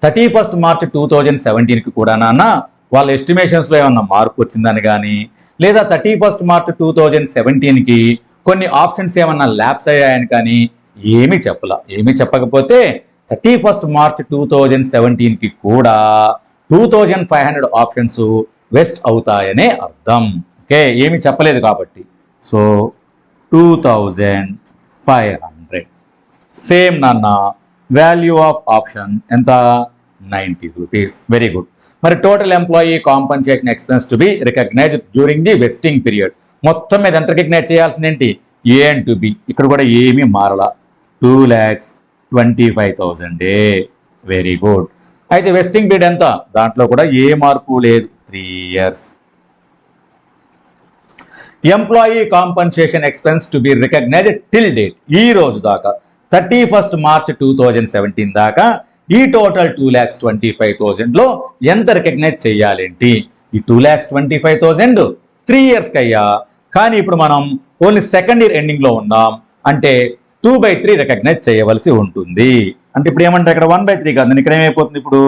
31 మార్చ్ 2017కి కూడా నాన్న వాళ్ళ ఎస్టిమేషన్స్లో ఏమన్నా మార్పు వచ్చిందని కానీ లేదా 31 మార్చ్ 2017కి కొన్ని ఆప్షన్స్ ఏమన్నా ల్యాప్స్ అయ్యాయని కానీ ఏమీ చెప్పలా. ఏమీ చెప్పకపోతే 31 మార్చ్ 2017కి కూడా 2,500 ఆప్షన్స్ వెస్ట్ అవుతాయనే అర్థం. ఓకే, ఏమీ చెప్పలేదు కాబట్టి. సో 2,500. సేమ్ నాన్న, వాల్యూ ఆఫ్ ఆప్షన్ ఎంత? 90 రూపీస్. Very good. మరి total employee compensation expense to be recognised during the vesting period. మొత్తం మీద ఎంత రికగ్నైజ్ చేయాల్సింది ఏంటి? A and to B. ఇక్కడ కూడా ఏమీ మారలా. 2,25,000. Very good. అయితే వెస్టింగ్ పీరియడ్ ఎంత? దాంట్లో కూడా ఏ మార్పు లేదు, 3 years. Employee compensation expense to be recognised till date. ఈ రోజు దాకా 31st March 2017 దాకా ఈ టోటల్ 2,25,000లో ఎంత రికగ్నైజ్ చేయాలేంటి? ఈ 2,25,000 3 ఇయర్స్కి అయ్యా. కానీ ఇప్పుడు మనం ఓన్లీ సెకండ్ ఇయర్ ఎండింగ్లో ఉన్నాం, అంటే 2/3 రికగ్నైజ్ చేయవలసి ఉంటుంది. అంటే ఇప్పుడు ఏమంటారు ఇక్కడ 1/3 కాదు, ఇక్కడ ఏమైపోతుంది ఇప్పుడు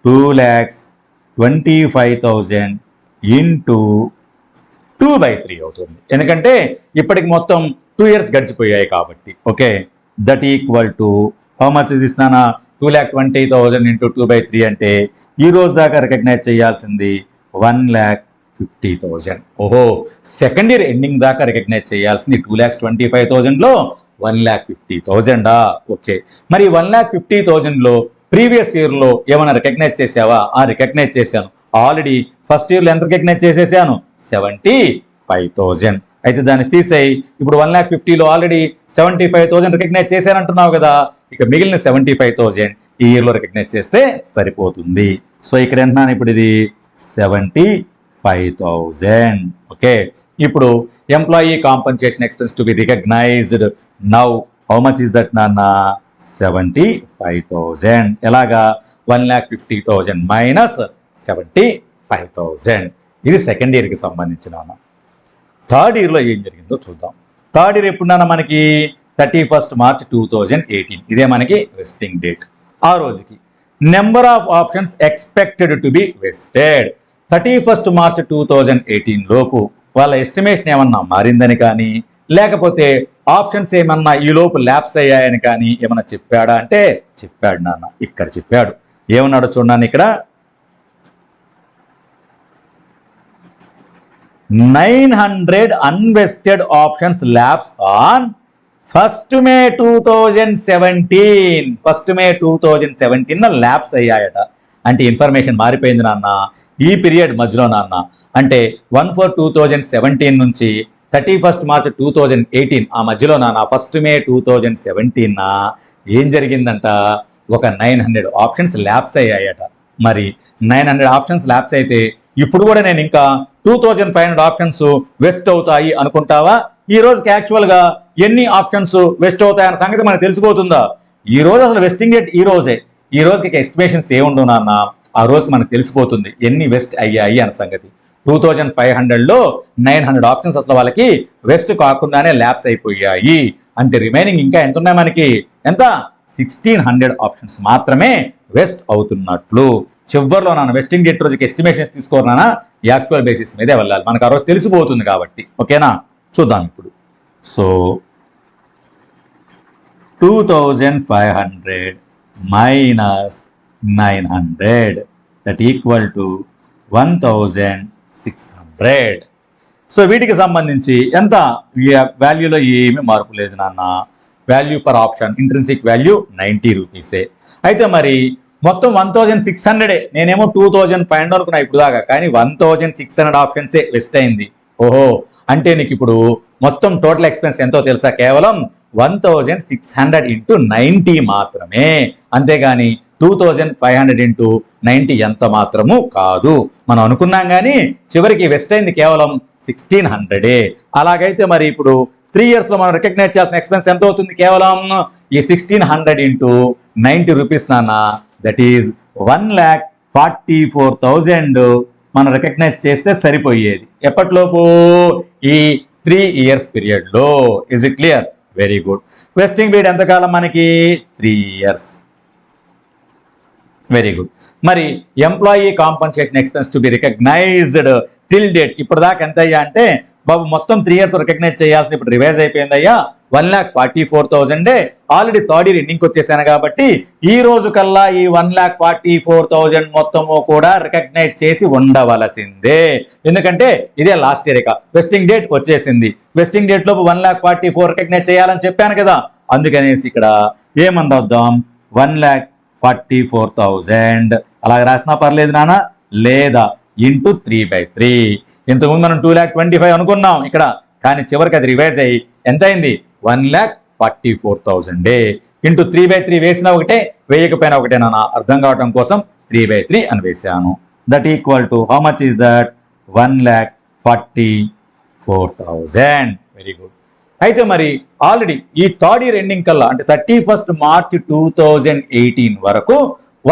2,25,000 ఇంటూ 2/3 అవుతుంది. ఎందుకంటే ఇప్పటికి మొత్తం 2 ఇయర్స్ గడిచిపోయాయి కాబట్టి. Okay, that equal to how much ఇస్తున్నానా? 2,20,000 ఇంటూ 2/3 అంటే ఈ రోజు దాకా రికగ్నైజ్ చేయాల్సింది 1,50,000. ఓహో, సెకండ్ ఇయర్ ఎండింగ్ దాకా రికగ్నైజ్ చేయాల్సింది 2,25,000లో 1,50,000. ఓకే, మరి 1,50,000లో ప్రీవియస్ ఇయర్లో ఏమైనా రికగ్నైజ్ చేసావా? రికగ్నైజ్ చేశాను. ఆల్రెడీ ఫస్ట్ ఇయర్లో ఎంత రికగ్నైజ్ చేసేసాను? 75,000. అయితే దాన్ని తీసేయి. ఇప్పుడు 1,50,000లో ఆల్రెడీ 75,000 రికగ్నైజ్ చేశానంటున్నావు కదా, ఇక మిగిలిన 75,000 ఈ ఇయర్లో రికగ్నైజ్ చేస్తే సరిపోతుంది. సో ఇక్కడ ఎంటున్నాను ఇప్పుడు ఇది 75,000. ఓకే, ఇప్పుడు employee compensation expense to be recognized now how much is that నాన్న? 75,000. ఎలాగా? 1,50,000 మైనస్ 75,000. ఇది సెకండ్ ఇయర్కి సంబంధించిన. థర్డ్ ఇయర్లో ఏం జరిగిందో చూద్దాం. థర్డ్ ఇయర్ ఎప్పుడున్నా మనకి 31st March 2018, ఇదే మనకి వెస్టింగ్ డేట్. ఆ రోజుకి number of options expected to be vested 31st March 2018 లోపు వాళ్ళ ఎస్టిమేషన్ ఏమన్నా మారిందని కానీ, లేకపోతే ఆప్షన్స్ ఏమన్నా ఈ లోపు ల్యాప్స్ అయ్యాయని కానీ ఏమన్నా చెప్పాడా అంటే చెప్పాడు నాన్న. ఇక్కడ చెప్పాడు. ఏమన్నాడు చూడండి, ఇక్కడ 900 unvested options lapse on 1st May 2017. 1st May 2017 lapse అయ్యాయట. అంటే ఇన్ఫర్మేషన్ మారిపోయింది నాన్న ఈ పీరియడ్ మధ్యలో నాన్న. అంటే 1/4/2017 నుంచి 31st March 2018 ఆ మధ్యలో నాన్న 1st May 2017 ఏం జరిగిందంట? ఒక 900 ఆప్షన్స్ ల్యాప్స్ అయ్యాయట. మరి 900 ఆప్షన్స్ ల్యాప్స్ అయితే ఇప్పుడు కూడా నేను ఇంకా 2,500 ఆప్షన్స్ వెస్ట్ అవుతాయి అనుకుంటావా? ఈ రోజుకి యాక్చువల్గా ఎన్ని ఆప్షన్స్ వెస్ట్ అవుతాయన్న సంగతి మనకు తెలిసిపోతుందా? ఈ రోజు అసలు వెస్టింగ్ డేట్ ఈ రోజే. ఈ రోజుకి ఎస్టిమేషన్స్ ఏముండవు నాన్న, ఆ రోజు మనకు తెలిసిపోతుంది ఎన్ని వెస్ట్ అయ్యాయి అన్న సంగతి. 2,500లో 900 ఆప్షన్స్ అసలు వాళ్ళకి వెస్ట్ కాకుండానే ల్యాప్స్ అయిపోయాయి. అంటే రిమైనింగ్ ఇంకా ఎంత ఉన్నాయి మనకి? ఎంత? 1,600 ఆప్షన్స్ మాత్రమే వెస్ట్ అవుతున్నట్లు. చివరిలో నాన్న వెస్టింగ్ డేట్ రోజుకి ఎస్టిమేషన్స్ తీసుకోరనా, యాక్చువల్ బేసిస్ మీదే వెళ్ళాలి. మనకు ఆ రోజు తెలిసిపోతుంది కాబట్టి. ఓకేనా, చూద్దాం ఇప్పుడు. So 2,500 minus 900 that equal to 1,600. So వీటికి సంబంధించి ఎంత? వాల్యూలో ఏమీ మార్పు లేదు నాన్న. Value per option intrinsic value 90 రూపీసే. అయితే మరి మొత్తం 1,600. నేనేమో 2,500 అనుకున్నా ఇప్పుడు దాకా, కానీ 1,600 ఆప్షన్సే వెస్ట్ అయింది. ఓహో, అంటే నీకు ఇప్పుడు మొత్తం టోటల్ ఎక్స్పెన్స్ ఎంతో తెలుసా? కేవలం 1,600 ఇంటూ 90 మాత్రమే. అంతేగాని 2,500 ఇంటూ 90 ఎంత మాత్రము కాదు. మనం అనుకున్నాం కానీ చివరికి వెస్ట్ అయింది కేవలం 1,600. అలాగైతే మరి ఇప్పుడు 3 ఇయర్స్లో మనం రికగ్నైజ్ చేయాల్సిన ఎక్స్పెన్స్ ఎంత అవుతుంది? కేవలం ఈ 1,600 ఇంటూ 90 రూపీస్ నాన్న, దట్ ఈజ్ 1,44,000 మనం రికగ్నైజ్ చేస్తే సరిపోయేది. ఎప్పటిలోపు? ఈ 3 ఇయర్స్ పీరియడ్లో. Is it clear? Very good. Vesting period ఎంతకాలం మనకి? 3 ఇయర్స్. Very good. మరి employee compensation expense to be recognised till date ఇప్పటిదాకా ఎంత అయ్యా అంటే బాబు మొత్తం 3 ఇయర్స్ రికగ్నైజ్ చేయాల్సింది ఇప్పుడు రివైజ్ అయిపోయింది అయ్యా 1,44,000. ఆల్రెడీ థర్డ్ ఇయర్ ఎండింగ్కి వచ్చేసాను కాబట్టి ఈ రోజు కల్లా ఈ 1,44,000 మొత్తము కూడా రికగ్నైజ్ చేసి ఉండవలసిందే. ఎందుకంటే ఇదే లాస్ట్ ఇయర్. ఇక వెస్టింగ్ డేట్ వచ్చేసింది. వెస్టింగ్ డేట్ లోపు 1,44,000 రికగ్నైజ్ చేయాలని చెప్పాను కదా, అందుకనేసి ఇక్కడ ఏమని రాద్దాం? 1,44,000 అలాగే రాసినా పర్లేదు నాన్న, లేదా ఇంటూ 3/3. ఇంతకుముందు మనం 2,25,000 అనుకున్నాం ఇక్కడ, కానీ చివరికి అది రివైజ్ అయ్యి ఎంత అయింది? 1,44,000 ఇంటూ 3/3 వేసిన ఒకటే, వేయకపోయినా ఒకటే నాన్న. అర్థం కావడం కోసం 3/3 అని వేసాను. That equal to how much is that? 1,44,000. Very good. అయితే మరి ఆల్రెడీ ఈ థర్డ్ ఇయర్ ఎండింగ్ కల్లా అంటే 31st March 2018 వరకు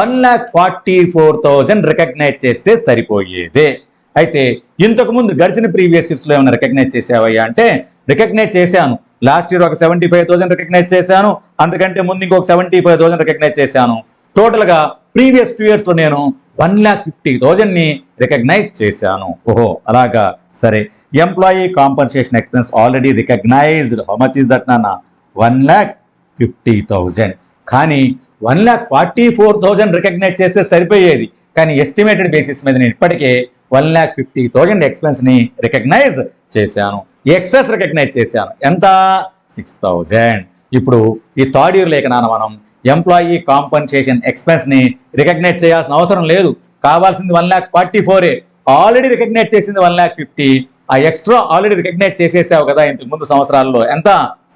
1,44,000 రికగ్నైజ్ చేస్తే సరిపోయేదే. అయితే ఇంతకు ముందు గడిచిన ప్రీవియస్ ఇయర్స్ లో ఏమైనా రికగ్నైజ్ చేసావయ్యా అంటే రికగ్నైజ్ చేశాను. లాస్ట్ ఇయర్ ఒక 75,000 రికగ్నైజ్ చేశాను, అంతకంటే ముందు ఇంకొక 75,000 రికగ్నైజ్ చేశాను. టోటల్ గా ప్రీవియస్ 2 years లో నేను 1,50,000 ని రికగ్నైజ్ చేశాను. ఓహో అలాగా, సరే. Employee compensation expense already recognized. How much is that నాన్న? 1,50,000. కానీ 1,44,000 రికగ్నైజ్ చేస్తే సరిపోయేది. కానీ ఎస్టిమేటెడ్ బేసిస్ మీద నేను ఇప్పటికే 1,50,000 ఎక్స్పెన్స్ ని రికగ్నైజ్ చేశాను. ఎక్సెస్ రికగ్నైజ్ చేశాను. ఎంత? 6,000. ఇప్పుడు ఈ థర్డ్ ఇయర్ లేక నాన్న మనం ఎంప్లాయీ కాంపన్సేషన్ ఎక్స్పెన్స్ ని రికగ్నైజ్ చేయాల్సిన అవసరం లేదు. కావాల్సింది 1,44,000. ఆల్రెడీ రికగ్నైజ్ చేసింది 1,50,000. ఆ ఎక్స్ట్రా ఆల్రెడీ రికగ్నైజ్ చేసేసావు కదా ఇంతకు ముందు సంవత్సరాల్లో, ఎంత?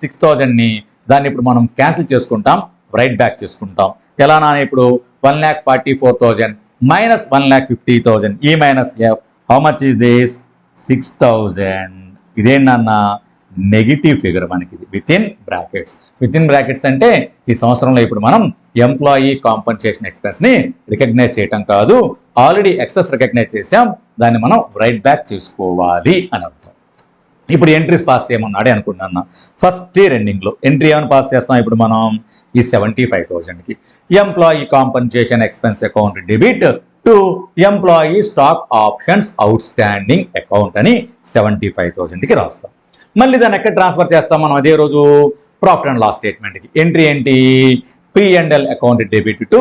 6,000 ని. దాన్ని ఇప్పుడు మనం క్యాన్సిల్ చేసుకుంటాం, రైట్ బ్యాక్ చేసుకుంటాం. ఎలా నాన్న? ఇప్పుడు 1,44,000 మైనస్ 1,50,000, ఈ minus F. How much is this? 6,000. ఇదేంటన్నా? నెగిటివ్ ఫిగర్ మనకి ఇది, within brackets. Within brackets అంటే ఈ సంవత్సరంలో ఇప్పుడు మనం ఎంప్లాయీ కాంపన్సేషన్ ఎక్స్పెన్స్ ని రికగ్నైజ్ చేయటం కాదు, ఆల్రెడీ ఎక్సెస్ రికగ్నైజ్ చేసాం, దాన్ని మనం రైట్ బ్యాక్ చేసుకోవాలి అని అర్థం. ఇప్పుడు ఎంట్రీస్ పాస్ చేయమన్నాడే అనుకున్నాను. ఫస్ట్ ఇయర్ ఎండింగ్ లో ఎంట్రీ ఏమైనా పాస్ చేస్తాం ఇప్పుడు మనం? ఈ 75,000కి employee compensation expense account debit to employee stock options outstanding account అని 75,000కి రాస్తాం. మళ్ళీ దాన్ని ఎక్కడ ట్రాన్స్ఫర్ చేస్తాం మనం? అదే రోజు ప్రాఫిట్ అండ్ లాస్ స్టేట్మెంట్కి. ఎంట్రీ ఏంటి? P&L account debit to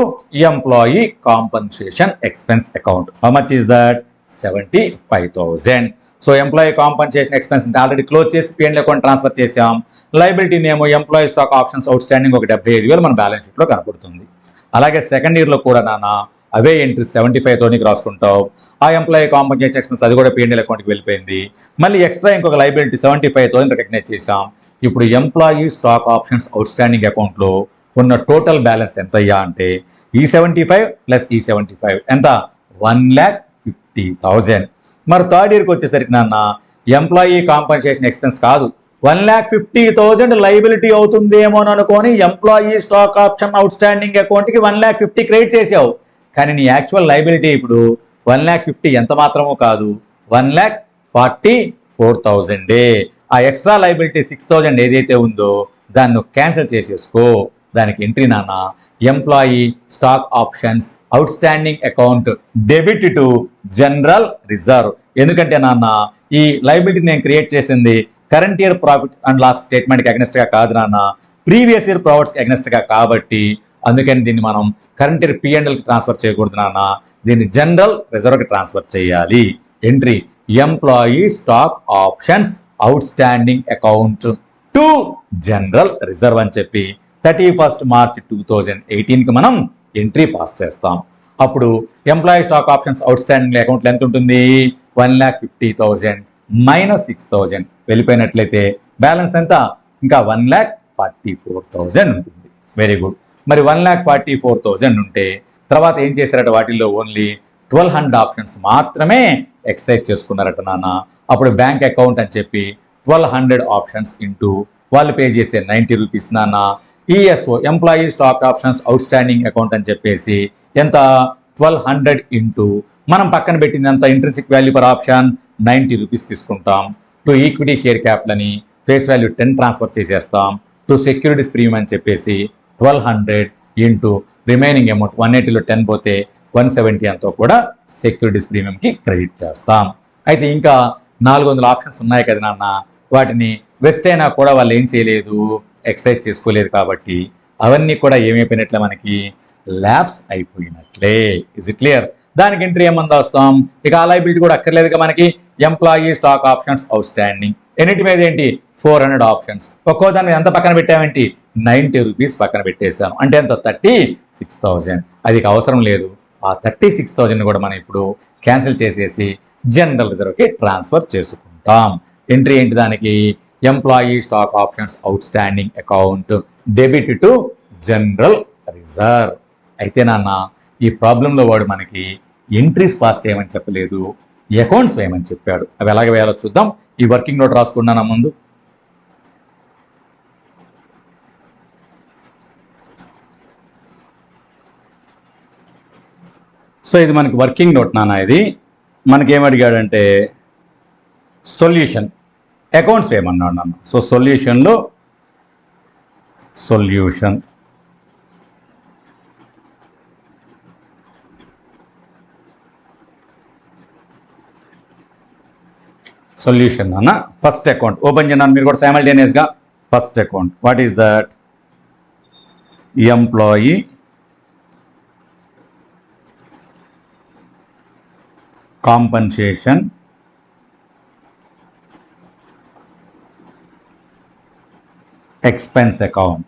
employee compensation expense account. How much is that? 75,000. So employee compensation expense already close చేసి P&L అకౌంట్ ట్రాన్స్ఫర్ చేసాం. లైబిలిటీని ఏమో employee stock options out standing ఒక 75,000 మన బ్యాలెన్స్ షీట్లో కనపడుతుంది. అలాగే second ఇయర్లో కూడా నాన్న అవే ఎంట్రీ 75,000కి రాసుకుంటావు. ఆ ఎంప్లాయీ కాంపన్సేషన్ ఎక్స్పెన్స్ అది కూడా P&L అకౌంట్కి వెళ్ళిపోయింది. మళ్ళీ ఎక్స్ట్రా ఇంకొక లైబిలిటీ 75,000 రికగ్నైజ్ చేసాం. ఇప్పుడు employee stock options outstanding అకౌంట్లో ఉన్న టోటల్ బ్యాలెన్స్ ఎంత అయ్యా అంటే ఈ 75 ప్లస్ ఈ 75 ఎంత? 1,50,000. మరి థర్డ్ ఇయర్కి వచ్చేసరికి నాన్న ఎంప్లాయీ కాంపన్సేషన్ ఎక్స్పెన్స్ కాదు, 1,50,000 లైబిలిటీ అవుతుందేమో అని అనుకొని employee stock option out standing అకౌంట్కి 1,50,000 క్రెడిట్ చేసావు. కానీ నీ యాక్చువల్ లైబిలిటీ ఇప్పుడు 1,50,000 ఎంత మాత్రమో కాదు, 1,44,000. ఆ ఎక్స్ట్రా లైబిలిటీ 6,000 ఏదైతే ఉందో దాన్ని క్యాన్సిల్ చేసేసుకో. దానికి ఎంట్రీ నాన్న employee stock options outstanding account debit to general reserve. ఎందుకంటే నాన్న ఈ లైబిలిటీ నేను క్రియేట్ చేసింది current year profit and loss స్టేట్మెంట్కి అగ్నెస్ట్ గా కాదు నాన్న, ప్రీవియస్ ఇయర్ ప్రాఫిట్స్కి అగ్నెస్ట్ గా. కాబట్టి అందుకని దీన్ని మనం కరెంట్ ఇయర్ P&Lకి ట్రాన్స్ఫర్ చేయకూడదు నాన్న, దీన్ని జనరల్ రిజర్వ్కి ట్రాన్స్ఫర్ చేయాలి. Entry employee stock options outstanding account to general reserve అని చెప్పి 31st March 2018కి మనం ఎంట్రీ పాస్ చేస్తాం. అప్పుడు employee stock options outstanding అకౌంట్లో ఎంత ఉంటుంది? 1,50,000 మైనస్ 6,000 వెళ్ళిపోయినట్లయితే బ్యాలెన్స్ ఎంత? ఇంకా 1,44,000 ఉంటుంది. Very good. మరి 1,44,000 ఉంటే తర్వాత ఏం చేశారట? వాటిల్లో ఓన్లీ 1,200 ఆప్షన్స్ మాత్రమే ఎక్సైజ్ చేసుకున్నారట నాన్న. అప్పుడు బ్యాంక్ అకౌంట్ అని చెప్పి 1,200 ఆప్షన్స్ ఇంటూ వాళ్ళు పే చేసే 90 రూపీస్ నాన్న. ESO employee stock options outstanding account అని చెప్పేసి ఎంత? 1,200 ఇంటూ మనం పక్కన పెట్టింది ఎంత? Intrinsic value per option 90 rupees తీసుకుంటాం. టు ఈక్విటీ షేర్ క్యాపిటల్ అని ఫేస్ వాల్యూ 10 ట్రాన్స్ఫర్ చేసేస్తాం. టు సెక్యూరిటీస్ ప్రీమియం అని చెప్పేసి 1,200 ఇంటూ రిమైనింగ్ అమౌంట్ 180లో 10 పోతే 170 అంతా కూడా సెక్యూరిటీస్ ప్రీమియంకి క్రెడిట్ చేస్తాం. అయితే ఇంకా 400 ఆప్షన్స్ ఉన్నాయి కదా నాన్న, వాటిని వెస్ట్ అయినా కూడా వాళ్ళు ఏం చేయలేదు, ఎక్సైజ్ చేసుకోలేదు. కాబట్టి అవన్నీ కూడా ఏమైపోయినట్లే? మనకి ల్యాబ్స్ అయిపోయినట్లే. Is it clear? దానికి ఎంట్రీ ఏమన్నా వస్తాం? ఇక ఆ లైబిలిటీ కూడా అక్కర్లేదుగా మనకి. Employee stock options outstanding ఎన్నిటి మీద ఏంటి? 400 ఆప్షన్స్. ఒక్కో దాన్ని ఎంత పక్కన పెట్టామేంటి? 90 రూపీస్ పక్కన పెట్టేశాను. అంటే ఎంత? 36,000. అది అవసరం లేదు. ఆ 36,000 కూడా మనం ఇప్పుడు క్యాన్సిల్ చేసేసి జనరల్ రిజర్వ్కి ట్రాన్స్ఫర్ చేసుకుంటాం. ఎంట్రీ ఏంటి దానికి? Employee stock options outstanding account debit to general reserve. అయితే నాన్న ఈ ప్రాబ్లంలో వాడు మనకి ఎంట్రీస్ పాస్ చేయమని చెప్పలేదు, అకౌంట్స్ వేయమని చెప్పాడు. అవి ఎలాగ వేయాలో చూద్దాం. ఈ వర్కింగ్ నోట్ రాసుకున్నాను ముందు. సో ఇది మనకి వర్కింగ్ నోట్ నాన్న. ఇది మనకేమడిగాడంటే సొల్యూషన్ అకౌంట్స్ ఏమన్నాడు నాన్న. సో సొల్యూషన్లో సొల్యూషన్ సొల్యూషన్ అన్న ఫస్ట్ అకౌంట్ ఓపెన్ చేయడానికి మీరు కూడా సైమల్టేనియస్గా first account what is that employee compensation expense account.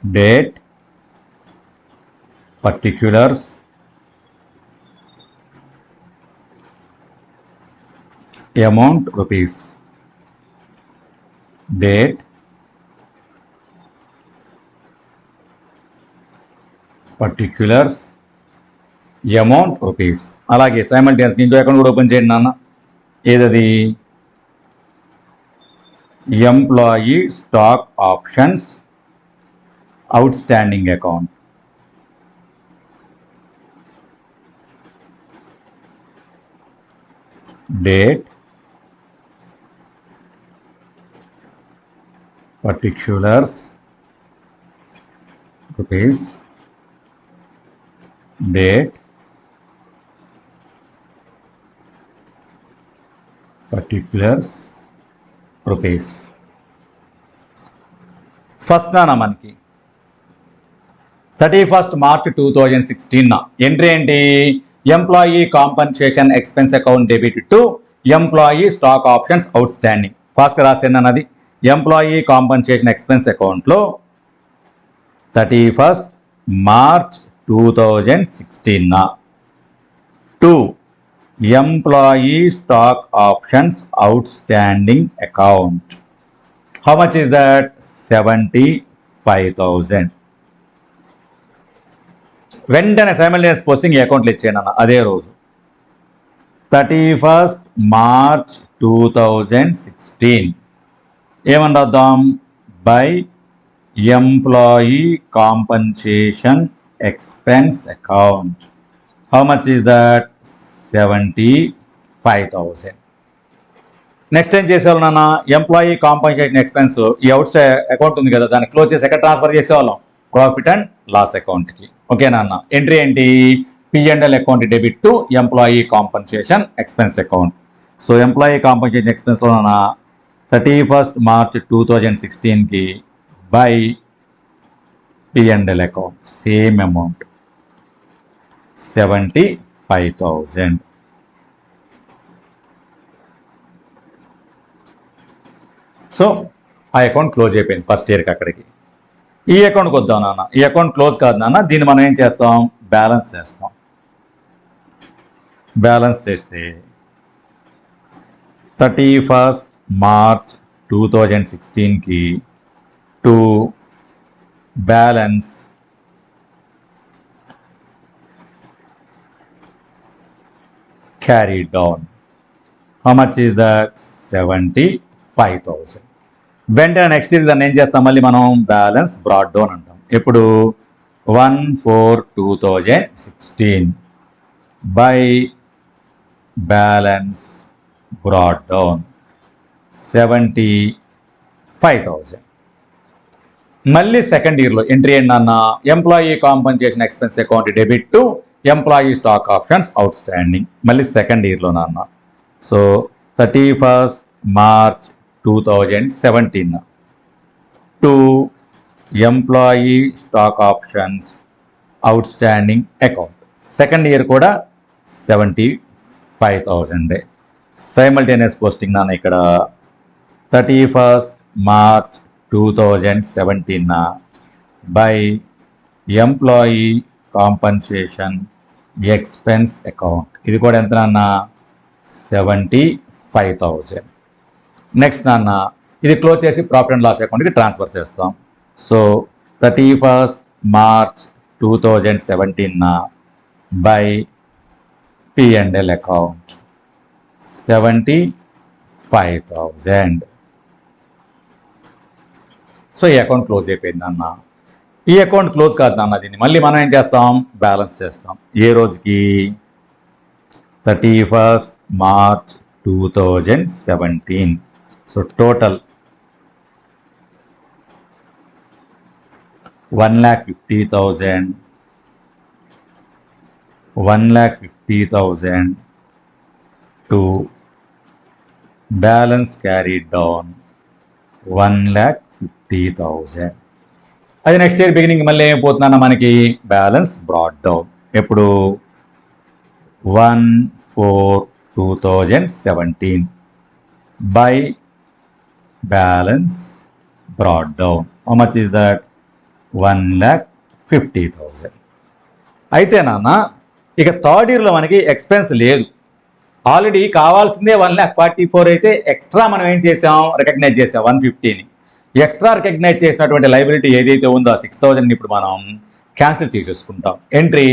Date, particulars, amount rupees. Date, particulars, amount rupees. అలాగే సైమల్టేనియస్ ఇంకో అకౌంట్ కూడా ఓపెన్ చేయండి నాన్న. ఏదది employee stock options outstanding account. Date, particulars, rupees. Date, particulars, rupees. First నాన్న మనకి 31st March 2016 ఎంట్రీ ఏంటి employee compensation expense account debit to employee stock options outstanding. ఫాస్ట్గా రాసాను అన్నది ఎంప్లాయీ కాంపన్సేషన్ ఎక్స్పెన్స్ అకౌంట్లో 31st March 2016 to employee stock options outstanding account. How much is that 75,000. వెంటనే simultaneous posting ఈ అకౌంట్లో ఇచ్చేయండి అన్న అదే రోజు 31st March 2016 ఏమని రాద్దాం by employee compensation expense account. How much is that 75,000. Next ఏం చేసేవాళ్ళం నాన్న ఎంప్లాయీ కాంపన్సేషన్ ఎక్స్పెన్స్ ఈ అవుట్ అకౌంట్ ఉంది కదా దాన్ని క్లోజ్ చేసి ఎక్కడ ట్రాన్స్ఫర్ చేసేవాళ్ళం ప్రాఫిట్ అండ్ లాస్ అకౌంట్కి. ఓకేనా అన్న ఎంట్రీ ఏంటి P&L account debit to employee compensation expense account. So employee compensation ఎక్స్పెన్స్లో నాన్న 31st March 2016కి by P&L account same amount 75,000. So ఆ అకౌంట్ క్లోజ్ అయిపోయింది ఫస్ట్ ఇయర్కి. అక్కడికి ఈ అకౌంట్కి వద్దాం నాన్న. ఈ అకౌంట్ క్లోజ్ కాదు నాన్న దీన్ని మనం ఏం చేస్తాం బ్యాలెన్స్ చేస్తాం. బ్యాలెన్స్ చేస్తే 31st March 2016కి to balance carried down. How much is that 75,000. వెంటనే నెక్స్ట్ ఇయర్ దాన్ని ఏం చేస్తాం మళ్ళీ మనం బ్యాలెన్స్ బ్రాడ్ డౌన్ అంటాం. ఎప్పుడు 1/4/2016 బై బ్యాలెన్స్ బ్రాడ్ డౌన్ 75,000. మళ్ళీ సెకండ్ ఇయర్లో ఎంట్రీ ఏంటి అన్న employee compensation expense account debit to employee stock options out standing మళ్ళీ సెకండ్ ఇయర్లో నాన్న. So 31st March 2017 to employee stock options outstanding account second year కూడా 75,000. సైమల్టేనియస్ పోస్టింగ్ నాన్న ఇక్కడ 31st March 2017 by employee compensation expense account. ఇది కూడా ఎంత నాన్న 75,000. నెక్స్ట్ నాన్న ఇది క్లోజ్ చేసి ప్రాఫిట్ అండ్ లాస్ అకౌంట్కి ట్రాన్స్ఫర్ చేస్తాం. So 31st March 2017 by P&L account 75,000. So ఈ అకౌంట్ క్లోజ్ అయిపోయింది అన్న. ఈ అకౌంట్ క్లోజ్ కాదు నాన్న, దీన్ని మళ్ళీ మనం ఏం చేస్తాం, బ్యాలెన్స్ చేస్తాం. ఏ రోజుకి, 31st March 2017. So total 1,50,000, 1,50,000 to balance carried down 1,50,000. అది నెక్స్ట్ ఇయర్ బిగినింగ్ మళ్ళీ ఏమైపోతుందన్న మనకి బ్యాలెన్స్ బ్రాడ్ డౌన్. ఎప్పుడు 1/4/2017 by balance brought down. How much is that? 1,50,000. అయితే నాన్న ఇక థర్డ్ ఇయర్లో మనకి ఎక్స్పెన్స్ లేదు, ఆల్రెడీ కావాల్సిందే 1,44,000 అయితే ఎక్స్ట్రా మనం ఏం చేసాం, రికగ్నైజ్ చేసాం 150ని. ఎక్స్ట్రా రికగ్నైజ్ చేసినటువంటి లైబిలిటీ ఏదైతే ఉందో 6,000 ఇప్పుడు మనం క్యాన్సిల్ చేసేసుకుంటాం. Entry,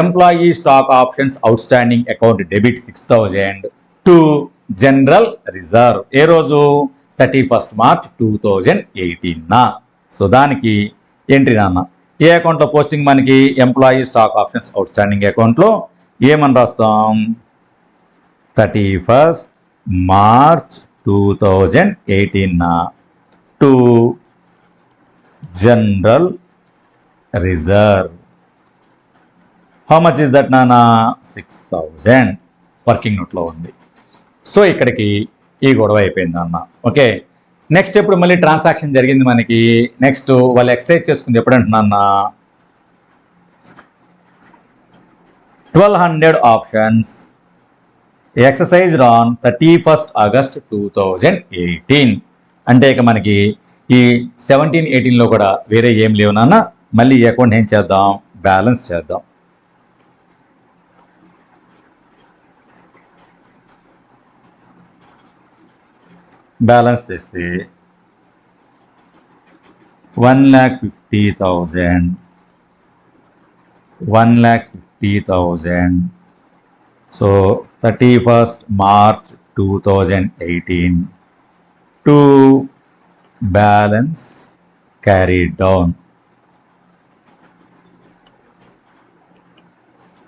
employee stock options outstanding account debit 6,000 to general reserve. ఏ రోజు, 31st March 2018. సో దానికి ఎంట్రీ నాన్న. ఏ అకౌంట్లో పోస్టింగ్ మనకి, employee stock options outstanding అకౌంట్లో ఏమని రాస్తాం, 31st March 2018 to general reserve. How much is that నానా, 6,000 వర్కింగ్ నోట్లో ఉంది. సో ఇక్కడికి ఈ గొడవ అయిపోయింది అన్న. ఓకే, నెక్స్ట్ ఎప్పుడు మళ్ళీ ట్రాన్సాక్షన్ జరిగింది మనకి, నెక్స్ట్ వాళ్ళు ఎక్సైజ్ చేసుకుంది ఎప్పుడు అంటున్నా, 1,200 options exercised on 31st August 2018. అంటే ఇక మనకి ఈ 17-18లో కూడా వేరే ఏం లేవు నాన్న. మళ్ళీ ఈ అకౌంట్ ఏం చేద్దాం, బ్యాలెన్స్ చేద్దాం. బ్యాలెన్స్ చేస్తే 1,50,000, 1,50,000. So 31st March 2018 to balance carried down.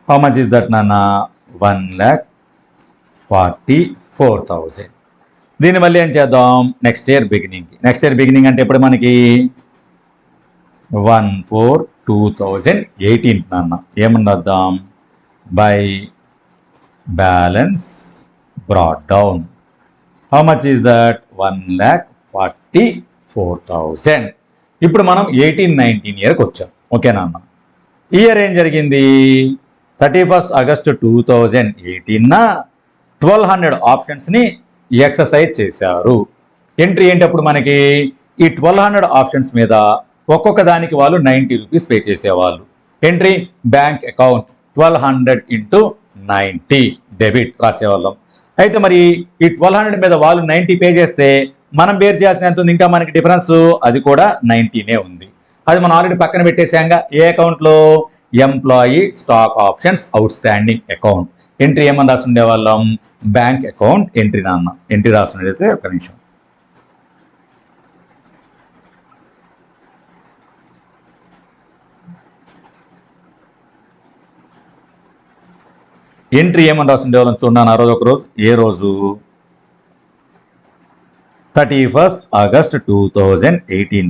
How much is that nana? 1,44,000. దీన్ని మళ్ళీ ఏం చేద్దాం, next year beginning. Next year beginning అంటే ఇప్పుడు మనకి 1/4/2018 నాన్న. ఏమని వద్దాం, by balance brought down. How much is that, 1,44,000. ఇప్పుడు మనం 18-19 ఇయర్కి వచ్చాం. ఓకే నాన్న. ఇయర్ ఏం జరిగింది, 31st August 2018 1,200 ఆప్షన్స్ని ఎక్సర్సైజ్ చేశారు. ఎంట్రీ ఏంటి అప్పుడు మనకి, ఈ 1,200 ఆప్షన్స్ మీద ఒక్కొక్క దానికి వాళ్ళు 90 రూపీస్ పే చేసేవాళ్ళు. ఎంట్రీ, బ్యాంక్ అకౌంట్ 1,200 × 90 డెబిట్ రాసేవాళ్ళం. అయితే మరి ఈ 1,200 మీద వాళ్ళు 90 పే చేస్తే మనం బేర్ చేయాల్సిన ఎంత ఉంది, ఇంకా మనకి డిఫరెన్స్ అది కూడా 90నే ఉంది. అది మనం ఆల్రెడీ పక్కన పెట్టేసాంగా. ఏ అకౌంట్లో, employee stock options outstanding account. Entry ఏమని రాసి ఉండేవాళ్ళం, బ్యాంక్ అకౌంట్ ఎంట్రీ నాన్న. ఎంట్రీ రాసినట్లయితే ఒక నిమిషం, ఎంట్రీ ఏమని రాసి ఉండేవాళ్ళం చూడండి. ఆ రోజు ఒక రోజు, ఏ రోజు, 31st August 2018.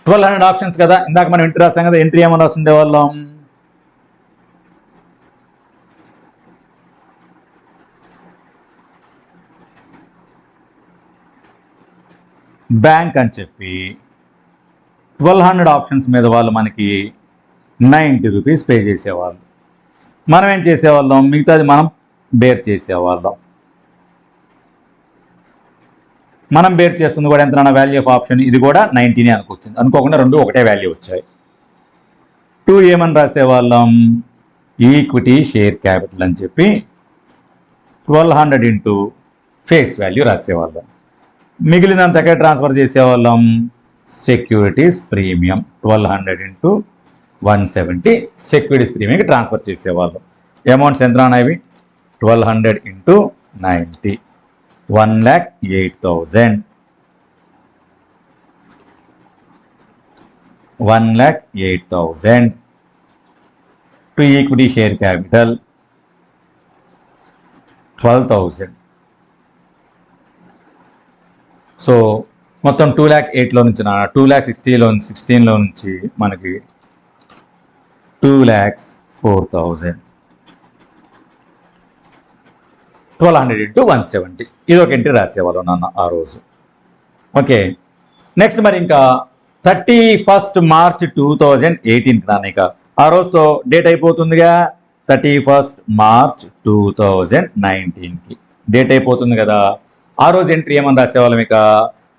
1,200 ఆప్షన్స్ కదా, ఇందాక మనం ఎంట్రీ రాసాం కదా. ఎంట్రీ ఏమని రాసి ఉండేవాళ్ళం, బ్యాంక్ అని చెప్పి 1,200 ఆప్షన్స్ మీద వాళ్ళు మనకి 90 రూపీస్ పే చేసేవాళ్ళు. మనం ఏం చేసేవాళ్ళం, మిగతాది మనం బేర్ చేసేవాళ్ళం. మనం బేర్ చేస్తుంది కూడా ఎంత వాల్యూ ఆఫ్ ఆప్షన్, ఇది కూడా 90నే అనుకొచ్చింది. అనుకోకుండా రెండు ఒకటే వాల్యూ వచ్చాయి. 2 ఏమని రాసేవాళ్ళం, ఈక్విటీ షేర్ క్యాపిటల్ అని చెప్పి 1,200 × ఫేస్ వాల్యూ రాసేవాళ్ళం. మిగిలినంత ఎక్కడ ట్రాన్స్ఫర్ చేసేవాళ్ళం, సెక్యూరిటీస్ ప్రీమియం 1,200 × 170 సెక్యూరిటీస్ ప్రీమియంకి ట్రాన్స్ఫర్ చేసేవాళ్ళం. అమౌంట్స్ ఎంత అనేవి, 1,200 × 90 1,08,000. 1,08,000. To equity share capital 12,000. So మొత్తం 2,08,000 నుంచి 2,60,000 నుంచి మనకి 2,04,000. 1,200 into 170. ఇది ఒక ఎంట్రీ రాసేవాళ్ళం నాన్న ఆ రోజు. ఓకే, నెక్స్ట్ మరి ఇంకా 31st March 2018 నాన్న, ఇక ఆ రోజుతో డేట్ అయిపోతుందిగా. 31st March 2019కి డేట్ అయిపోతుంది కదా. ఆ రోజు ఎంట్రీ ఏమని రాసేవాళ్ళం ఇక.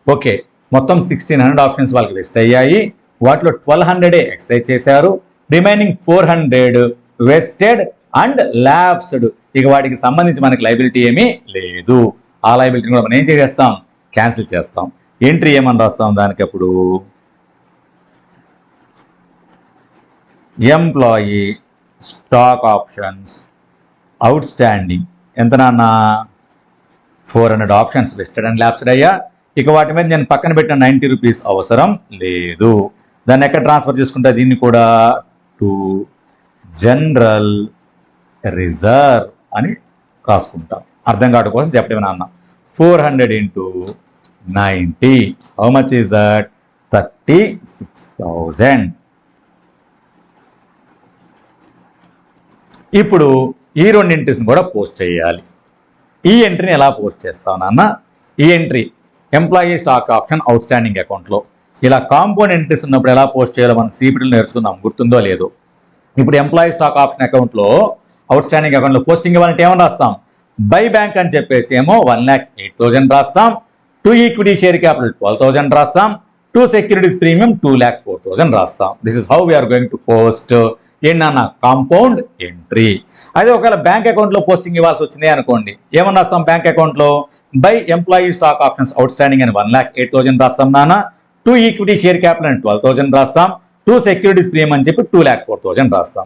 ఓకే, మొత్తం 1,600 ఆప్షన్స్ వాళ్ళకి లిస్ట్ అయ్యాయి. వాటిలో 1,200 ఎక్సైజ్ చేశారు. Remaining 400 vested and lapsed. ఇక వాటికి సంబంధించి మనకి లైబిలిటీ ఏమీ లేదు. ఆ లైబిలిటీని కూడా మనం ఏం చేసేస్తాం, క్యాన్సిల్ చేస్తాం. ఎంట్రీ ఏమని రాస్తాం దానికి అప్పుడు, employee stock options out standing. ఎంత నాన్న, 400 ఆప్షన్స్ లిస్టెడ్ అండ్ ల్యాబ్స్డ్ అయ్యా. ఇక వాటి మీద నేను పక్కన పెట్టిన 90 రూపీస్ అవసరం లేదు. దాన్ని ఎక్కడ ట్రాన్స్ఫర్ చేసుకుంటా, దీన్ని కూడా టు జనరల్ రిజర్వ్ అని రాసుకుంటాం. అర్థం కావడం కోసం చెప్పడం నాన్న. 400 into 90, how much is that, 36,000. ఇప్పుడు ఈ రెండు ఎంట్రీస్ని కూడా పోస్ట్ చేయాలి. ఈ ఎంట్రీని ఎలా పోస్ట్ చేస్తావు నాన్న, ఈ entry employee stock option outstanding అకౌంట్లో ఇలా కాంపౌండ్ ఎంట్రీస్ ఉన్నప్పుడు ఎలా పోస్ట్ చేయాలో మనం సిపిటీలో నేర్చుకుందాం, గుర్తుందో లేదో. ఇప్పుడు ఎంప్లాయీ స్టాక్ ఆప్షన్ అకౌంట్లో అవుట్ స్టాండింగ్ అకౌంట్లో పోస్టింగ్ ఇవ్వాలంటే ఏమని రాస్తాం, బై బ్యాంక్ అని చెప్పేసి ఏమో 1,08,000 రాస్తాం. టు ఈక్విటీ షేర్ క్యాపిటల్ 12,000 రాస్తాం. టు సెక్యూరిటీస్ ప్రీమియం 2,04,000 రాస్తాం. This is how we are going to post ఏంటన్నా కాంపౌండ్ ఎంట్రీ. అదే ఒకవేళ బ్యాంక్ అకౌంట్లో పోస్టింగ్ ఇవ్వాల్సి వచ్చింది అనుకోండి, ఏమని రాస్తాం, బ్యాంక్ అకౌంట్లో by employee stock options out standing అని 1,08,000 రాస్తాం నాన్న. టు ఈక్విటీ షేర్ క్యాపిటల్ అని 12,000 రాస్తాం. టు సెక్యూరిటీస్ ప్రీమియం అని చెప్పి 2,04,000 రాస్తాం.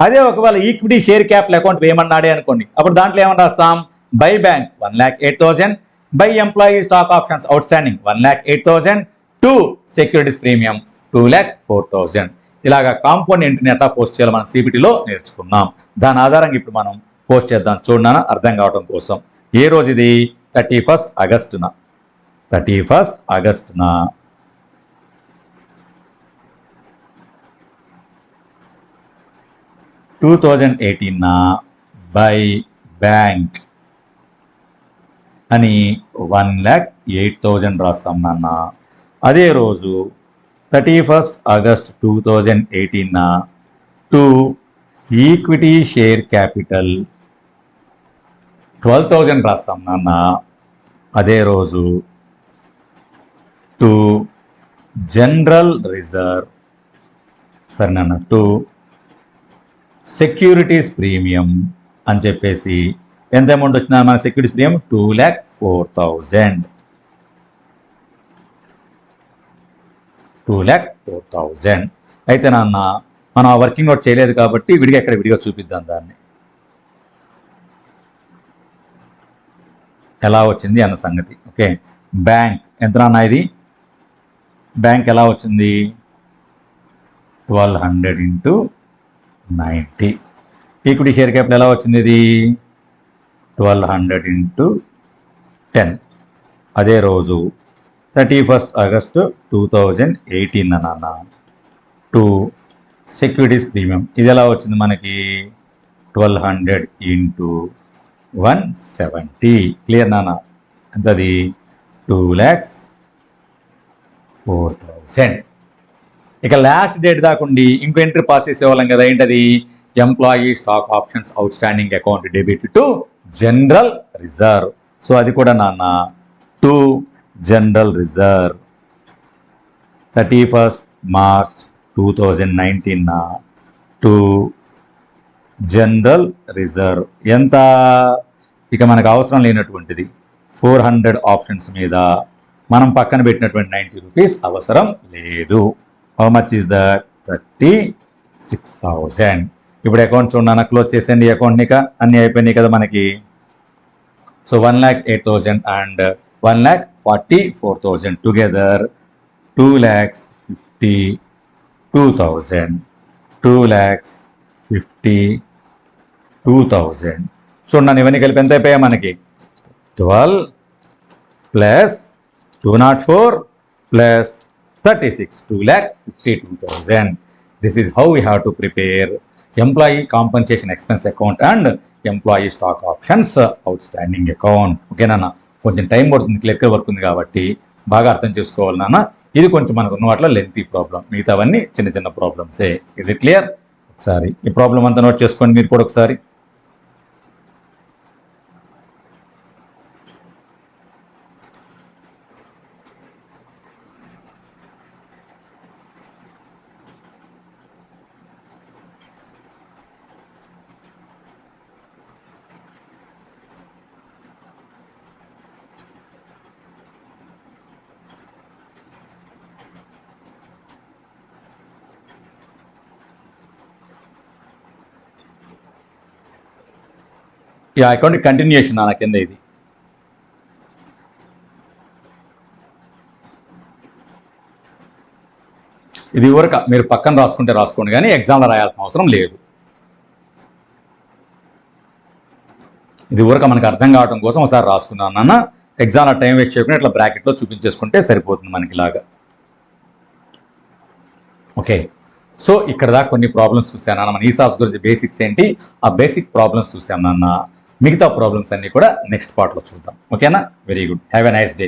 అదే ఒకవేళ ఈక్విటీ షేర్ క్యాపిటల్ అకౌంట్ వేయమన్నాడే అనుకోండి, అప్పుడు దాంట్లో ఏమని రాస్తాం, by bank 1,08,000, by employee stock options out standing 1,08,000, to securities premium 2,04,000. ఇలాగా కాంపౌండ్ ఎంట్రీని ఎట్లా పోస్ట్ చేయాలో మనం సిపిటీలో నేర్చుకున్నాం. దాని ఆధారంగా ఇప్పుడు మనం పోస్ట్ చేద్దాం, చూడనా అర్థం కావడం కోసం. ఏ రోజు ఇది, 31st August 2018 బై బ్యాంక్ అని 1,08,000 రాస్తాం నాన్న. అదే రోజు 31st August 2018 to equity share capital 12,000 రాస్తాం నాన్న. అదే రోజు టు జనరల్ రిజర్వ్, సరే నాన్న, టు సెక్యూరిటీస్ ప్రీమియం అని చెప్పేసి ఎంత అమౌంట్ వచ్చిందా మన సెక్యూరిటీస్ ప్రీమియం, 2,04,000. 2,04,000 అయితే నాన్న మనం ఆ వర్కింగ్ అవుట్ చేయలేదు కాబట్టి విడిగా చూపిద్దాం దాన్ని ఎలా వచ్చింది అన్న సంగతి. ఓకే, బ్యాంక్ ఎంత నాన్న, ఇది బ్యాంక్ ఎలా వచ్చింది, 1,200 into 90. ఈక్విటీ షేర్ క్యాపిటల్ ఎలా వచ్చింది, ఇది 1,200 into 10. అదే రోజు 31st August 2018 నాన్న. టు సెక్యూరిటీస్ ప్రీమియం ఇది ఎలా వచ్చింది మనకి, 1,200 into 170. క్లియర్ నాన్న, ఎంతది, 2,04,000. ఇక లాస్ట్ డేట్ దాకుండి ఇంకో ఎంట్రీ పాస్ చేసేవాళ్ళం కదా, ఏంటది, employee stock options outstanding account debit to general reserve. So అది కూడా నాన్న to general reserve 31st March 2019 to general reserve. ఎంత, ఇక మనకు అవసరం లేనటువంటిది 400 ఆప్షన్స్ మీద మనం పక్కన పెట్టినటువంటి 90 రూపీస్ అవసరం లేదు. How much is that, 36,000. ఇప్పుడు అకౌంట్ చూడన్నా, క్లోజ్ చేసేయండి అకౌంట్ని, ఇక అన్నీ అయిపోయినాయి కదా మనకి. So 1,08,000 and 1,44,000 together 2,50,000 2000, 2,52,000. చూడండి ఇవన్నీ కలిపి ఎంత అయిపోయాయి మనకి 12 plus 204 plus 36, 2,52,000. This is how we have to prepare employee compensation expense account and employee stock options outstanding account. ఓకేనా, కొంచెం టైం పడుతుంది, క్లియర్ వర్క్ ఉంది కాబట్టి బాగా అర్థం చేసుకోవాలి నాన్న. ఇది కొంచెం మనకు ఉన్న వాటిలో లెంతీ ప్రాబ్లం, మిగతావన్నీ చిన్న చిన్న ప్రాబ్లమ్సే. Is it clear? ఒకసారి ఈ ప్రాబ్లం అంతా నోట్ చేసుకోండి మీరు కూడా ఒకసారి. ఈ అకౌంట్ కంటిన్యూషన్ నా కింద ఇది. ఇది ఊరక మీరు పక్కన రాసుకుంటే రాసుకోండి, కానీ ఎగ్జామ్లో రాయాల్సిన అవసరం లేదు. ఇది ఊరక మనకు అర్థం కావడం కోసం ఒకసారి రాసుకున్నాను నాన్న. ఎగ్జామ్లో టైం వేస్ట్ చేయకుండా ఇట్లా బ్రాకెట్లో చూపించేసుకుంటే సరిపోతుంది మనకి ఇలాగా. ఓకే, సో ఇక్కడ దాకా కొన్ని ప్రాబ్లమ్స్ చూసాను నాన్న. మన ఈసాప్స్ గురించి బేసిక్స్ ఏంటి, ఆ బేసిక్ ప్రాబ్లమ్స్ చూసాను నాన్న. మిగతా ప్రాబ్లమ్స్ అన్నీ కూడా నెక్స్ట్ పార్ట్లో చూద్దాం. ఓకేనా? Very good, have a nice day.